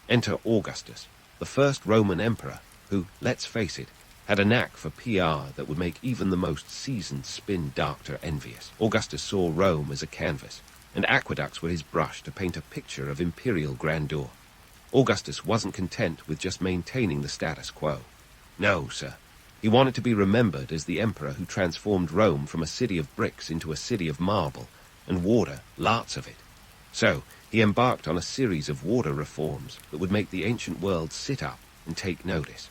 Enter Augustus, the first Roman emperor who, let's face it, had a knack for PR that would make even the most seasoned spin doctor envious. Augustus saw Rome as a canvas, and aqueducts were his brush to paint a picture of imperial grandeur. Augustus wasn't content with just maintaining the status quo. No, sir. He wanted to be remembered as the emperor who transformed Rome from a city of bricks into a city of marble, and water, lots of it. So, he embarked on a series of water reforms that would make the ancient world sit up and take notice.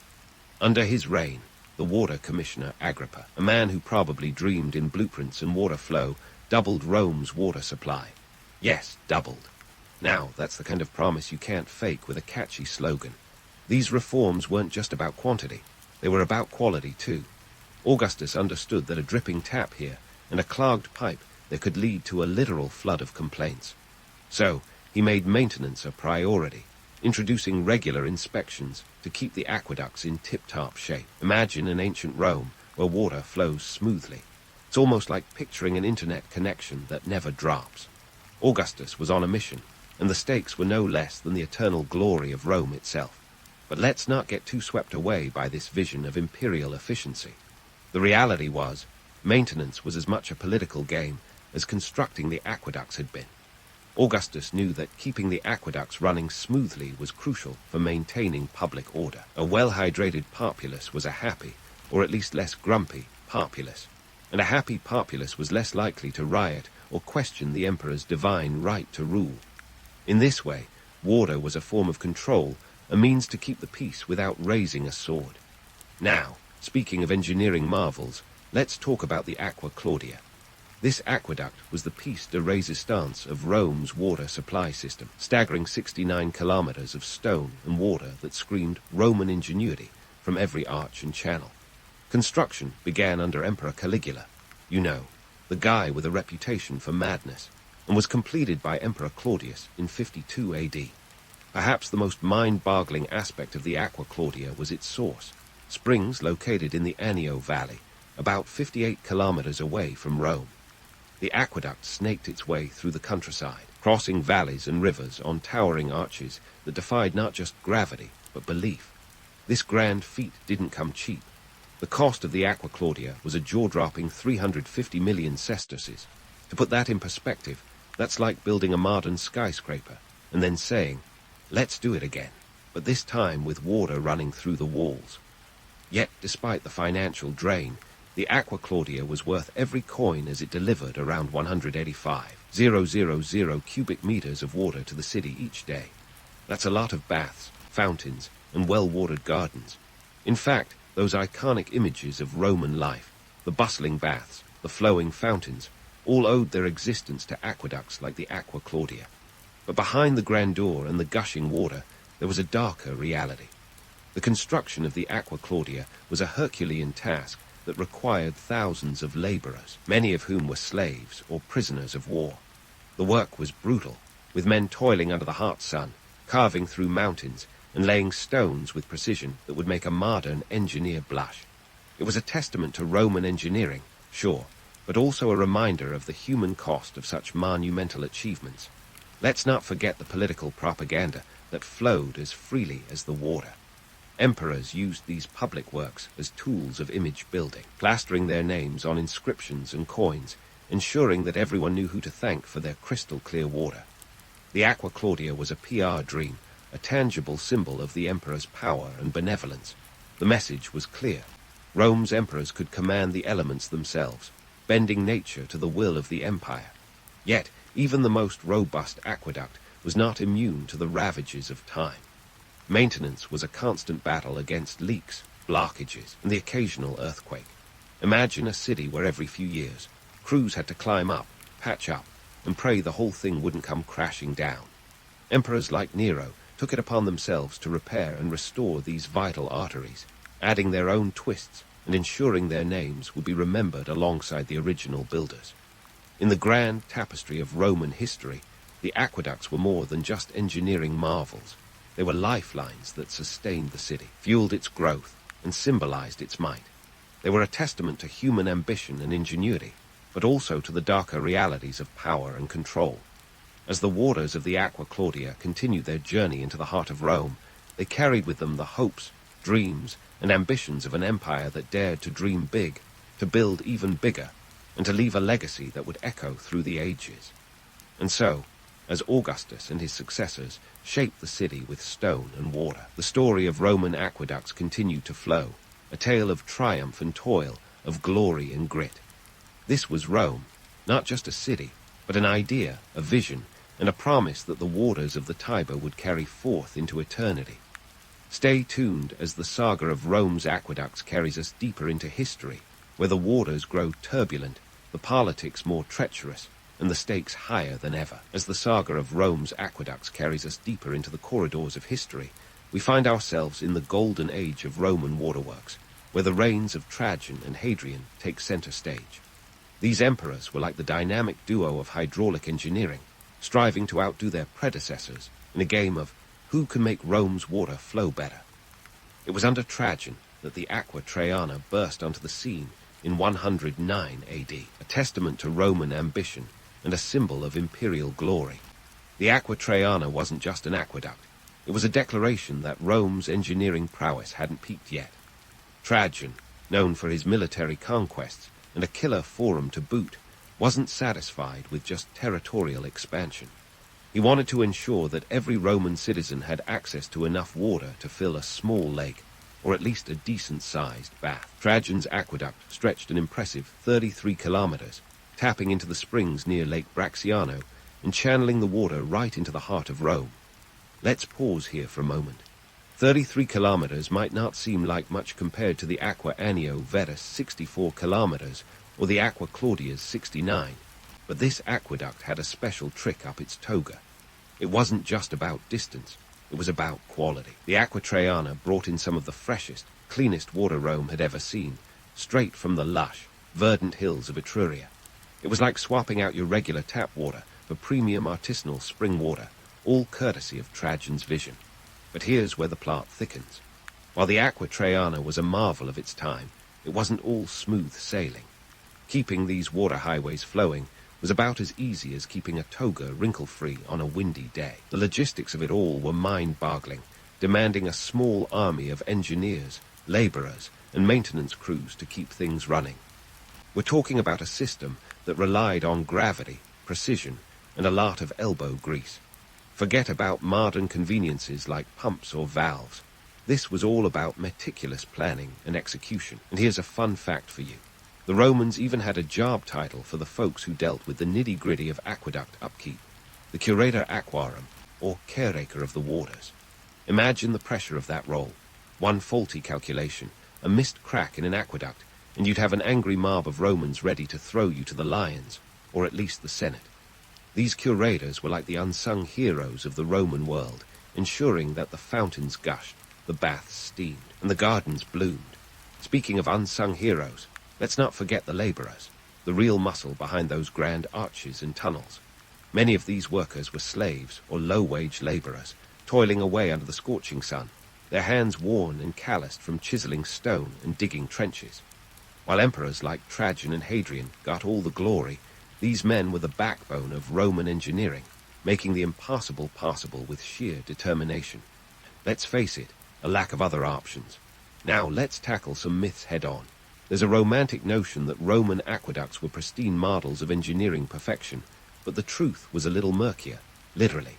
Under his reign, the water commissioner Agrippa, a man who probably dreamed in blueprints and water flow, doubled Rome's water supply. Yes, doubled. Now, that's the kind of promise you can't fake with a catchy slogan. These reforms weren't just about quantity. They were about quality, too. Augustus understood that a dripping tap here and a clogged pipe that could lead to a literal flood of complaints. So, he made maintenance a priority, introducing regular inspections to keep the aqueducts in tip-top shape. Imagine an ancient Rome where water flows smoothly. It's almost like picturing an internet connection that never drops. Augustus was on a mission, and the stakes were no less than the eternal glory of Rome itself. But let's not get too swept away by this vision of imperial efficiency. The reality was, maintenance was as much a political game as constructing the aqueducts had been. Augustus knew that keeping the aqueducts running smoothly was crucial for maintaining public order. A well-hydrated populace was a happy, or at least less grumpy, populace. And a happy populace was less likely to riot or question the emperor's divine right to rule. In this way, water was a form of control, a means to keep the peace without raising a sword. Now, speaking of engineering marvels, let's talk about the Aqua Claudia. This aqueduct was the piece de resistance of Rome's water supply system, staggering 69 kilometers of stone and water that screamed Roman ingenuity from every arch and channel. Construction began under Emperor Caligula, you know, the guy with a reputation for madness, and was completed by Emperor Claudius in 52 AD. Perhaps the most mind-boggling aspect of the Aqua Claudia was its source, springs located in the Anio Valley, about 58 kilometers away from Rome. The aqueduct snaked its way through the countryside, crossing valleys and rivers on towering arches that defied not just gravity, but belief. This grand feat didn't come cheap. The cost of the Aqua Claudia was a jaw-dropping 350 million sesterces. To put that in perspective, that's like building a modern skyscraper, and then saying, let's do it again, but this time with water running through the walls. Yet, despite the financial drain, the Aqua Claudia was worth every coin as it delivered around 185,000 cubic meters of water to the city each day. That's a lot of baths, fountains, and well-watered gardens. In fact, those iconic images of Roman life, the bustling baths, the flowing fountains, all owed their existence to aqueducts like the Aqua Claudia. But behind the grandeur and the gushing water, there was a darker reality. The construction of the Aqua Claudia was a Herculean task that required thousands of laborers, many of whom were slaves or prisoners of war. The work was brutal, with men toiling under the hot sun, carving through mountains, and laying stones with precision that would make a modern engineer blush. It was a testament to Roman engineering, sure, but also a reminder of the human cost of such monumental achievements. Let's not forget the political propaganda that flowed as freely as the water. Emperors used these public works as tools of image building, plastering their names on inscriptions and coins, ensuring that everyone knew who to thank for their crystal-clear water. The Aqua Claudia was a PR dream, a tangible symbol of the emperor's power and benevolence. The message was clear. Rome's emperors could command the elements themselves, bending nature to the will of the empire. Yet, even the most robust aqueduct was not immune to the ravages of time. Maintenance was a constant battle against leaks, blockages, and the occasional earthquake. Imagine a city where every few years, crews had to climb up, patch up, and pray the whole thing wouldn't come crashing down. Emperors like Nero took it upon themselves to repair and restore these vital arteries, adding their own twists and ensuring their names would be remembered alongside the original builders. In the grand tapestry of Roman history, the aqueducts were more than just engineering marvels. They were lifelines that sustained the city, fueled its growth, and symbolized its might. They were a testament to human ambition and ingenuity, but also to the darker realities of power and control. As the waters of the Aqua Claudia continued their journey into the heart of Rome, they carried with them the hopes, dreams, and ambitions of an empire that dared to dream big, to build even bigger, and to leave a legacy that would echo through the ages. And so, as Augustus and his successors shaped the city with stone and water, the story of Roman aqueducts continued to flow, a tale of triumph and toil, of glory and grit. This was Rome, not just a city, but an idea, a vision, and a promise that the waters of the Tiber would carry forth into eternity. Stay tuned as the saga of Rome's aqueducts carries us deeper into history, where the waters grow turbulent, the politics more treacherous, and the stakes higher than ever. As the saga of Rome's aqueducts carries us deeper into the corridors of history, we find ourselves in the golden age of Roman waterworks, where the reigns of Trajan and Hadrian take center stage. These emperors were like the dynamic duo of hydraulic engineering, striving to outdo their predecessors in a game of who can make Rome's water flow better. It was under Trajan that the Aqua Traiana burst onto the scene in 109 AD, a testament to Roman ambition and a symbol of imperial glory. The Aqua Traiana wasn't just an aqueduct. It was a declaration that Rome's engineering prowess hadn't peaked yet. Trajan, known for his military conquests and a killer forum to boot, wasn't satisfied with just territorial expansion. He wanted to ensure that every Roman citizen had access to enough water to fill a small lake, or at least a decent-sized bath. Trajan's aqueduct stretched an impressive 33 kilometers, tapping into the springs near Lake Bracciano and channeling the water right into the heart of Rome. Let's pause here for a moment. 33 kilometers might not seem like much compared to the Aqua Anio Vetus 64 kilometers or the Aqua Claudia's 69, but this aqueduct had a special trick up its toga. It wasn't just about distance, it was about quality. The Aqua Traiana brought in some of the freshest, cleanest water Rome had ever seen, straight from the lush, verdant hills of Etruria. It was like swapping out your regular tap water for premium artisanal spring water, all courtesy of Trajan's vision. But here's where the plot thickens. While the Aqua Traiana was a marvel of its time, it wasn't all smooth sailing. Keeping these water highways flowing was about as easy as keeping a toga wrinkle-free on a windy day. The logistics of it all were mind-boggling, demanding a small army of engineers, laborers, and maintenance crews to keep things running. We're talking about a system that relied on gravity, precision, and a lot of elbow grease. Forget about modern conveniences like pumps or valves. This was all about meticulous planning and execution. And here's a fun fact for you. The Romans even had a job title for the folks who dealt with the nitty-gritty of aqueduct upkeep, the curator aquarum, or caretaker of the waters. Imagine the pressure of that role. One faulty calculation, a missed crack in an aqueduct, and you'd have an angry mob of Romans ready to throw you to the lions, or at least the Senate. These curators were like the unsung heroes of the Roman world, ensuring that the fountains gushed, the baths steamed, and the gardens bloomed. Speaking of unsung heroes, let's not forget the laborers, the real muscle behind those grand arches and tunnels. Many of these workers were slaves or low-wage laborers, toiling away under the scorching sun, their hands worn and calloused from chiseling stone and digging trenches. While emperors like Trajan and Hadrian got all the glory, these men were the backbone of Roman engineering, making the impossible possible with sheer determination. Let's face it, a lack of other options. Now let's tackle some myths head-on. There's a romantic notion that Roman aqueducts were pristine models of engineering perfection, but the truth was a little murkier, literally.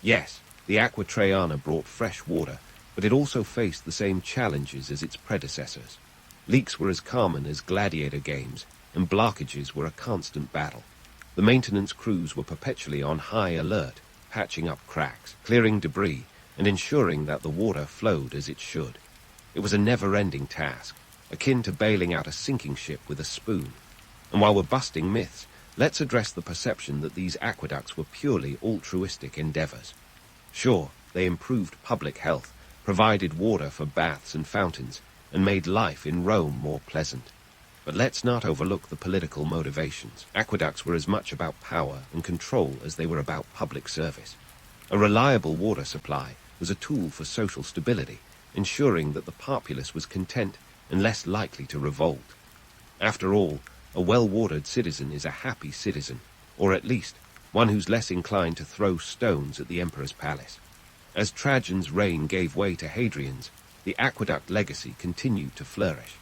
Yes, the Aqua Traiana brought fresh water, but it also faced the same challenges as its predecessors. Leaks were as common as gladiator games, and blockages were a constant battle. The maintenance crews were perpetually on high alert, patching up cracks, clearing debris, and ensuring that the water flowed as it should. It was a never-ending task, akin to bailing out a sinking ship with a spoon. And while we're busting myths, let's address the perception that these aqueducts were purely altruistic endeavors. Sure, they improved public health, provided water for baths and fountains, and made life in Rome more pleasant. But let's not overlook the political motivations. Aqueducts were as much about power and control as they were about public service. A reliable water supply was a tool for social stability, ensuring that the populace was content and less likely to revolt. After all, a well-watered citizen is a happy citizen, or at least one who's less inclined to throw stones at the emperor's palace. As Trajan's reign gave way to Hadrian's, the aqueduct legacy continued to flourish.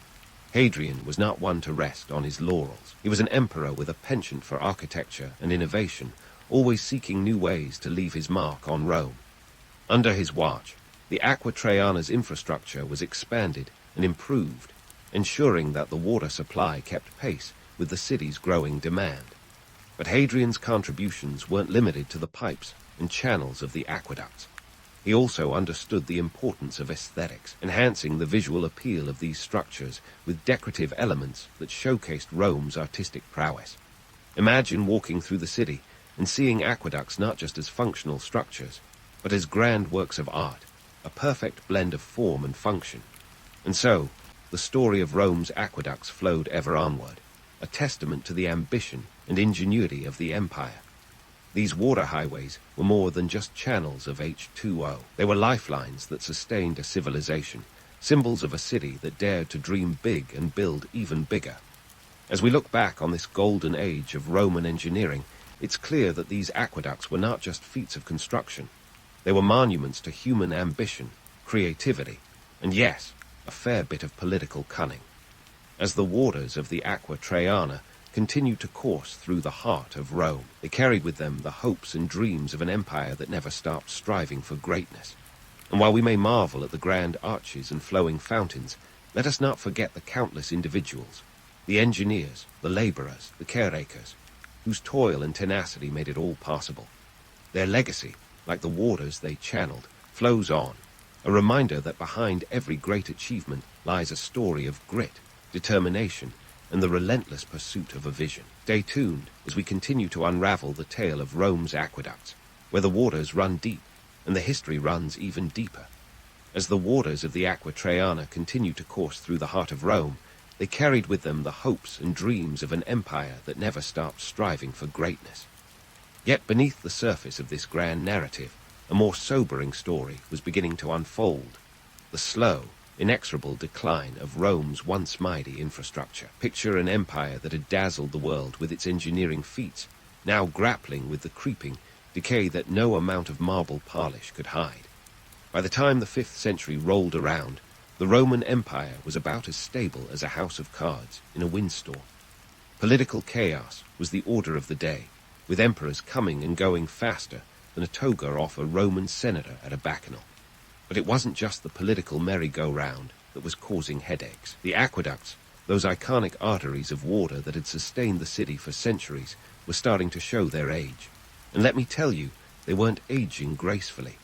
Hadrian was not one to rest on his laurels. He was an emperor with a penchant for architecture and innovation, always seeking new ways to leave his mark on Rome. Under his watch, the Aqua Traiana's infrastructure was expanded and improved, ensuring that the water supply kept pace with the city's growing demand. But Hadrian's contributions weren't limited to the pipes and channels of the aqueducts. He also understood the importance of aesthetics, enhancing the visual appeal of these structures with decorative elements that showcased Rome's artistic prowess. Imagine walking through the city and seeing aqueducts not just as functional structures, but as grand works of art, a perfect blend of form and function. And so, the story of Rome's aqueducts flowed ever onward, a testament to the ambition and ingenuity of the empire. These water highways were more than just channels of H2O. They were lifelines that sustained a civilization, symbols of a city that dared to dream big and build even bigger. As we look back on this golden age of Roman engineering, it's clear that these aqueducts were not just feats of construction. They were monuments to human ambition, creativity, and yes, a fair bit of political cunning. As the waters of the Aqua Traiana continued to course through the heart of Rome, they carried with them the hopes and dreams of an empire that never stopped striving for greatness. And while we may marvel at the grand arches and flowing fountains, let us not forget the countless individuals, the engineers, the laborers, the caretakers, whose toil and tenacity made it all possible. Their legacy, like the waters they channeled, flows on, a reminder that behind every great achievement lies a story of grit, determination, and the relentless pursuit of a vision. Stay tuned as we continue to unravel the tale of Rome's aqueducts, where the waters run deep and the history runs even deeper. As the waters of the Aqua Traiana continue to course through the heart of Rome, they carried with them the hopes and dreams of an empire that never stopped striving for greatness. Yet beneath the surface of this grand narrative, a more sobering story was beginning to unfold. The slow, inexorable decline of Rome's once mighty infrastructure. Picture an empire that had dazzled the world with its engineering feats, now grappling with the creeping decay that no amount of marble polish could hide. By the time the 5th century rolled around, the Roman Empire was about as stable as a house of cards in a windstorm. Political chaos was the order of the day, with emperors coming and going faster than a toga off a Roman senator at a bacchanal. But it wasn't just the political merry-go-round that was causing headaches. The aqueducts, those iconic arteries of water that had sustained the city for centuries, were starting to show their age. And let me tell you, they weren't aging gracefully.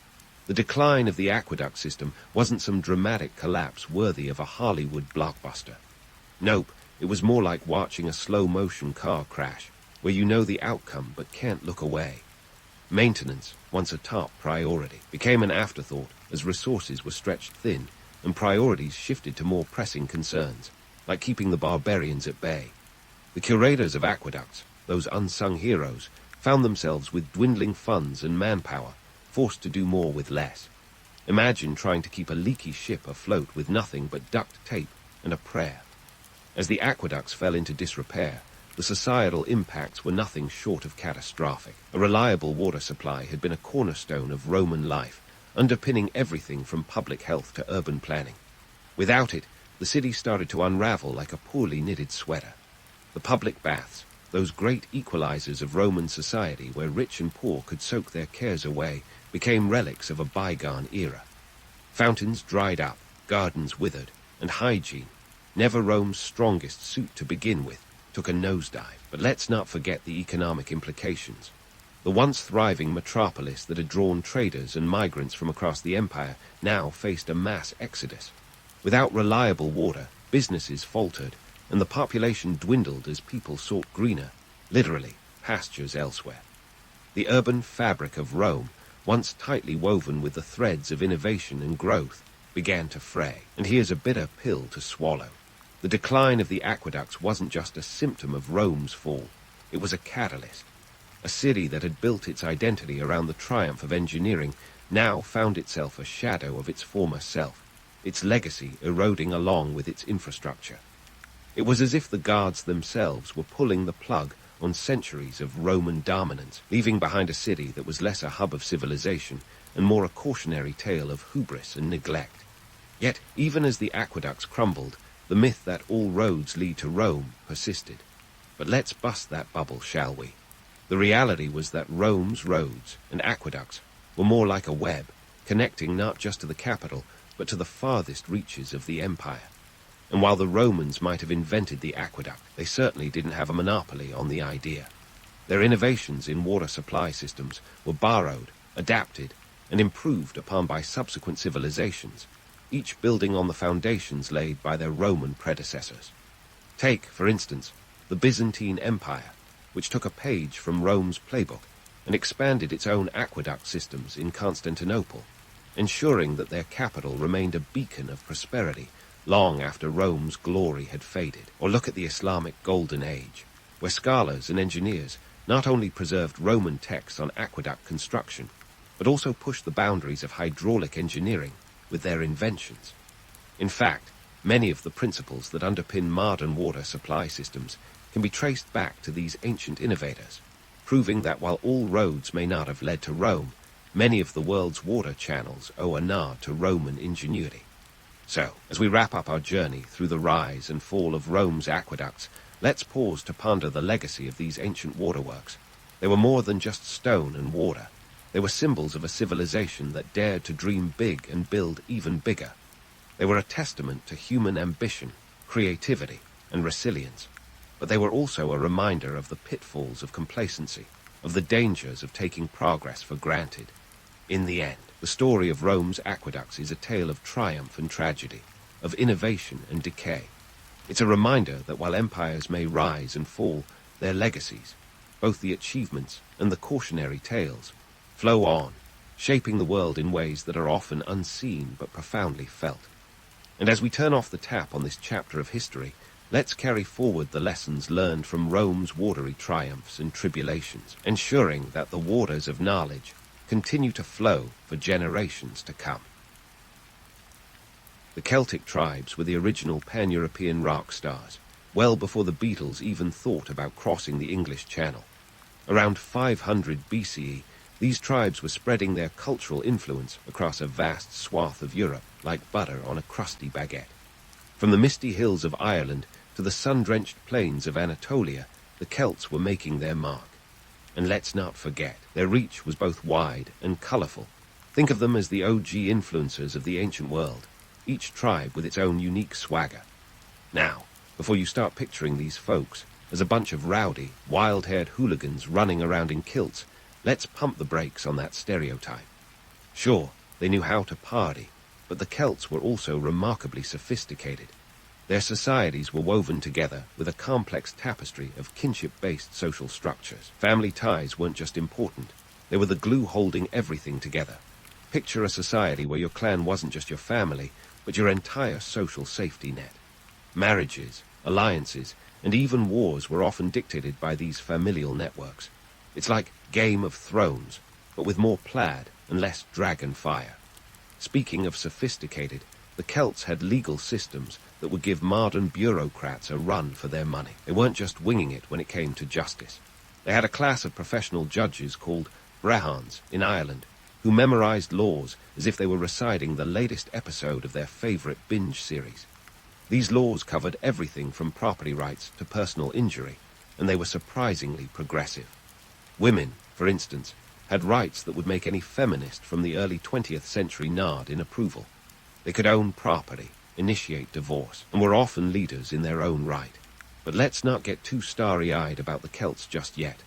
The decline of the aqueduct system wasn't some dramatic collapse worthy of a Hollywood blockbuster. Nope, it was more like watching a slow-motion car crash, where you know the outcome but can't look away. Maintenance, once a top priority, became an afterthought as resources were stretched thin and priorities shifted to more pressing concerns, like keeping the barbarians at bay. The curators of aqueducts, those unsung heroes, found themselves with dwindling funds and manpower, forced to do more with less. Imagine trying to keep a leaky ship afloat with nothing but duct tape and a prayer. As the aqueducts fell into disrepair, the societal impacts were nothing short of catastrophic. A reliable water supply had been a cornerstone of Roman life, underpinning everything from public health to urban planning. Without it, the city started to unravel like a poorly knitted sweater. The public baths, those great equalizers of Roman society where rich and poor could soak their cares away, became relics of a bygone era. Fountains dried up, gardens withered, and hygiene, never Rome's strongest suit to begin with, took a nosedive. But let's not forget the economic implications. The once thriving metropolis that had drawn traders and migrants from across the empire now faced a mass exodus. Without reliable water, businesses faltered, and the population dwindled as people sought greener, literally, pastures elsewhere. The urban fabric of Rome, once tightly woven with the threads of innovation and growth, began to fray. And here's a bitter pill to swallow. The decline of the aqueducts wasn't just a symptom of Rome's fall. It was a catalyst. A city that had built its identity around the triumph of engineering now found itself a shadow of its former self, its legacy eroding along with its infrastructure. It was as if the gods themselves were pulling the plug on centuries of Roman dominance, leaving behind a city that was less a hub of civilization and more a cautionary tale of hubris and neglect. Yet, even as the aqueducts crumbled, the myth that all roads lead to Rome persisted. But let's bust that bubble, shall we? The reality was that Rome's roads and aqueducts were more like a web, connecting not just to the capital, but to the farthest reaches of the empire. And while the Romans might have invented the aqueduct, they certainly didn't have a monopoly on the idea. Their innovations in water supply systems were borrowed, adapted, and improved upon by subsequent civilizations, each building on the foundations laid by their Roman predecessors. Take, for instance, the Byzantine Empire, which took a page from Rome's playbook and expanded its own aqueduct systems in Constantinople, ensuring that their capital remained a beacon of prosperity long after Rome's glory had faded. Or look at the Islamic Golden Age, where scholars and engineers not only preserved Roman texts on aqueduct construction, but also pushed the boundaries of hydraulic engineering with their inventions. In fact, many of the principles that underpin modern water supply systems can be traced back to these ancient innovators, proving that while all roads may not have led to Rome, many of the world's water channels owe a nod to Roman ingenuity. So, as we wrap up our journey through the rise and fall of Rome's aqueducts, let's pause to ponder the legacy of these ancient waterworks. They were more than just stone and water. They were symbols of a civilization that dared to dream big and build even bigger. They were a testament to human ambition, creativity, and resilience. But they were also a reminder of the pitfalls of complacency, of the dangers of taking progress for granted. In the end, the story of Rome's aqueducts is a tale of triumph and tragedy, of innovation and decay. It's a reminder that while empires may rise and fall, their legacies, both the achievements and the cautionary tales, flow on, shaping the world in ways that are often unseen but profoundly felt. And as we turn off the tap on this chapter of history, let's carry forward the lessons learned from Rome's watery triumphs and tribulations, ensuring that the waters of knowledge continue to flow for generations to come. The Celtic tribes were the original pan-European rock stars, well before the Beatles even thought about crossing the English Channel. Around 500 BCE, these tribes were spreading their cultural influence across a vast swath of Europe like butter on a crusty baguette. From the misty hills of Ireland to the sun-drenched plains of Anatolia, the Celts were making their mark. And let's not forget, their reach was both wide and colourful. Think of them as the OG influencers of the ancient world, each tribe with its own unique swagger. Now, before you start picturing these folks as a bunch of rowdy, wild-haired hooligans running around in kilts, let's pump the brakes on that stereotype. Sure, they knew how to party, but the Celts were also remarkably sophisticated. Their societies were woven together with a complex tapestry of kinship-based social structures. Family ties weren't just important, they were the glue holding everything together. Picture a society where your clan wasn't just your family, but your entire social safety net. Marriages, alliances, and even wars were often dictated by these familial networks. It's like Game of Thrones, but with more plaid and less dragon fire. Speaking of sophisticated, the Celts had legal systems that would give modern bureaucrats a run for their money. They weren't just winging it when it came to justice. They had a class of professional judges called brehons in Ireland, who memorized laws as if they were reciting the latest episode of their favorite binge series. These laws covered everything from property rights to personal injury, and they were surprisingly progressive. Women, for instance, had rights that would make any feminist from the early 20th century nod in approval. They could own property, initiate divorce, and were often leaders in their own right. But let's not get too starry-eyed about the Celts just yet.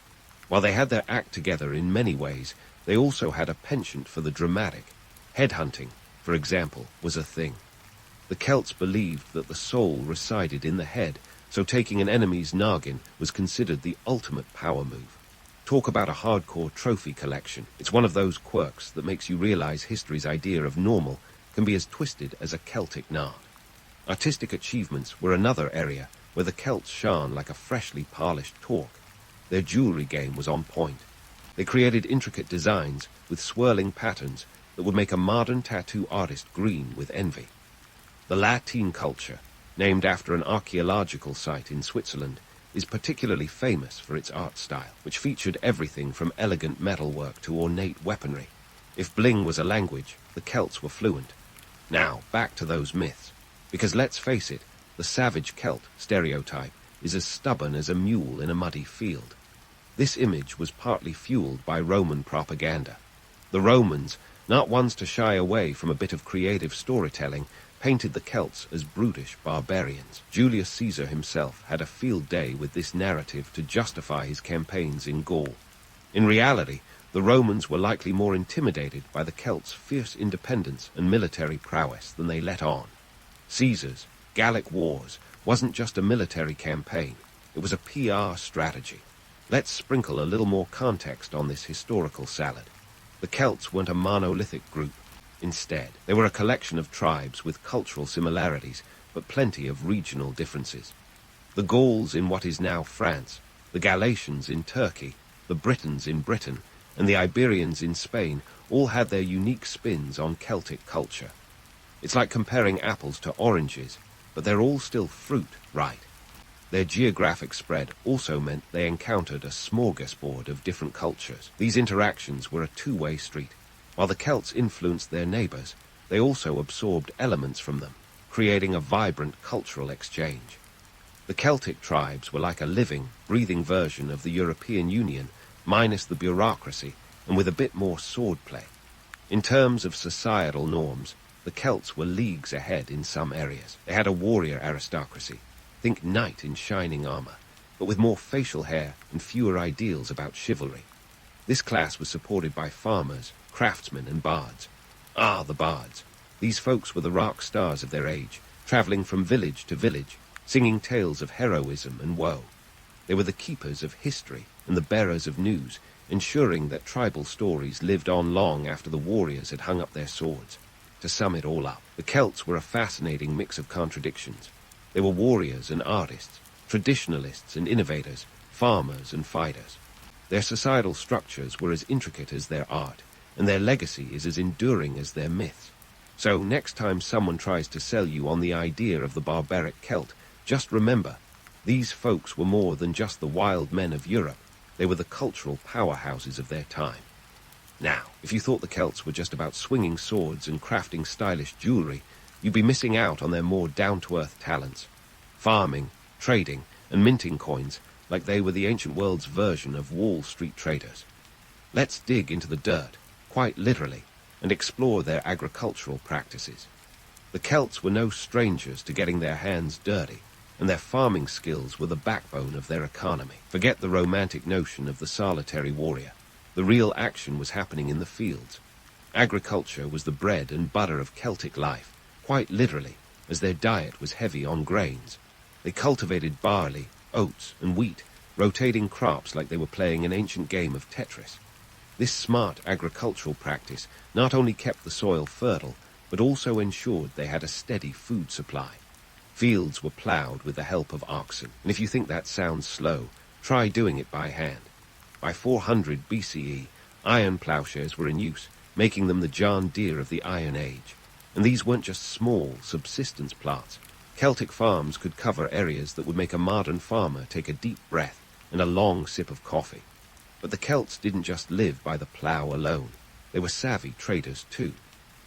While they had their act together in many ways, they also had a penchant for the dramatic. Headhunting, for example, was a thing. The Celts believed that the soul resided in the head, so taking an enemy's noggin was considered the ultimate power move. Talk about a hardcore trophy collection. It's one of those quirks that makes you realize history's idea of normal can be as twisted as a Celtic nod. Artistic achievements were another area where the Celts shone like a freshly polished torque. Their jewelry game was on point. They created intricate designs with swirling patterns that would make a modern tattoo artist green with envy. The Latin culture, named after an archaeological site in Switzerland, is particularly famous for its art style, which featured everything from elegant metalwork to ornate weaponry. If bling was a language, the Celts were fluent. Now, back to those myths. Because let's face it, the savage Celt stereotype is as stubborn as a mule in a muddy field. This image was partly fueled by Roman propaganda. The Romans, not ones to shy away from a bit of creative storytelling, painted the Celts as brutish barbarians. Julius Caesar himself had a field day with this narrative to justify his campaigns in Gaul. In reality, the Romans were likely more intimidated by the Celts' fierce independence and military prowess than they let on. Caesar's Gallic Wars wasn't just a military campaign, it was a PR strategy. Let's sprinkle a little more context on this historical salad. The Celts weren't a monolithic group. Instead, they were a collection of tribes with cultural similarities, but plenty of regional differences. The Gauls in what is now France, the Galatians in Turkey, the Britons in Britain, and the Iberians in Spain all had their unique spins on Celtic culture. It's like comparing apples to oranges, but they're all still fruit, right? Their geographic spread also meant they encountered a smorgasbord of different cultures. These interactions were a two-way street. While the Celts influenced their neighbors, they also absorbed elements from them, creating a vibrant cultural exchange. The Celtic tribes were like a living, breathing version of the European Union, minus the bureaucracy and with a bit more swordplay. In terms of societal norms, the Celts were leagues ahead in some areas. They had a warrior aristocracy, think knight in shining armor, but with more facial hair and fewer ideals about chivalry. This class was supported by farmers, craftsmen, and bards. Ah, the bards. These folks were the rock stars of their age, traveling from village to village, singing tales of heroism and woe. They were the keepers of history and the bearers of news, ensuring that tribal stories lived on long after the warriors had hung up their swords. To sum it all up, the Celts were a fascinating mix of contradictions. They were warriors and artists, traditionalists and innovators, farmers and fighters. Their societal structures were as intricate as their art, and their legacy is as enduring as their myths. So next time someone tries to sell you on the idea of the barbaric Celt, just remember, these folks were more than just the wild men of Europe. They were the cultural powerhouses of their time. Now, if you thought the Celts were just about swinging swords and crafting stylish jewelry, you'd be missing out on their more down-to-earth talents. Farming, trading, and minting coins like they were the ancient world's version of Wall Street traders. Let's dig into the dirt, quite literally, and explore their agricultural practices. The Celts were no strangers to getting their hands dirty, and their farming skills were the backbone of their economy. Forget the romantic notion of the solitary warrior. The real action was happening in the fields. Agriculture was the bread and butter of Celtic life, quite literally, as their diet was heavy on grains. They cultivated barley, oats, and wheat, rotating crops like they were playing an ancient game of Tetris. This smart agricultural practice not only kept the soil fertile, but also ensured they had a steady food supply. Fields were ploughed with the help of oxen, and if you think that sounds slow, try doing it by hand. By 400 BCE, iron ploughshares were in use, making them the John Deere of the Iron Age. And these weren't just small, subsistence plots. Celtic farms could cover areas that would make a modern farmer take a deep breath and a long sip of coffee. But the Celts didn't just live by the plough alone. They were savvy traders too.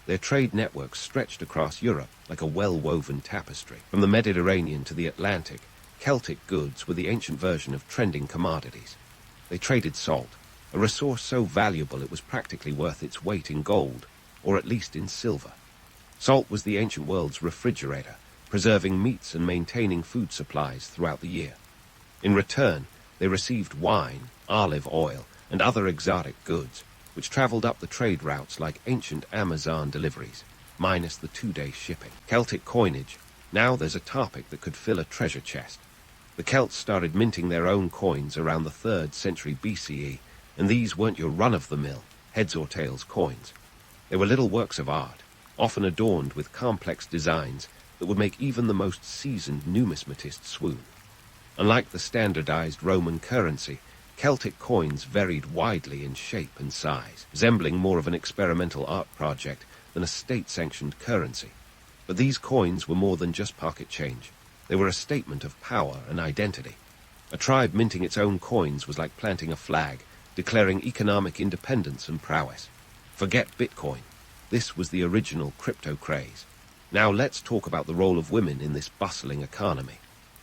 Their trade networks stretched across Europe like a well-woven tapestry. From the Mediterranean to the Atlantic, Celtic goods were the ancient version of trending commodities. They traded salt, a resource so valuable it was practically worth its weight in gold, or at least in silver. Salt was the ancient world's refrigerator, preserving meats and maintaining food supplies throughout the year. In return, they received wine, olive oil, and other exotic goods, which traveled up the trade routes like ancient Amazon deliveries, minus the 2-day shipping. Celtic coinage. Now there's a topic that could fill a treasure chest. The Celts started minting their own coins around the 3rd century BCE, and these weren't your run-of-the-mill, heads or tails coins. They were little works of art, often adorned with complex designs that would make even the most seasoned numismatist swoon. Unlike the standardized Roman currency, Celtic coins varied widely in shape and size, resembling more of an experimental art project than a state-sanctioned currency. But these coins were more than just pocket change. They were a statement of power and identity. A tribe minting its own coins was like planting a flag, declaring economic independence and prowess. Forget Bitcoin. This was the original crypto craze. Now let's talk about the role of women in this bustling economy.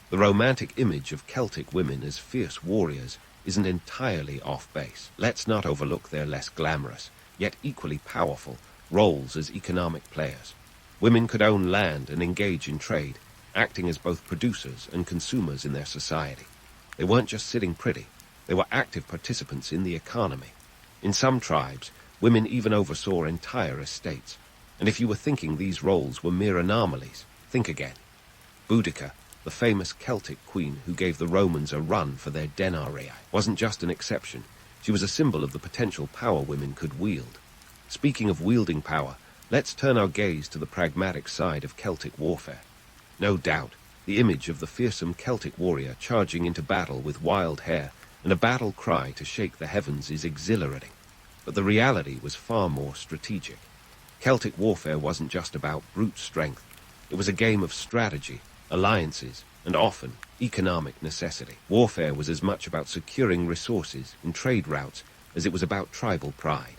The romantic image of Celtic women as fierce warriors isn't entirely off base. Let's not overlook their less glamorous, yet equally powerful, roles as economic players. Women could own land and engage in trade, acting as both producers and consumers in their society. They weren't just sitting pretty, they were active participants in the economy. In some tribes, women even oversaw entire estates. And if you were thinking these roles were mere anomalies, think again. Boudica, the famous Celtic queen who gave the Romans a run for their denarii, wasn't just an exception. She was a symbol of the potential power women could wield. Speaking of wielding power, let's turn our gaze to the pragmatic side of Celtic warfare. No doubt, the image of the fearsome Celtic warrior charging into battle with wild hair and a battle cry to shake the heavens is exhilarating. But the reality was far more strategic. Celtic warfare wasn't just about brute strength. It was a game of strategy, alliances, and often economic necessity. Warfare was as much about securing resources and trade routes as it was about tribal pride.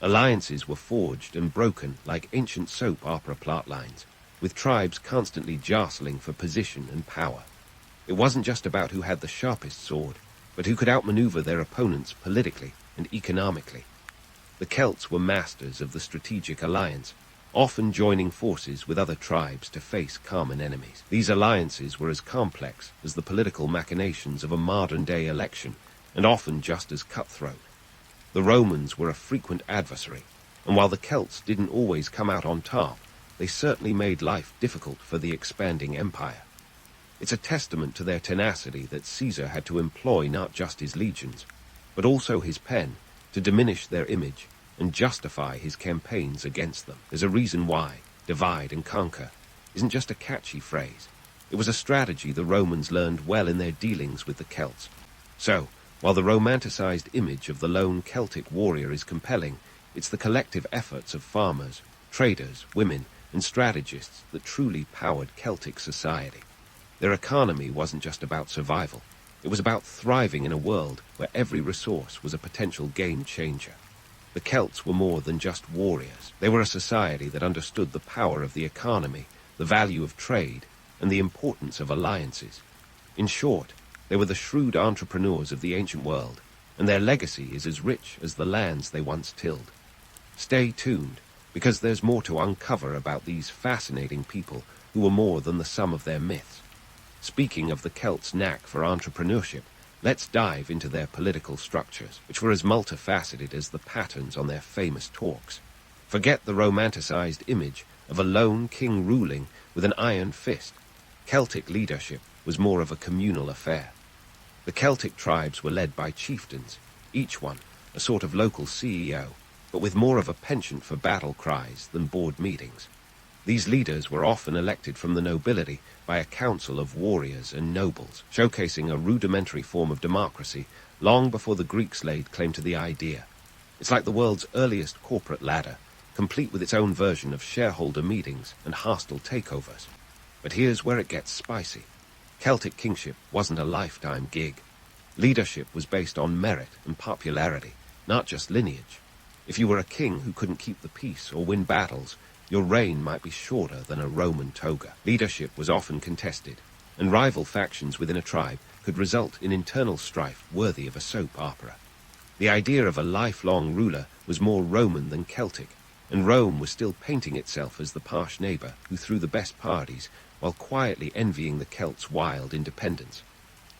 Alliances were forged and broken like ancient soap opera plotlines, with tribes constantly jostling for position and power. It wasn't just about who had the sharpest sword, but who could outmaneuver their opponents politically and economically. The Celts were masters of the strategic alliance, often joining forces with other tribes to face common enemies. These alliances were as complex as the political machinations of a modern-day election, and often just as cutthroat. The Romans were a frequent adversary, and while the Celts didn't always come out on top, they certainly made life difficult for the expanding empire. It's a testament to their tenacity that Caesar had to employ not just his legions, but also his pen to diminish their image and justify his campaigns against them. There's a reason why divide and conquer isn't just a catchy phrase. It was a strategy the Romans learned well in their dealings with the Celts. So, while the romanticized image of the lone Celtic warrior is compelling, it's the collective efforts of farmers, traders, women, and strategists that truly powered Celtic society. Their economy wasn't just about survival. It was about thriving in a world where every resource was a potential game changer. The Celts were more than just warriors. They were a society that understood the power of the economy, the value of trade, and the importance of alliances. In short, they were the shrewd entrepreneurs of the ancient world, and their legacy is as rich as the lands they once tilled. Stay tuned, because there's more to uncover about these fascinating people who were more than the sum of their myths. Speaking of the Celts' knack for entrepreneurship, let's dive into their political structures, which were as multifaceted as the patterns on their famous talks. Forget the romanticized image of a lone king ruling with an iron fist. Celtic leadership was more of a communal affair. The Celtic tribes were led by chieftains, each one a sort of local CEO, but with more of a penchant for battle cries than board meetings. These leaders were often elected from the nobility by a council of warriors and nobles, showcasing a rudimentary form of democracy long before the Greeks laid claim to the idea. It's like the world's earliest corporate ladder, complete with its own version of shareholder meetings and hostile takeovers. But here's where it gets spicy. Celtic kingship wasn't a lifetime gig. Leadership was based on merit and popularity, not just lineage. If you were a king who couldn't keep the peace or win battles, your reign might be shorter than a Roman toga. Leadership was often contested, and rival factions within a tribe could result in internal strife worthy of a soap opera. The idea of a lifelong ruler was more Roman than Celtic, and Rome was still painting itself as the posh neighbor who threw the best parties while quietly envying the Celts' wild independence.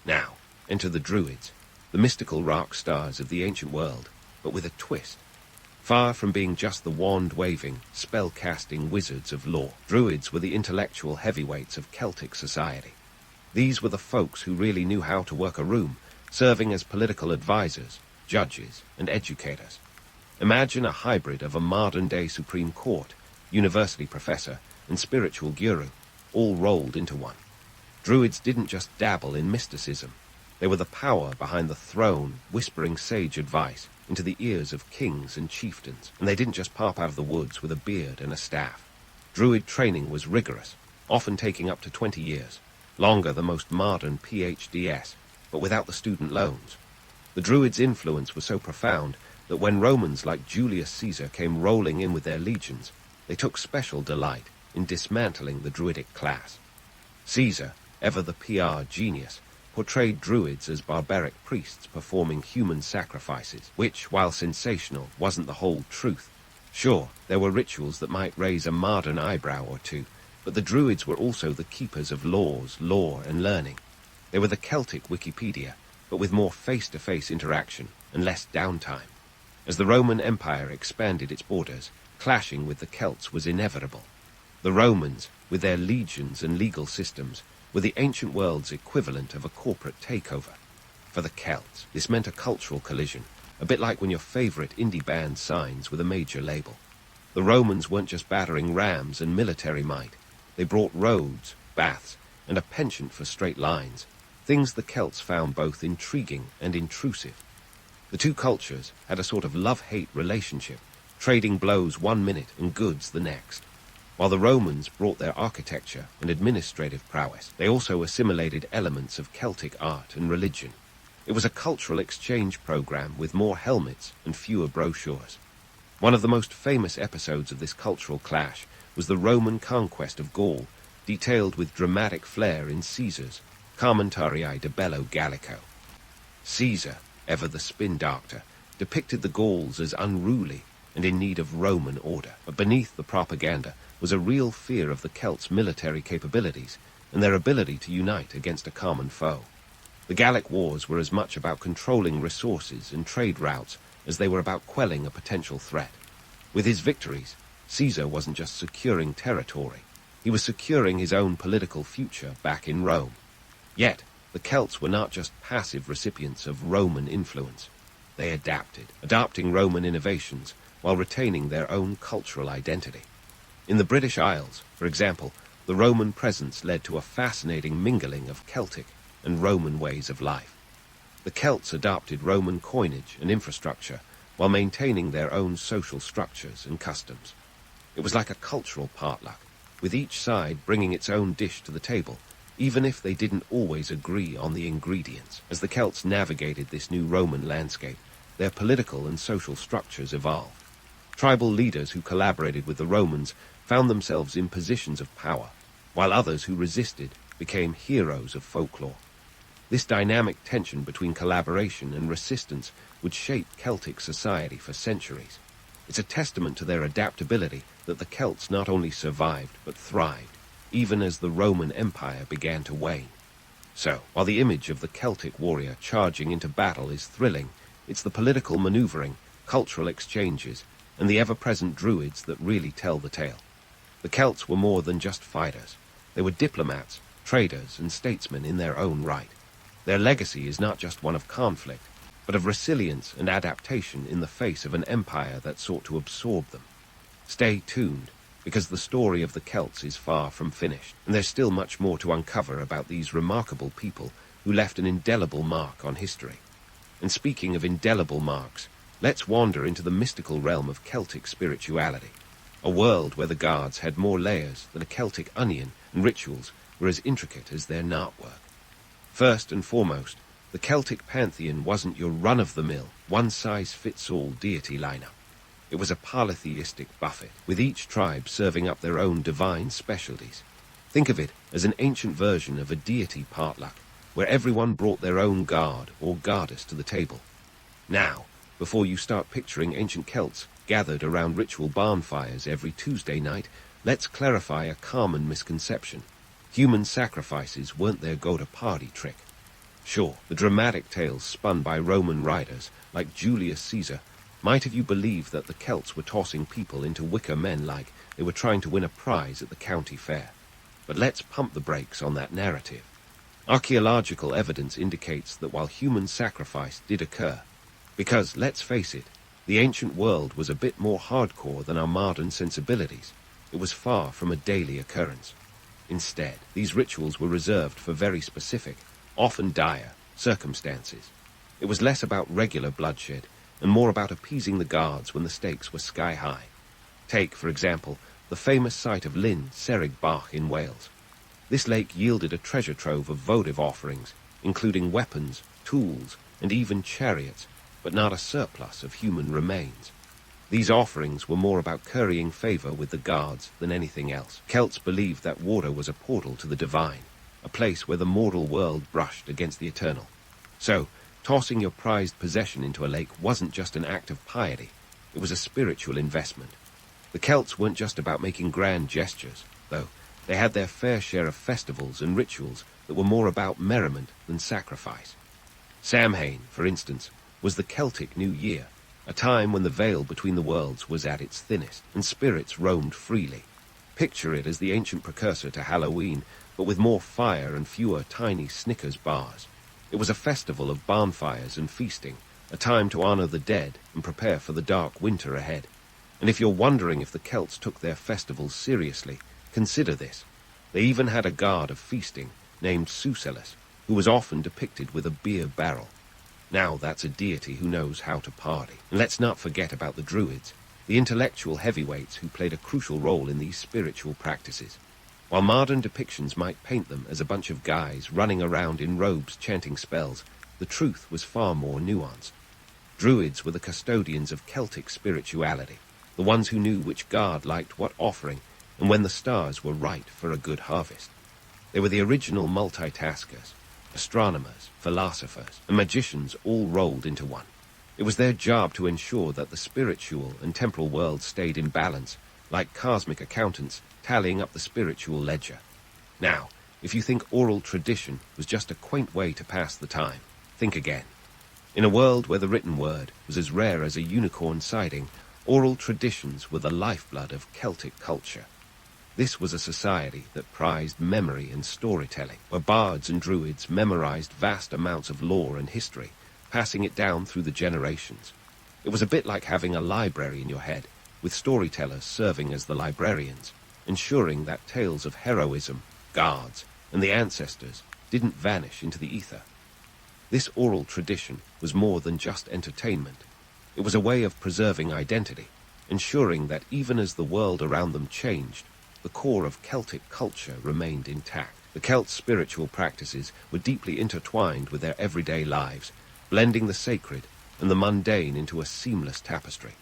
Now, enter the Druids, the mystical rock stars of the ancient world, but with a twist. Far from being just the wand-waving, spell-casting wizards of lore, Druids were the intellectual heavyweights of Celtic society. These were the folks who really knew how to work a room, serving as political advisors, judges, and educators. Imagine a hybrid of a modern-day Supreme Court, university professor, and spiritual guru, all rolled into one. Druids didn't just dabble in mysticism. They were the power behind the throne, whispering sage advice into the ears of kings and chieftains, and they didn't just pop out of the woods with a beard and a staff. Druid training was rigorous, often taking up to 20 years, longer than most modern PhDs, but without the student loans. The Druids' influence was so profound that when Romans like Julius Caesar came rolling in with their legions, they took special delight in dismantling the druidic class. Caesar, ever the PR genius, portrayed druids as barbaric priests performing human sacrifices, which, while sensational, wasn't the whole truth. Sure, there were rituals that might raise a modern eyebrow or two, but the druids were also the keepers of laws, lore, and learning. They were the Celtic Wikipedia, but with more face-to-face interaction and less downtime. As the Roman Empire expanded its borders, clashing with the Celts was inevitable. The Romans, with their legions and legal systems, were the ancient world's equivalent of a corporate takeover. For the Celts, this meant a cultural collision, a bit like when your favorite indie band signs with a major label. The Romans weren't just battering rams and military might. They brought roads, baths, and a penchant for straight lines, things the Celts found both intriguing and intrusive. The two cultures had a sort of love-hate relationship, trading blows one minute and goods the next. While the Romans brought their architecture and administrative prowess, they also assimilated elements of Celtic art and religion. It was a cultural exchange program with more helmets and fewer brochures. One of the most famous episodes of this cultural clash was the Roman conquest of Gaul, detailed with dramatic flair in Caesar's Commentarii de Bello Gallico. Caesar, ever the spin doctor, depicted the Gauls as unruly and in need of Roman order, but beneath the propaganda was a real fear of the Celts' military capabilities and their ability to unite against a common foe. The Gallic Wars were as much about controlling resources and trade routes as they were about quelling a potential threat. With his victories, Caesar wasn't just securing territory, he was securing his own political future back in Rome. Yet, the Celts were not just passive recipients of Roman influence. They adapted, adopting Roman innovations while retaining their own cultural identity. In the British Isles, for example, the Roman presence led to a fascinating mingling of Celtic and Roman ways of life. The Celts adopted Roman coinage and infrastructure while maintaining their own social structures and customs. It was like a cultural potluck, with each side bringing its own dish to the table, even if they didn't always agree on the ingredients. As the Celts navigated this new Roman landscape, their political and social structures evolved. Tribal leaders who collaborated with the Romans found themselves in positions of power, while others who resisted became heroes of folklore. This dynamic tension between collaboration and resistance would shape Celtic society for centuries. It's a testament to their adaptability that the Celts not only survived but thrived, even as the Roman Empire began to wane. So, while the image of the Celtic warrior charging into battle is thrilling, it's the political maneuvering, cultural exchanges, and the ever-present druids that really tell the tale. The Celts were more than just fighters. They were diplomats, traders, and statesmen in their own right. Their legacy is not just one of conflict, but of resilience and adaptation in the face of an empire that sought to absorb them. Stay tuned, because the story of the Celts is far from finished, and there's still much more to uncover about these remarkable people who left an indelible mark on history. And speaking of indelible marks, let's wander into the mystical realm of Celtic spirituality, a world where the gods had more layers than a Celtic onion and rituals were as intricate as their knotwork. First and foremost, the Celtic pantheon wasn't your run-of-the-mill, one-size-fits-all deity lineup. It was a polytheistic buffet, with each tribe serving up their own divine specialties. Think of it as an ancient version of a deity potluck, where everyone brought their own god or goddess to the table. Now, before you start picturing ancient Celts gathered around ritual bonfires every Tuesday night, let's clarify a common misconception. Human sacrifices weren't their go-to-party trick. Sure, the dramatic tales spun by Roman writers like Julius Caesar might have you believe that the Celts were tossing people into wicker men like they were trying to win a prize at the county fair. But let's pump the brakes on that narrative. Archaeological evidence indicates that while human sacrifice did occur, because, let's face it, the ancient world was a bit more hardcore than our modern sensibilities, it was far from a daily occurrence. Instead, these rituals were reserved for very specific, often dire, circumstances. It was less about regular bloodshed and more about appeasing the gods when the stakes were sky-high. Take, for example, the famous site of Llyn Cerrig Bach in Wales. This lake yielded a treasure trove of votive offerings, including weapons, tools, and even chariots, but not a surplus of human remains. These offerings were more about currying favor with the gods than anything else. Celts believed that water was a portal to the divine, a place where the mortal world brushed against the eternal. So, tossing your prized possession into a lake wasn't just an act of piety, it was a spiritual investment. The Celts weren't just about making grand gestures, though. They had their fair share of festivals and rituals that were more about merriment than sacrifice. Samhain, for instance, was the Celtic New Year, a time when the veil between the worlds was at its thinnest, and spirits roamed freely. Picture it as the ancient precursor to Halloween, but with more fire and fewer tiny Snickers bars. It was a festival of bonfires and feasting, a time to honor the dead and prepare for the dark winter ahead. And if you're wondering if the Celts took their festivals seriously, consider this. They even had a god of feasting named Sucellus, who was often depicted with a beer barrel. Now that's a deity who knows how to party. And let's not forget about the Druids, the intellectual heavyweights who played a crucial role in these spiritual practices. While modern depictions might paint them as a bunch of guys running around in robes chanting spells, the truth was far more nuanced. Druids were the custodians of Celtic spirituality, the ones who knew which god liked what offering and when the stars were right for a good harvest. They were the original multitaskers, astronomers, philosophers, and magicians all rolled into one. It was their job to ensure that the spiritual and temporal worlds stayed in balance, like cosmic accountants tallying up the spiritual ledger. Now, if you think oral tradition was just a quaint way to pass the time, think again. In a world where the written word was as rare as a unicorn sighting, oral traditions were the lifeblood of Celtic culture. This was a society that prized memory and storytelling, where bards and druids memorized vast amounts of lore and history, passing it down through the generations. It was a bit like having a library in your head, with storytellers serving as the librarians, ensuring that tales of heroism, gods, and the ancestors didn't vanish into the ether. This oral tradition was more than just entertainment. It was a way of preserving identity, ensuring that even as the world around them changed, the core of Celtic culture remained intact. The Celts' spiritual practices were deeply intertwined with their everyday lives, blending the sacred and the mundane into a seamless tapestry.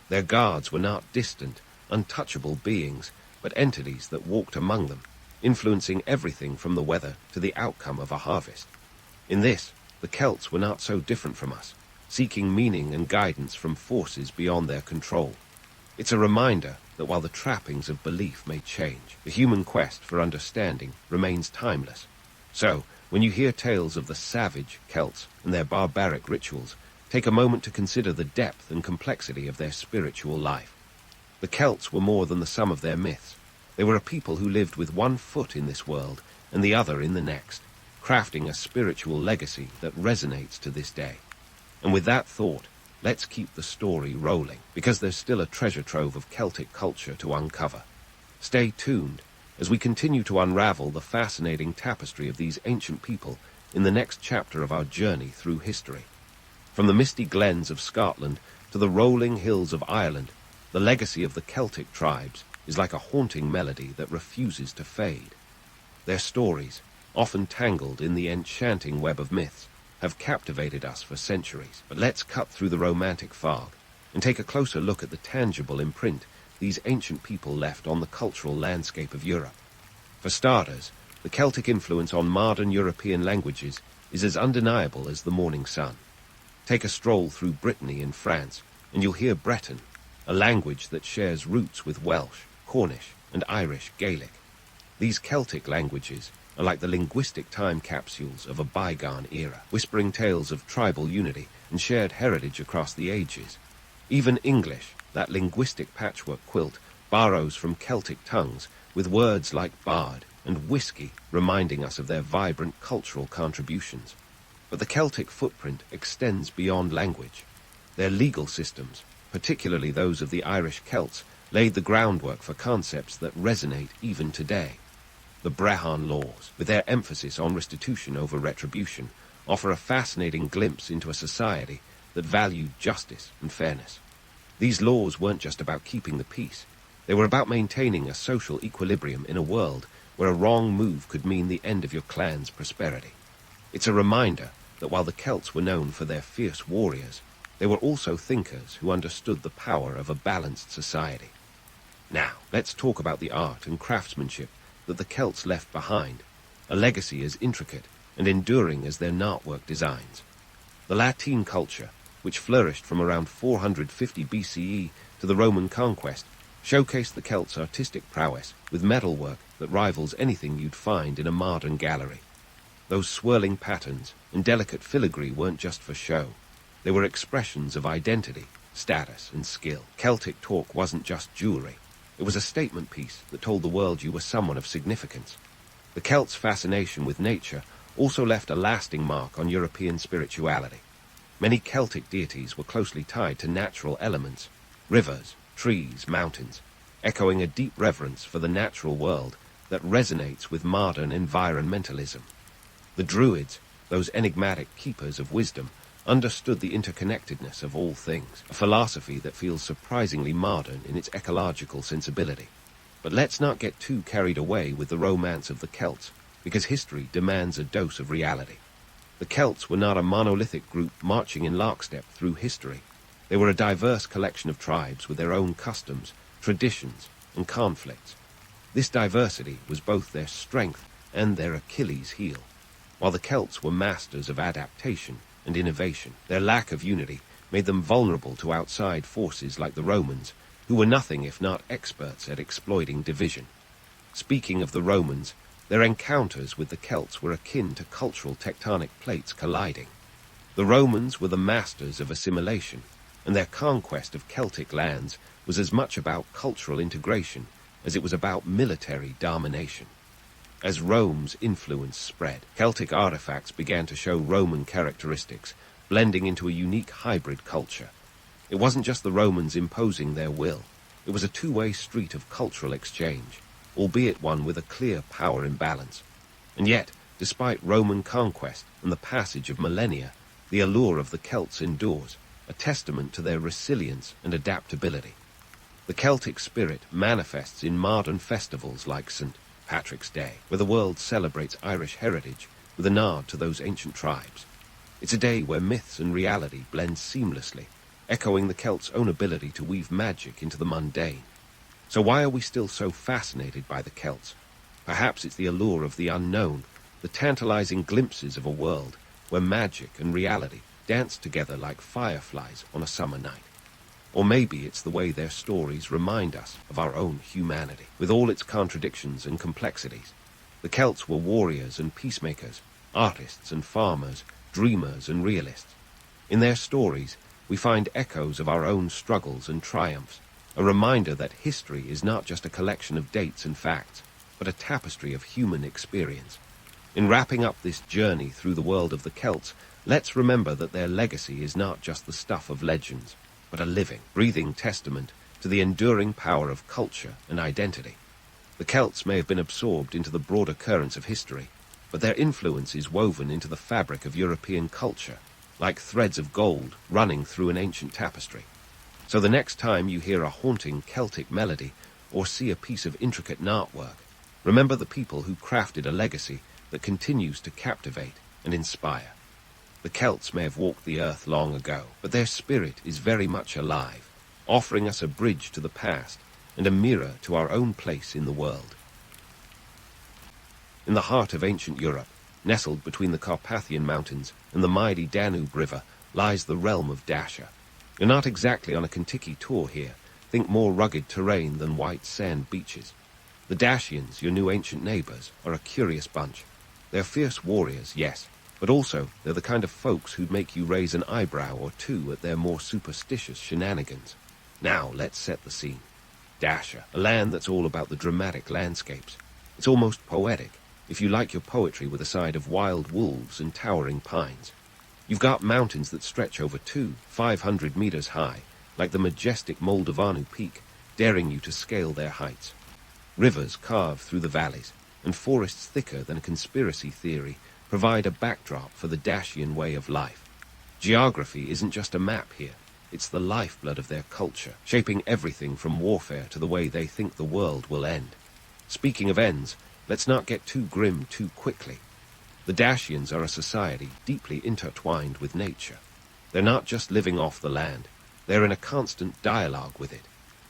Their gods were not distant, untouchable beings, but entities that walked among them, influencing everything from the weather to the outcome of a harvest. In this, the Celts were not so different from us, seeking meaning and guidance from forces beyond their control. It's a reminder that while the trappings of belief may change, the human quest for understanding remains timeless. So, when you hear tales of the savage Celts and their barbaric rituals, take a moment to consider the depth and complexity of their spiritual life. The Celts were more than the sum of their myths. They were a people who lived with one foot in this world and the other in the next, crafting a spiritual legacy that resonates to this day. And with that thought, let's keep the story rolling, because there's still a treasure trove of Celtic culture to uncover. Stay tuned as we continue to unravel the fascinating tapestry of these ancient people in the next chapter of our journey through history. From the misty glens of Scotland to the rolling hills of Ireland, the legacy of the Celtic tribes is like a haunting melody that refuses to fade. Their stories, often tangled in the enchanting web of myths, have captivated us for centuries. But let's cut through the romantic fog and take a closer look at the tangible imprint these ancient people left on the cultural landscape of Europe. For starters, the Celtic influence on modern European languages is as undeniable as the morning sun. Take a stroll through Brittany in France, and you'll hear Breton, a language that shares roots with Welsh, Cornish, and Irish Gaelic. These Celtic languages are like the linguistic time capsules of a bygone era, whispering tales of tribal unity and shared heritage across the ages. Even English, that linguistic patchwork quilt, borrows from Celtic tongues, with words like bard and whiskey reminding us of their vibrant cultural contributions. But the Celtic footprint extends beyond language. Their legal systems, particularly those of the Irish Celts, laid the groundwork for concepts that resonate even today. The Brehon laws, with their emphasis on restitution over retribution, offer a fascinating glimpse into a society that valued justice and fairness. These laws weren't just about keeping the peace. They were about maintaining a social equilibrium in a world where a wrong move could mean the end of your clan's prosperity. It's a reminder that while the Celts were known for their fierce warriors, They were also thinkers who understood the power of a balanced society. Now, let's talk about the art and craftsmanship that the Celts left behind, a legacy as intricate and enduring as their knotwork designs. The Latin culture, which flourished from around 450 BCE to the Roman conquest, showcased the Celts' artistic prowess with metalwork that rivals anything you'd find in a modern gallery. Those swirling patterns and delicate filigree weren't just for show. They were expressions of identity, status, and skill. Celtic talk wasn't just jewelry. It was a statement piece that told the world you were someone of significance. The Celts' fascination with nature also left a lasting mark on European spirituality. Many Celtic deities were closely tied to natural elements, rivers, trees, mountains, echoing a deep reverence for the natural world that resonates with modern environmentalism. The Druids, those enigmatic keepers of wisdom, understood the interconnectedness of all things, a philosophy that feels surprisingly modern in its ecological sensibility. But let's not get too carried away with the romance of the Celts, because history demands a dose of reality. The Celts were not a monolithic group marching in lockstep through history. They were a diverse collection of tribes with their own customs, traditions, and conflicts. This diversity was both their strength and their Achilles heel. While the Celts were masters of adaptation and innovation, their lack of unity made them vulnerable to outside forces like the Romans, who were nothing if not experts at exploiting division. Speaking of the Romans, their encounters with the Celts were akin to cultural tectonic plates colliding. The Romans were the masters of assimilation, and their conquest of Celtic lands was as much about cultural integration as it was about military domination. As Rome's influence spread, Celtic artifacts began to show Roman characteristics, blending into a unique hybrid culture. It wasn't just the Romans imposing their will. It was a two-way street of cultural exchange, albeit one with a clear power imbalance. And yet, despite Roman conquest and the passage of millennia, the allure of the Celts endures, a testament to their resilience and adaptability. The Celtic spirit manifests in modern festivals like St. Patrick's Day, where the world celebrates Irish heritage with a nod to those ancient tribes. It's a day where myths and reality blend seamlessly, echoing the Celts' own ability to weave magic into the mundane. So why are we still so fascinated by the Celts? Perhaps it's the allure of the unknown, the tantalizing glimpses of a world where magic and reality dance together like fireflies on a summer night. Or maybe it's the way their stories remind us of our own humanity, with all its contradictions and complexities. The Celts were warriors and peacemakers, artists and farmers, dreamers and realists. In their stories, we find echoes of our own struggles and triumphs, a reminder that history is not just a collection of dates and facts, but a tapestry of human experience. In wrapping up this journey through the world of the Celts, let's remember that their legacy is not just the stuff of legends, but a living, breathing testament to the enduring power of culture and identity. The Celts may have been absorbed into the broader currents of history, but their influence is woven into the fabric of European culture, like threads of gold running through an ancient tapestry. So the next time you hear a haunting Celtic melody or see a piece of intricate knotwork, remember the people who crafted a legacy that continues to captivate and inspire. The Celts may have walked the earth long ago, but their spirit is very much alive, offering us a bridge to the past and a mirror to our own place in the world. In the heart of ancient Europe, nestled between the Carpathian Mountains and the mighty Danube River, lies the realm of Dacia. You're not exactly on a Kentucky tour here. Think more rugged terrain than white sand beaches. The Dacians, your new ancient neighbors, are a curious bunch. They're fierce warriors, yes, but also they're the kind of folks who'd make you raise an eyebrow or two at their more superstitious shenanigans. Now, let's set the scene. Dacia, a land that's all about the dramatic landscapes. It's almost poetic, if you like your poetry with a side of wild wolves and towering pines. You've got mountains that stretch over 500 meters high, like the majestic Moldovanu Peak, daring you to scale their heights. Rivers carve through the valleys, and forests thicker than a conspiracy theory provide a backdrop for the Dacian way of life. Geography isn't just a map here, it's the lifeblood of their culture, shaping everything from warfare to the way they think the world will end. Speaking of ends, let's not get too grim too quickly. The Dacians are a society deeply intertwined with nature. They're not just living off the land. They're in a constant dialogue with it.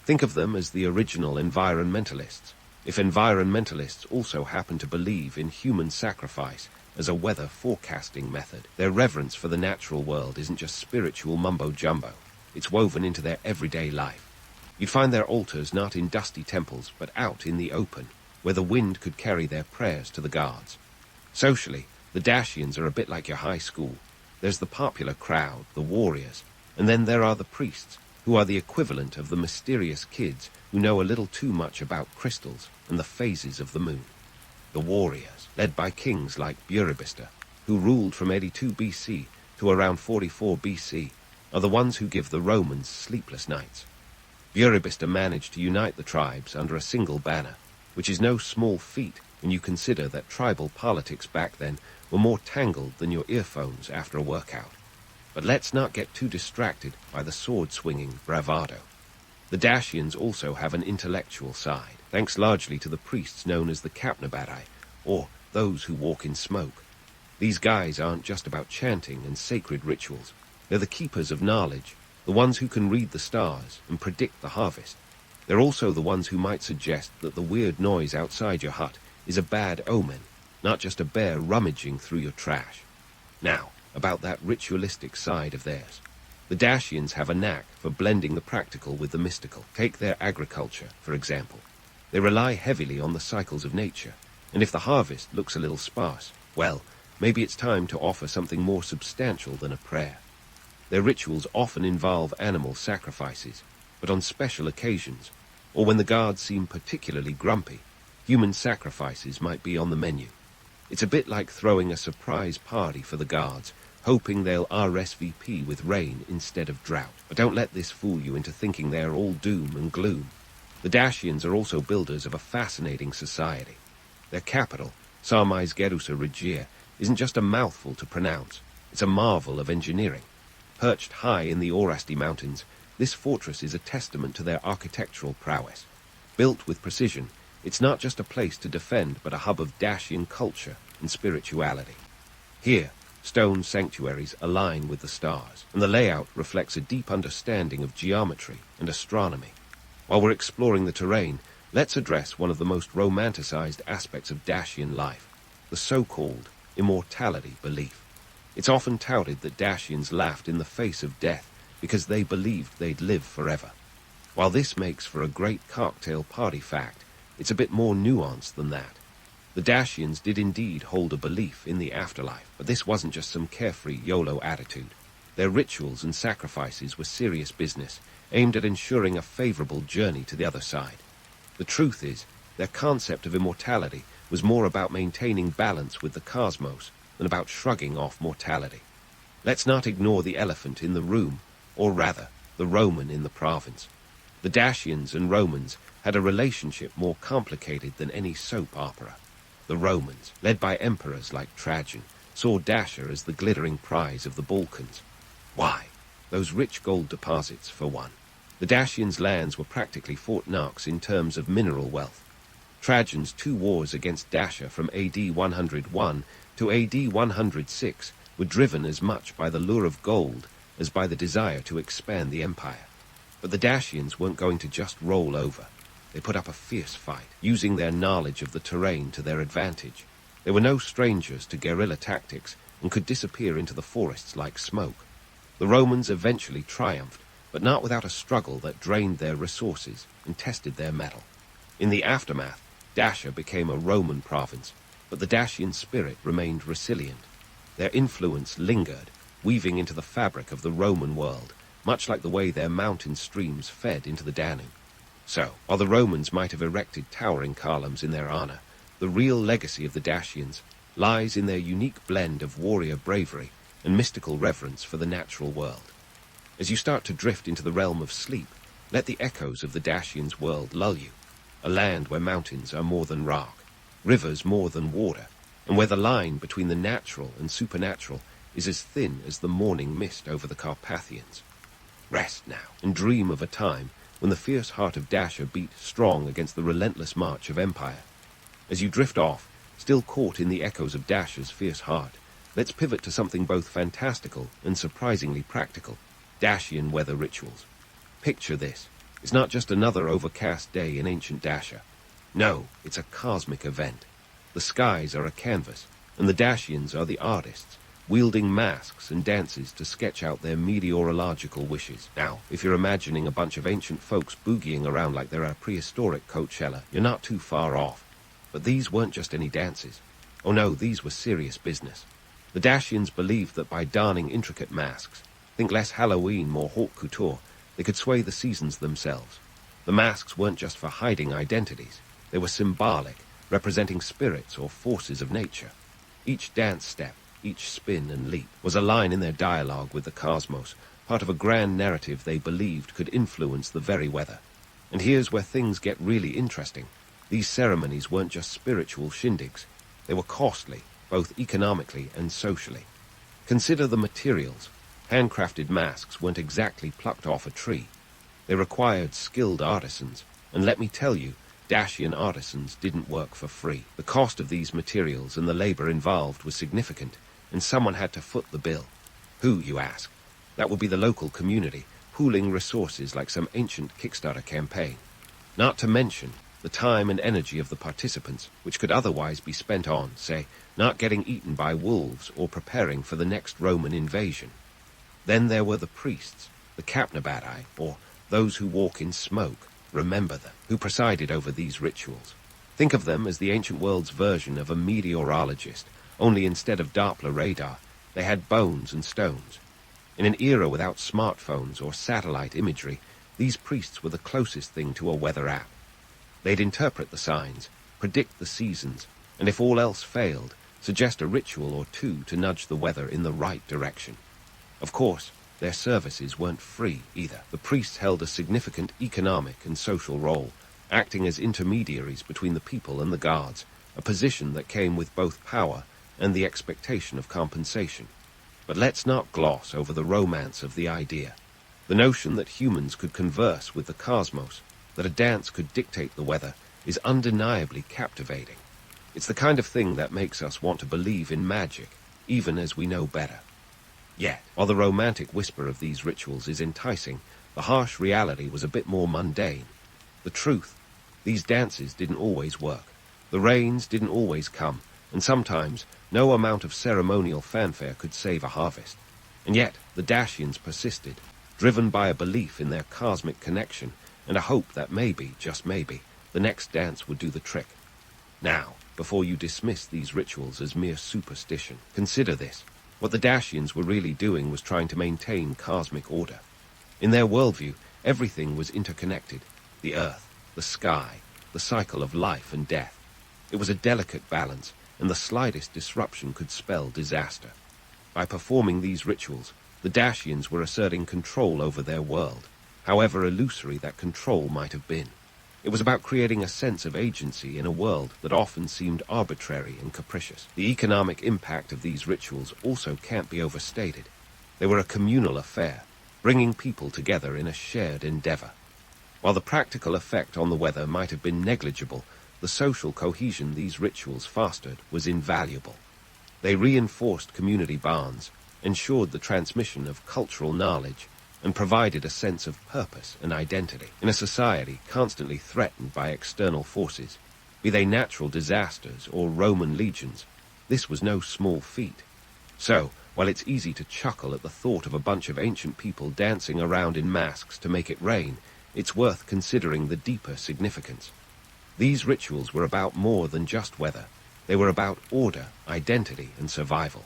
Think of them as the original environmentalists. If environmentalists also happen to believe in human sacrifice as a weather forecasting method, their reverence for the natural world isn't just spiritual mumbo-jumbo. It's woven into their everyday life. You'd find their altars not in dusty temples, but out in the open, where the wind could carry their prayers to the gods. Socially, the Dacians are a bit like your high school. There's the popular crowd, the warriors, and then there are the priests, who are the equivalent of the mysterious kids who know a little too much about crystals and the phases of the moon. The warriors, led by kings like Burebista, who ruled from 82 BC to around 44 BC, are the ones who give the Romans sleepless nights. Burebista managed to unite the tribes under a single banner, which is no small feat when you consider that tribal politics back then were more tangled than your earphones after a workout. But let's not get too distracted by the sword-swinging bravado. The Dacians also have an intellectual side, thanks largely to the priests known as the Capnabadai, or those who walk in smoke. These guys aren't just about chanting and sacred rituals. They're the keepers of knowledge, the ones who can read the stars and predict the harvest. They're also the ones who might suggest that the weird noise outside your hut is a bad omen, not just a bear rummaging through your trash. Now, about that ritualistic side of theirs. The Dacians have a knack for blending the practical with the mystical. Take their agriculture, for example. They rely heavily on the cycles of nature, and if the harvest looks a little sparse, well, maybe it's time to offer something more substantial than a prayer. Their rituals often involve animal sacrifices, but on special occasions, or when the gods seem particularly grumpy, human sacrifices might be on the menu. It's a bit like throwing a surprise party for the gods, hoping they'll RSVP with rain instead of drought. But don't let this fool you into thinking they are all doom and gloom. The Dacians are also builders of a fascinating society. Their capital, Sarmais Gerusa Regia, isn't just a mouthful to pronounce. It's a marvel of engineering. Perched high in the Orasti Mountains, this fortress is a testament to their architectural prowess. Built with precision, it's not just a place to defend, but a hub of Dacian culture and spirituality. Here, stone sanctuaries align with the stars, and the layout reflects a deep understanding of geometry and astronomy. While we're exploring the terrain, let's address one of the most romanticized aspects of Dacian life, the so-called immortality belief. It's often touted that Dacians laughed in the face of death because they believed they'd live forever. While this makes for a great cocktail party fact, it's a bit more nuanced than that. The Dacians did indeed hold a belief in the afterlife, but this wasn't just some carefree YOLO attitude. Their rituals and sacrifices were serious business, aimed at ensuring a favorable journey to the other side. The truth is, their concept of immortality was more about maintaining balance with the cosmos than about shrugging off mortality. Let's not ignore the elephant in the room, or rather, the Roman in the province. The Dacians and Romans had a relationship more complicated than any soap opera. The Romans, led by emperors like Trajan, saw Dacia as the glittering prize of the Balkans. Why? Those rich gold deposits, for one. The Dacians' lands were practically Fort Knox in terms of mineral wealth. Trajan's 2 wars against Dacia from AD 101 to AD 106 were driven as much by the lure of gold as by the desire to expand the empire. But the Dacians weren't going to just roll over. They put up a fierce fight, using their knowledge of the terrain to their advantage. They were no strangers to guerrilla tactics and could disappear into the forests like smoke. The Romans eventually triumphed, but not without a struggle that drained their resources and tested their mettle. In the aftermath, Dacia became a Roman province, but the Dacian spirit remained resilient. Their influence lingered, weaving into the fabric of the Roman world, much like the way their mountain streams fed into the Danube. So, while the Romans might have erected towering columns in their honor, the real legacy of the Dacians lies in their unique blend of warrior bravery and mystical reverence for the natural world. As you start to drift into the realm of sleep, let the echoes of the Dacians' world lull you, a land where mountains are more than rock, rivers more than water, and where the line between the natural and supernatural is as thin as the morning mist over the Carpathians. Rest now, and dream of a time when the fierce heart of Dacia beat strong against the relentless march of empire. As you drift off, still caught in the echoes of Dacia's fierce heart, let's pivot to something both fantastical and surprisingly practical: Dacian weather rituals. Picture this. It's not just another overcast day in ancient Dacia. No, it's a cosmic event. The skies are a canvas, and the Dacians are the artists, wielding masks and dances to sketch out their meteorological wishes. Now, if you're imagining a bunch of ancient folks boogieing around like they're a prehistoric Coachella, you're not too far off. But these weren't just any dances. Oh no, these were serious business. The Dacians believed that by donning intricate masks, think less Halloween, more haute couture, they could sway the seasons themselves. The masks weren't just for hiding identities. They were symbolic, representing spirits or forces of nature. Each dance step, each spin and leap, was a line in their dialogue with the cosmos, part of a grand narrative they believed could influence the very weather. And here's where things get really interesting. These ceremonies weren't just spiritual shindigs. They were costly, both economically and socially. Consider the materials. Handcrafted masks weren't exactly plucked off a tree. They required skilled artisans, and let me tell you, Dacian artisans didn't work for free. The cost of these materials and the labor involved was significant, and someone had to foot the bill. Who, you ask? That would be the local community, pooling resources like some ancient Kickstarter campaign. Not to mention the time and energy of the participants, which could otherwise be spent on, say, not getting eaten by wolves or preparing for the next Roman invasion. Then there were the priests, the capnabati, or those who walk in smoke, remember them, who presided over these rituals. Think of them as the ancient world's version of a meteorologist, only instead of Doppler radar, they had bones and stones. In an era without smartphones or satellite imagery, these priests were the closest thing to a weather app. They'd interpret the signs, predict the seasons, and if all else failed, suggest a ritual or two to nudge the weather in the right direction. Of course, their services weren't free either. The priests held a significant economic and social role, acting as intermediaries between the people and the gods, a position that came with both power and the expectation of compensation. But let's not gloss over the romance of the idea. The notion that humans could converse with the cosmos, that a dance could dictate the weather, is undeniably captivating. It's the kind of thing that makes us want to believe in magic, even as we know better. Yet, while the romantic whisper of these rituals is enticing, the harsh reality was a bit more mundane. The truth, these dances didn't always work. The rains didn't always come, and sometimes no amount of ceremonial fanfare could save a harvest. And yet, the Dacians persisted, driven by a belief in their cosmic connection and a hope that maybe, just maybe, the next dance would do the trick. Now, before you dismiss these rituals as mere superstition, consider this. What the Dacians were really doing was trying to maintain cosmic order. In their worldview, everything was interconnected: the earth, the sky, the cycle of life and death. It was a delicate balance, and the slightest disruption could spell disaster. By performing these rituals, the Dacians were asserting control over their world, however illusory that control might have been. It was about creating a sense of agency in a world that often seemed arbitrary and capricious. The economic impact of these rituals also can't be overstated. They were a communal affair, bringing people together in a shared endeavor. While the practical effect on the weather might have been negligible, the social cohesion these rituals fostered was invaluable. They reinforced community bonds, ensured the transmission of cultural knowledge, and provided a sense of purpose and identity. In a society constantly threatened by external forces, be they natural disasters or Roman legions, this was no small feat. So, while it's easy to chuckle at the thought of a bunch of ancient people dancing around in masks to make it rain, it's worth considering the deeper significance. These rituals were about more than just weather. They were about order, identity, and survival.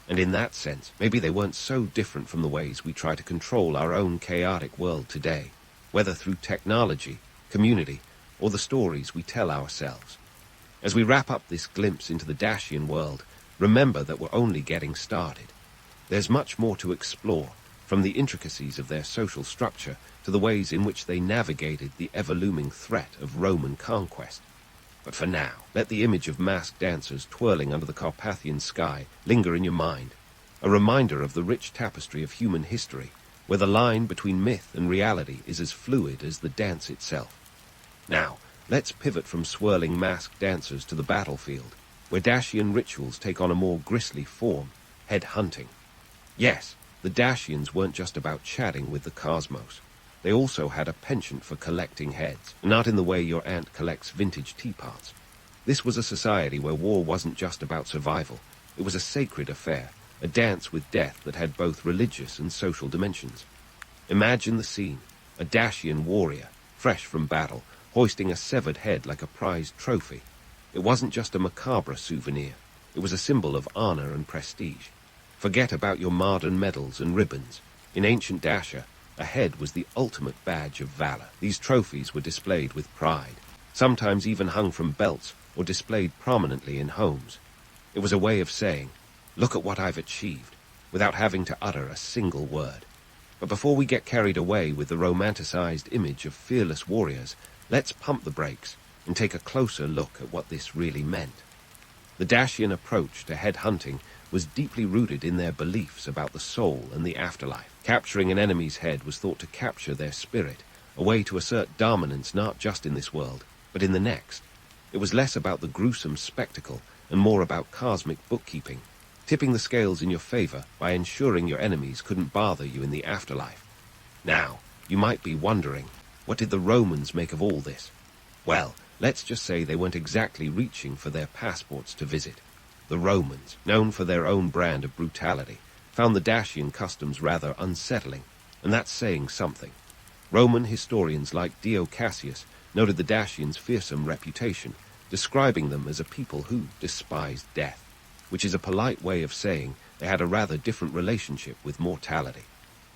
And in that sense, maybe they weren't so different from the ways we try to control our own chaotic world today, whether through technology, community, or the stories we tell ourselves. As we wrap up this glimpse into the Dacian world, remember that we're only getting started. There's much more to explore, from the intricacies of their social structure to the ways in which they navigated the ever-looming threat of Roman conquest. But for now, let the image of masked dancers twirling under the Carpathian sky linger in your mind, a reminder of the rich tapestry of human history, where the line between myth and reality is as fluid as the dance itself. Now, let's pivot from swirling masked dancers to the battlefield, where Dacian rituals take on a more grisly form, head hunting. Yes, the Dacians weren't just about chatting with the cosmos. They also had a penchant for collecting heads, not in the way your aunt collects vintage teapots. This was a society where war wasn't just about survival. It was a sacred affair, a dance with death that had both religious and social dimensions. Imagine the scene, a Dacian warrior, fresh from battle, hoisting a severed head like a prized trophy. It wasn't just a macabre souvenir. It was a symbol of honor and prestige. Forget about your modern medals and ribbons. In ancient Dacia, a head was the ultimate badge of valor. These trophies were displayed with pride, sometimes even hung from belts or displayed prominently in homes. It was a way of saying, "Look at what I've achieved," without having to utter a single word. But before we get carried away with the romanticized image of fearless warriors, let's pump the brakes and take a closer look at what this really meant. The Dacian approach to head hunting was deeply rooted in their beliefs about the soul and the afterlife. Capturing an enemy's head was thought to capture their spirit, a way to assert dominance not just in this world, but in the next. It was less about the gruesome spectacle and more about cosmic bookkeeping, tipping the scales in your favor by ensuring your enemies couldn't bother you in the afterlife. Now, you might be wondering, what did the Romans make of all this? Well, let's just say they weren't exactly reaching for their passports to visit. The Romans, known for their own brand of brutality, found the Dacian customs rather unsettling, and that's saying something. Roman historians like Dio Cassius noted the Dacians' fearsome reputation, describing them as a people who despised death, which is a polite way of saying they had a rather different relationship with mortality.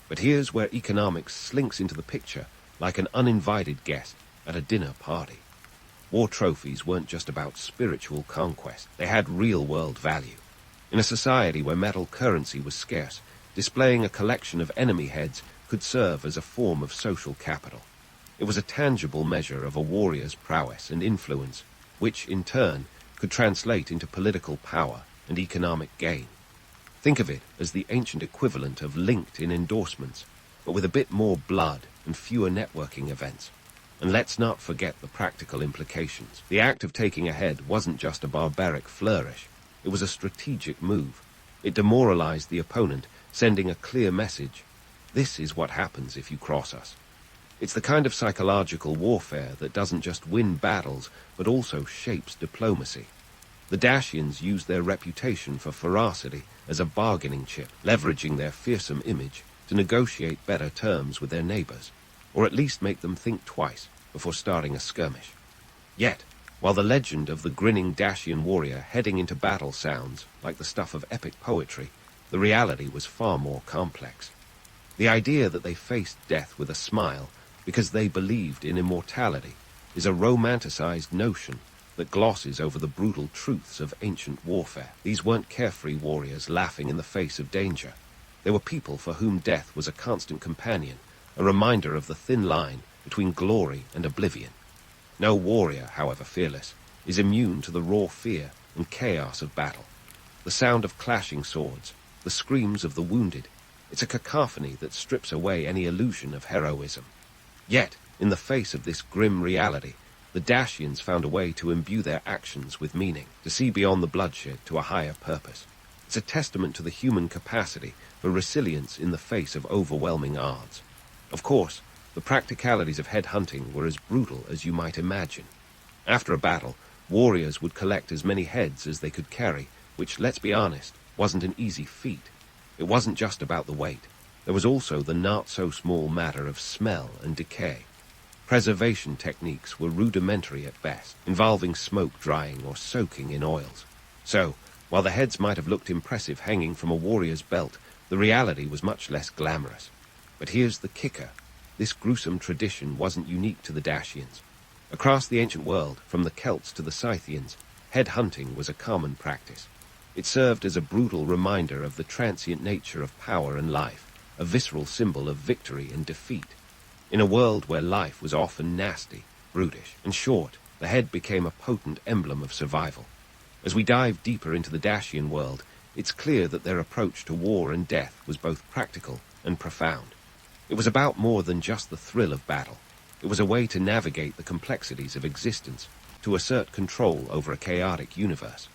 But here's where economics slinks into the picture like an uninvited guest at a dinner party. War trophies weren't just about spiritual conquest, they had real-world value. In a society where metal currency was scarce, displaying a collection of enemy heads could serve as a form of social capital. It was a tangible measure of a warrior's prowess and influence, which, in turn, could translate into political power and economic gain. Think of it as the ancient equivalent of LinkedIn endorsements, but with a bit more blood and fewer networking events. And let's not forget the practical implications. The act of taking a head wasn't just a barbaric flourish. It was a strategic move. It demoralized the opponent, sending a clear message. This is what happens if you cross us. It's the kind of psychological warfare that doesn't just win battles, but also shapes diplomacy. The Dacians used their reputation for ferocity as a bargaining chip, leveraging their fearsome image to negotiate better terms with their neighbors, or at least make them think twice before starting a skirmish. Yet, while the legend of the grinning Dacian warrior heading into battle sounds like the stuff of epic poetry, the reality was far more complex. The idea that they faced death with a smile because they believed in immortality is a romanticized notion that glosses over the brutal truths of ancient warfare. These weren't carefree warriors laughing in the face of danger. They were people for whom death was a constant companion, a reminder of the thin line between glory and oblivion. No warrior, however fearless, is immune to the raw fear and chaos of battle. The sound of clashing swords, the screams of the wounded, it's a cacophony that strips away any illusion of heroism. Yet, in the face of this grim reality, the Dacians found a way to imbue their actions with meaning, to see beyond the bloodshed to a higher purpose. It's a testament to the human capacity for resilience in the face of overwhelming odds. Of course, the practicalities of head hunting were as brutal as you might imagine. After a battle, warriors would collect as many heads as they could carry, which, let's be honest, wasn't an easy feat. It wasn't just about the weight. There was also the not-so-small matter of smell and decay. Preservation techniques were rudimentary at best, involving smoke drying or soaking in oils. So, while the heads might have looked impressive hanging from a warrior's belt, the reality was much less glamorous. But here's the kicker. This gruesome tradition wasn't unique to the Dacians. Across the ancient world, from the Celts to the Scythians, head hunting was a common practice. It served as a brutal reminder of the transient nature of power and life, a visceral symbol of victory and defeat. In a world where life was often nasty, brutish, and short, the head became a potent emblem of survival. As we dive deeper into the Dacian world, it's clear that their approach to war and death was both practical and profound. It was about more than just the thrill of battle. It was a way to navigate the complexities of existence, to assert control over a chaotic universe.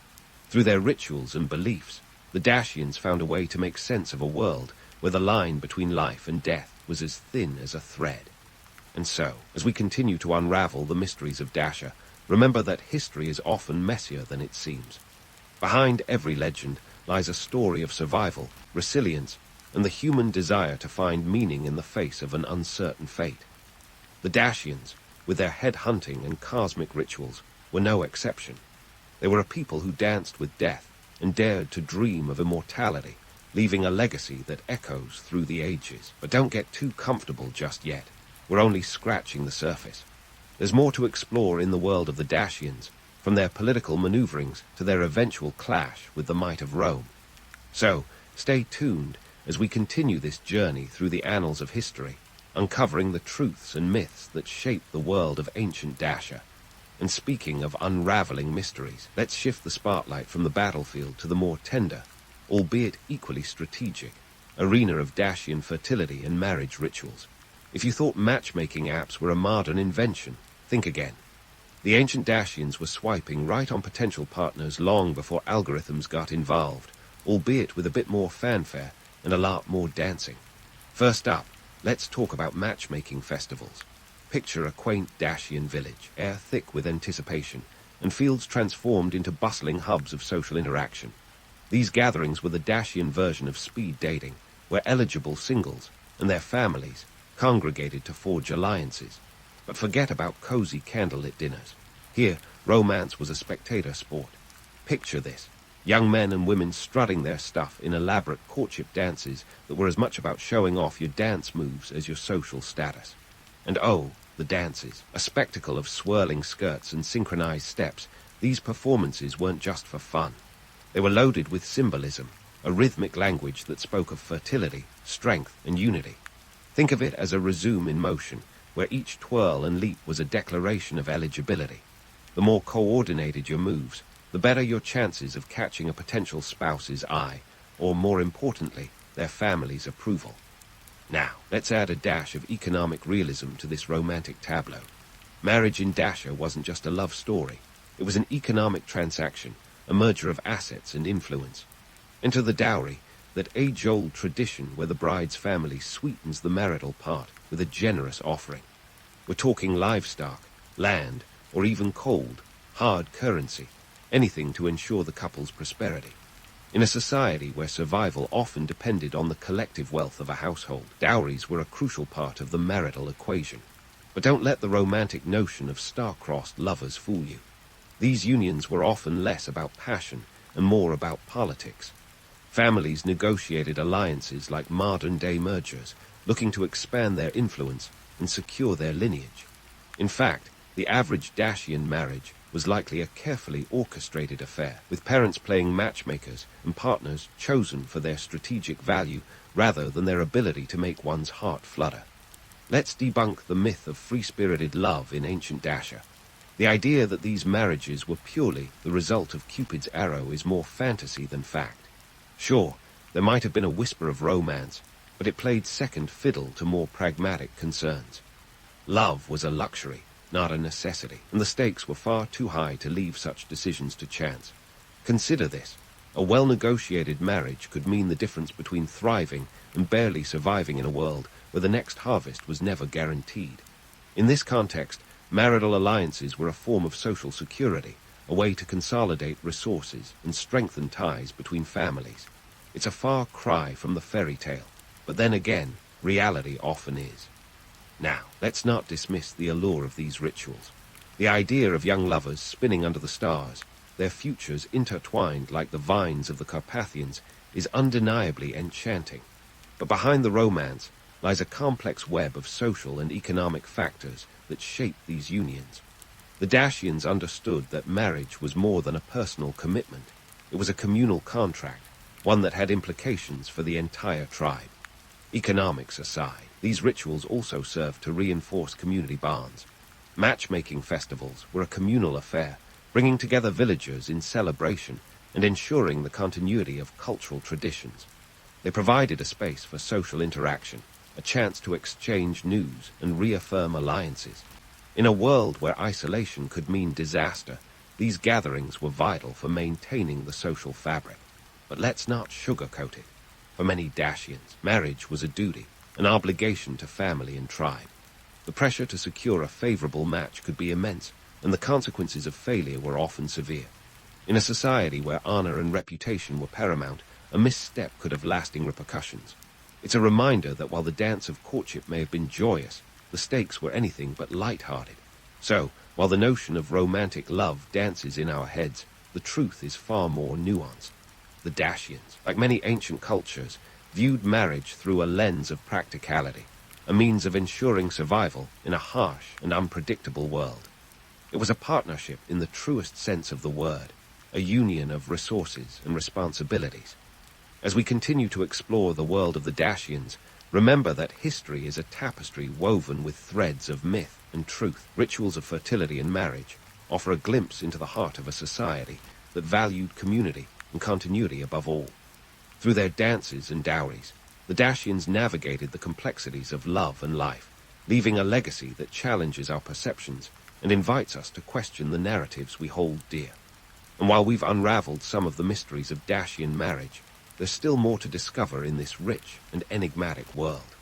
Through their rituals and beliefs, the Dacians found a way to make sense of a world where the line between life and death was as thin as a thread. And so, as we continue to unravel the mysteries of Dacia, remember that history is often messier than it seems. Behind every legend lies a story of survival, resilience, and the human desire to find meaning in the face of an uncertain fate. The Dacians, with their head-hunting and cosmic rituals, were no exception. They were a people who danced with death and dared to dream of immortality, leaving a legacy that echoes through the ages. But don't get too comfortable just yet. We're only scratching the surface. There's more to explore in the world of the Dacians, from their political maneuverings to their eventual clash with the might of Rome. So, stay tuned as we continue this journey through the annals of history, uncovering the truths and myths that shape the world of ancient Dacia. And speaking of unraveling mysteries, let's shift the spotlight from the battlefield to the more tender, albeit equally strategic, arena of Dacian fertility and marriage rituals. If you thought matchmaking apps were a modern invention, think again. The ancient Dacians were swiping right on potential partners long before algorithms got involved, albeit with a bit more fanfare and a lot more dancing. First up, let's talk about matchmaking festivals. Picture a quaint Dacian village, air thick with anticipation, and fields transformed into bustling hubs of social interaction. These gatherings were the Dacian version of speed dating, where eligible singles and their families congregated to forge alliances. But forget about cozy candlelit dinners. Here, romance was a spectator sport. Picture this: young men and women strutting their stuff in elaborate courtship dances that were as much about showing off your dance moves as your social status. And oh, the dances, a spectacle of swirling skirts and synchronized steps. These performances weren't just for fun. They were loaded with symbolism, a rhythmic language that spoke of fertility, strength, and unity. Think of it as a resume in motion, where each twirl and leap was a declaration of eligibility. The more coordinated your moves, the better your chances of catching a potential spouse's eye, or more importantly, their family's approval. Now, let's add a dash of economic realism to this romantic tableau. Marriage in Dacia wasn't just a love story. It was an economic transaction, a merger of assets and influence. Enter the dowry, that age-old tradition where the bride's family sweetens the marital part with a generous offering. We're talking livestock, land, or even cold, hard currency, anything to ensure the couple's prosperity. In a society where survival often depended on the collective wealth of a household, dowries were a crucial part of the marital equation. But don't let the romantic notion of star-crossed lovers fool you. These unions were often less about passion and more about politics. Families negotiated alliances like modern-day mergers, looking to expand their influence and secure their lineage. In fact, the average Dacian marriage was likely a carefully orchestrated affair, with parents playing matchmakers and partners chosen for their strategic value rather than their ability to make one's heart flutter. Let's debunk the myth of free-spirited love in ancient Dacia. The idea that these marriages were purely the result of Cupid's arrow is more fantasy than fact. Sure, there might have been a whisper of romance, but it played second fiddle to more pragmatic concerns. Love was a luxury, not a necessity, and the stakes were far too high to leave such decisions to chance. Consider this: a well-negotiated marriage could mean the difference between thriving and barely surviving in a world where the next harvest was never guaranteed. In this context, marital alliances were a form of social security, a way to consolidate resources and strengthen ties between families. It's a far cry from the fairy tale, but then again, reality often is. Now, let's not dismiss the allure of these rituals. The idea of young lovers spinning under the stars, their futures intertwined like the vines of the Carpathians, is undeniably enchanting. But behind the romance lies a complex web of social and economic factors that shape these unions. The Dacians understood that marriage was more than a personal commitment. It was a communal contract, one that had implications for the entire tribe. Economics aside, these rituals also served to reinforce community bonds. Matchmaking festivals were a communal affair, bringing together villagers in celebration and ensuring the continuity of cultural traditions. They provided a space for social interaction, a chance to exchange news and reaffirm alliances. In a world where isolation could mean disaster, these gatherings were vital for maintaining the social fabric. But let's not sugarcoat it. For many Dacians, marriage was a duty, an obligation to family and tribe. The pressure to secure a favorable match could be immense, and the consequences of failure were often severe. In a society where honor and reputation were paramount, a misstep could have lasting repercussions. It's a reminder that while the dance of courtship may have been joyous, the stakes were anything but light-hearted. So, while the notion of romantic love dances in our heads, the truth is far more nuanced. The Dacians, like many ancient cultures, viewed marriage through a lens of practicality, a means of ensuring survival in a harsh and unpredictable world. It was a partnership in the truest sense of the word, a union of resources and responsibilities. As we continue to explore the world of the Dacians, remember that history is a tapestry woven with threads of myth and truth. Rituals of fertility and marriage offer a glimpse into the heart of a society that valued community and continuity above all. Through their dances and dowries, the Dacians navigated the complexities of love and life, leaving a legacy that challenges our perceptions and invites us to question the narratives we hold dear. And while we've unraveled some of the mysteries of Dacian marriage, there's still more to discover in this rich and enigmatic world.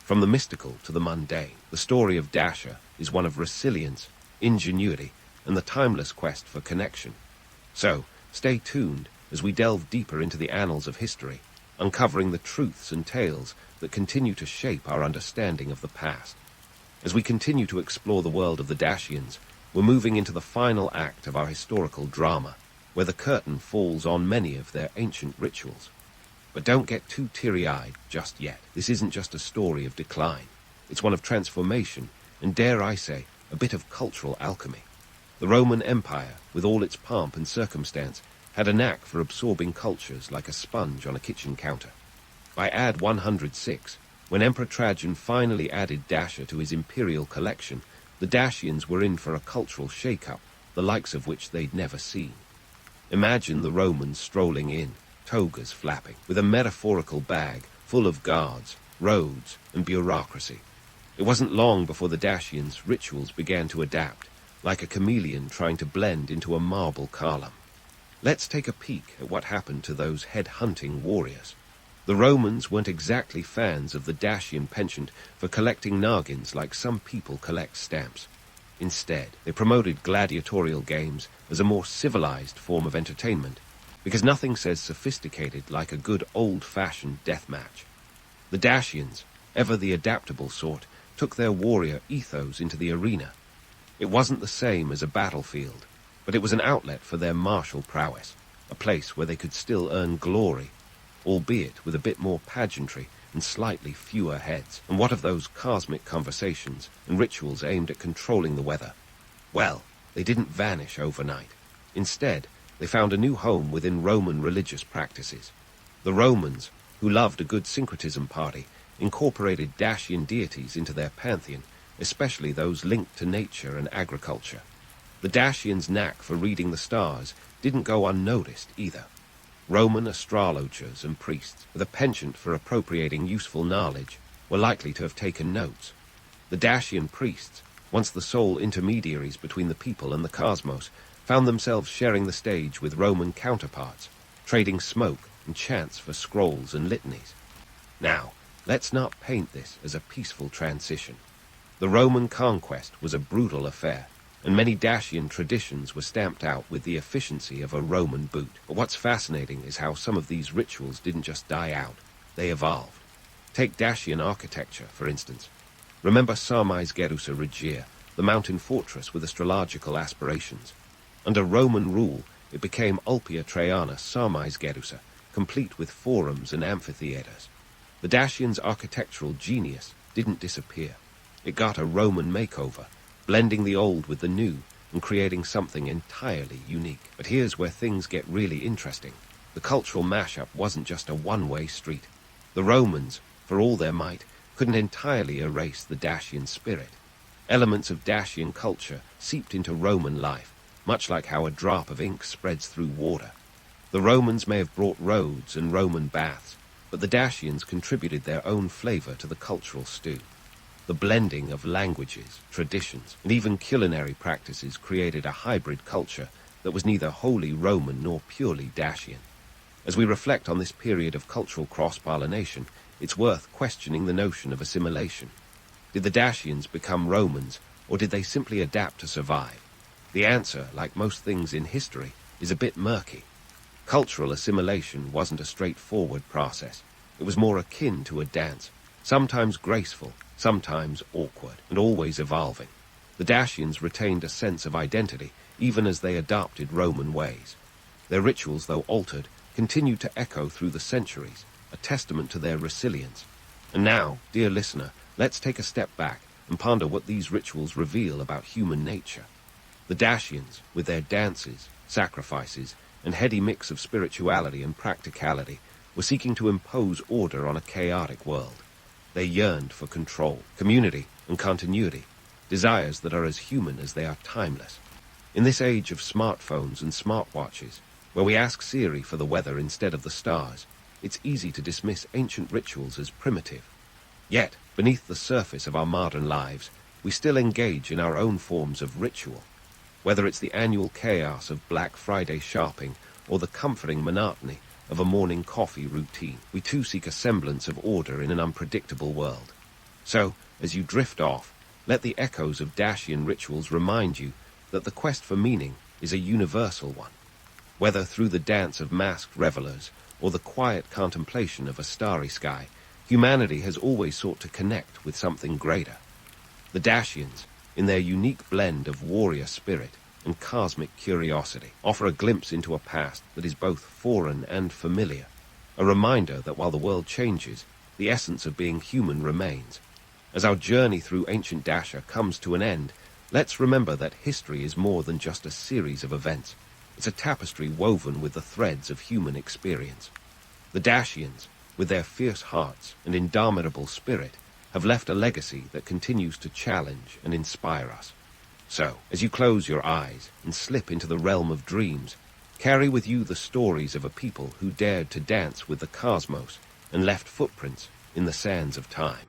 From the mystical to the mundane, the story of Dacia is one of resilience, ingenuity, and the timeless quest for connection. So, stay tuned as we delve deeper into the annals of history, uncovering the truths and tales that continue to shape our understanding of the past. As we continue to explore the world of the Dacians, we're moving into the final act of our historical drama, where the curtain falls on many of their ancient rituals. But don't get too teary-eyed just yet. This isn't just a story of decline. It's one of transformation, and dare I say, a bit of cultural alchemy. The Roman Empire, with all its pomp and circumstance, had a knack for absorbing cultures like a sponge on a kitchen counter. By AD 106, when Emperor Trajan finally added Dacia to his imperial collection, the Dacians were in for a cultural shake-up, the likes of which they'd never seen. Imagine the Romans strolling in, togas flapping, with a metaphorical bag full of guards, roads, and bureaucracy. It wasn't long before the Dacians' rituals began to adapt, like a chameleon trying to blend into a marble column. Let's take a peek at what happened to those head-hunting warriors. The Romans weren't exactly fans of the Dacian penchant for collecting noggins like some people collect stamps. Instead, they promoted gladiatorial games as a more civilized form of entertainment, because nothing says sophisticated like a good old-fashioned death match. The Dacians, ever the adaptable sort, took their warrior ethos into the arena. It wasn't the same as a battlefield, but it was an outlet for their martial prowess, a place where they could still earn glory, albeit with a bit more pageantry and slightly fewer heads. And what of those cosmic conversations and rituals aimed at controlling the weather? Well, they didn't vanish overnight. Instead, they found a new home within Roman religious practices. The Romans, who loved a good syncretism party, incorporated Dacian deities into their pantheon, especially those linked to nature and agriculture. The Dacians' knack for reading the stars didn't go unnoticed either. Roman astrologers and priests, with a penchant for appropriating useful knowledge, were likely to have taken notes. The Dacian priests, once the sole intermediaries between the people and the cosmos, found themselves sharing the stage with Roman counterparts, trading smoke and chants for scrolls and litanies. Now, let's not paint this as a peaceful transition. The Roman conquest was a brutal affair, and many Dacian traditions were stamped out with the efficiency of a Roman boot. But what's fascinating is how some of these rituals didn't just die out, they evolved. Take Dacian architecture, for instance. Remember Sarmais Gerusa Regia, the mountain fortress with astrological aspirations. Under Roman rule, it became Ulpia Traiana Sarmais Gerusa, complete with forums and amphitheaters. The Dacians' architectural genius didn't disappear. It got a Roman makeover, blending the old with the new and creating something entirely unique. But here's where things get really interesting. The cultural mashup wasn't just a one-way street. The Romans, for all their might, couldn't entirely erase the Dacian spirit. Elements of Dacian culture seeped into Roman life, much like how a drop of ink spreads through water. The Romans may have brought roads and Roman baths, but the Dacians contributed their own flavor to the cultural stew. The blending of languages, traditions, and even culinary practices created a hybrid culture that was neither wholly Roman nor purely Dacian. As we reflect on this period of cultural cross-pollination, it's worth questioning the notion of assimilation. Did the Dacians become Romans, or did they simply adapt to survive? The answer, like most things in history, is a bit murky. Cultural assimilation wasn't a straightforward process. It was more akin to a dance, sometimes graceful, sometimes awkward, and always evolving. The Dacians retained a sense of identity, even as they adopted Roman ways. Their rituals, though altered, continued to echo through the centuries, a testament to their resilience. And now, dear listener, let's take a step back and ponder what these rituals reveal about human nature. The Dacians, with their dances, sacrifices, and heady mix of spirituality and practicality, were seeking to impose order on a chaotic world. They yearned for control, community, and continuity, desires that are as human as they are timeless. In this age of smartphones and smartwatches, where we ask Siri for the weather instead of the stars, it's easy to dismiss ancient rituals as primitive. Yet, beneath the surface of our modern lives, we still engage in our own forms of ritual. Whether it's the annual chaos of Black Friday shopping or the comforting monotony of a morning coffee routine, we too seek a semblance of order in an unpredictable world. So, as you drift off, let the echoes of Dacian rituals remind you that the quest for meaning is a universal one. Whether through the dance of masked revelers or the quiet contemplation of a starry sky, humanity has always sought to connect with something greater. The Dacians, in their unique blend of warrior spirit and cosmic curiosity, offer a glimpse into a past that is both foreign and familiar, a reminder that while the world changes, the essence of being human remains. As our journey through ancient Dacia comes to an end, let's remember that history is more than just a series of events. It's a tapestry woven with the threads of human experience. The Dacians, with their fierce hearts and indomitable spirit, have left a legacy that continues to challenge and inspire us. So, as you close your eyes and slip into the realm of dreams, carry with you the stories of a people who dared to dance with the cosmos and left footprints in the sands of time.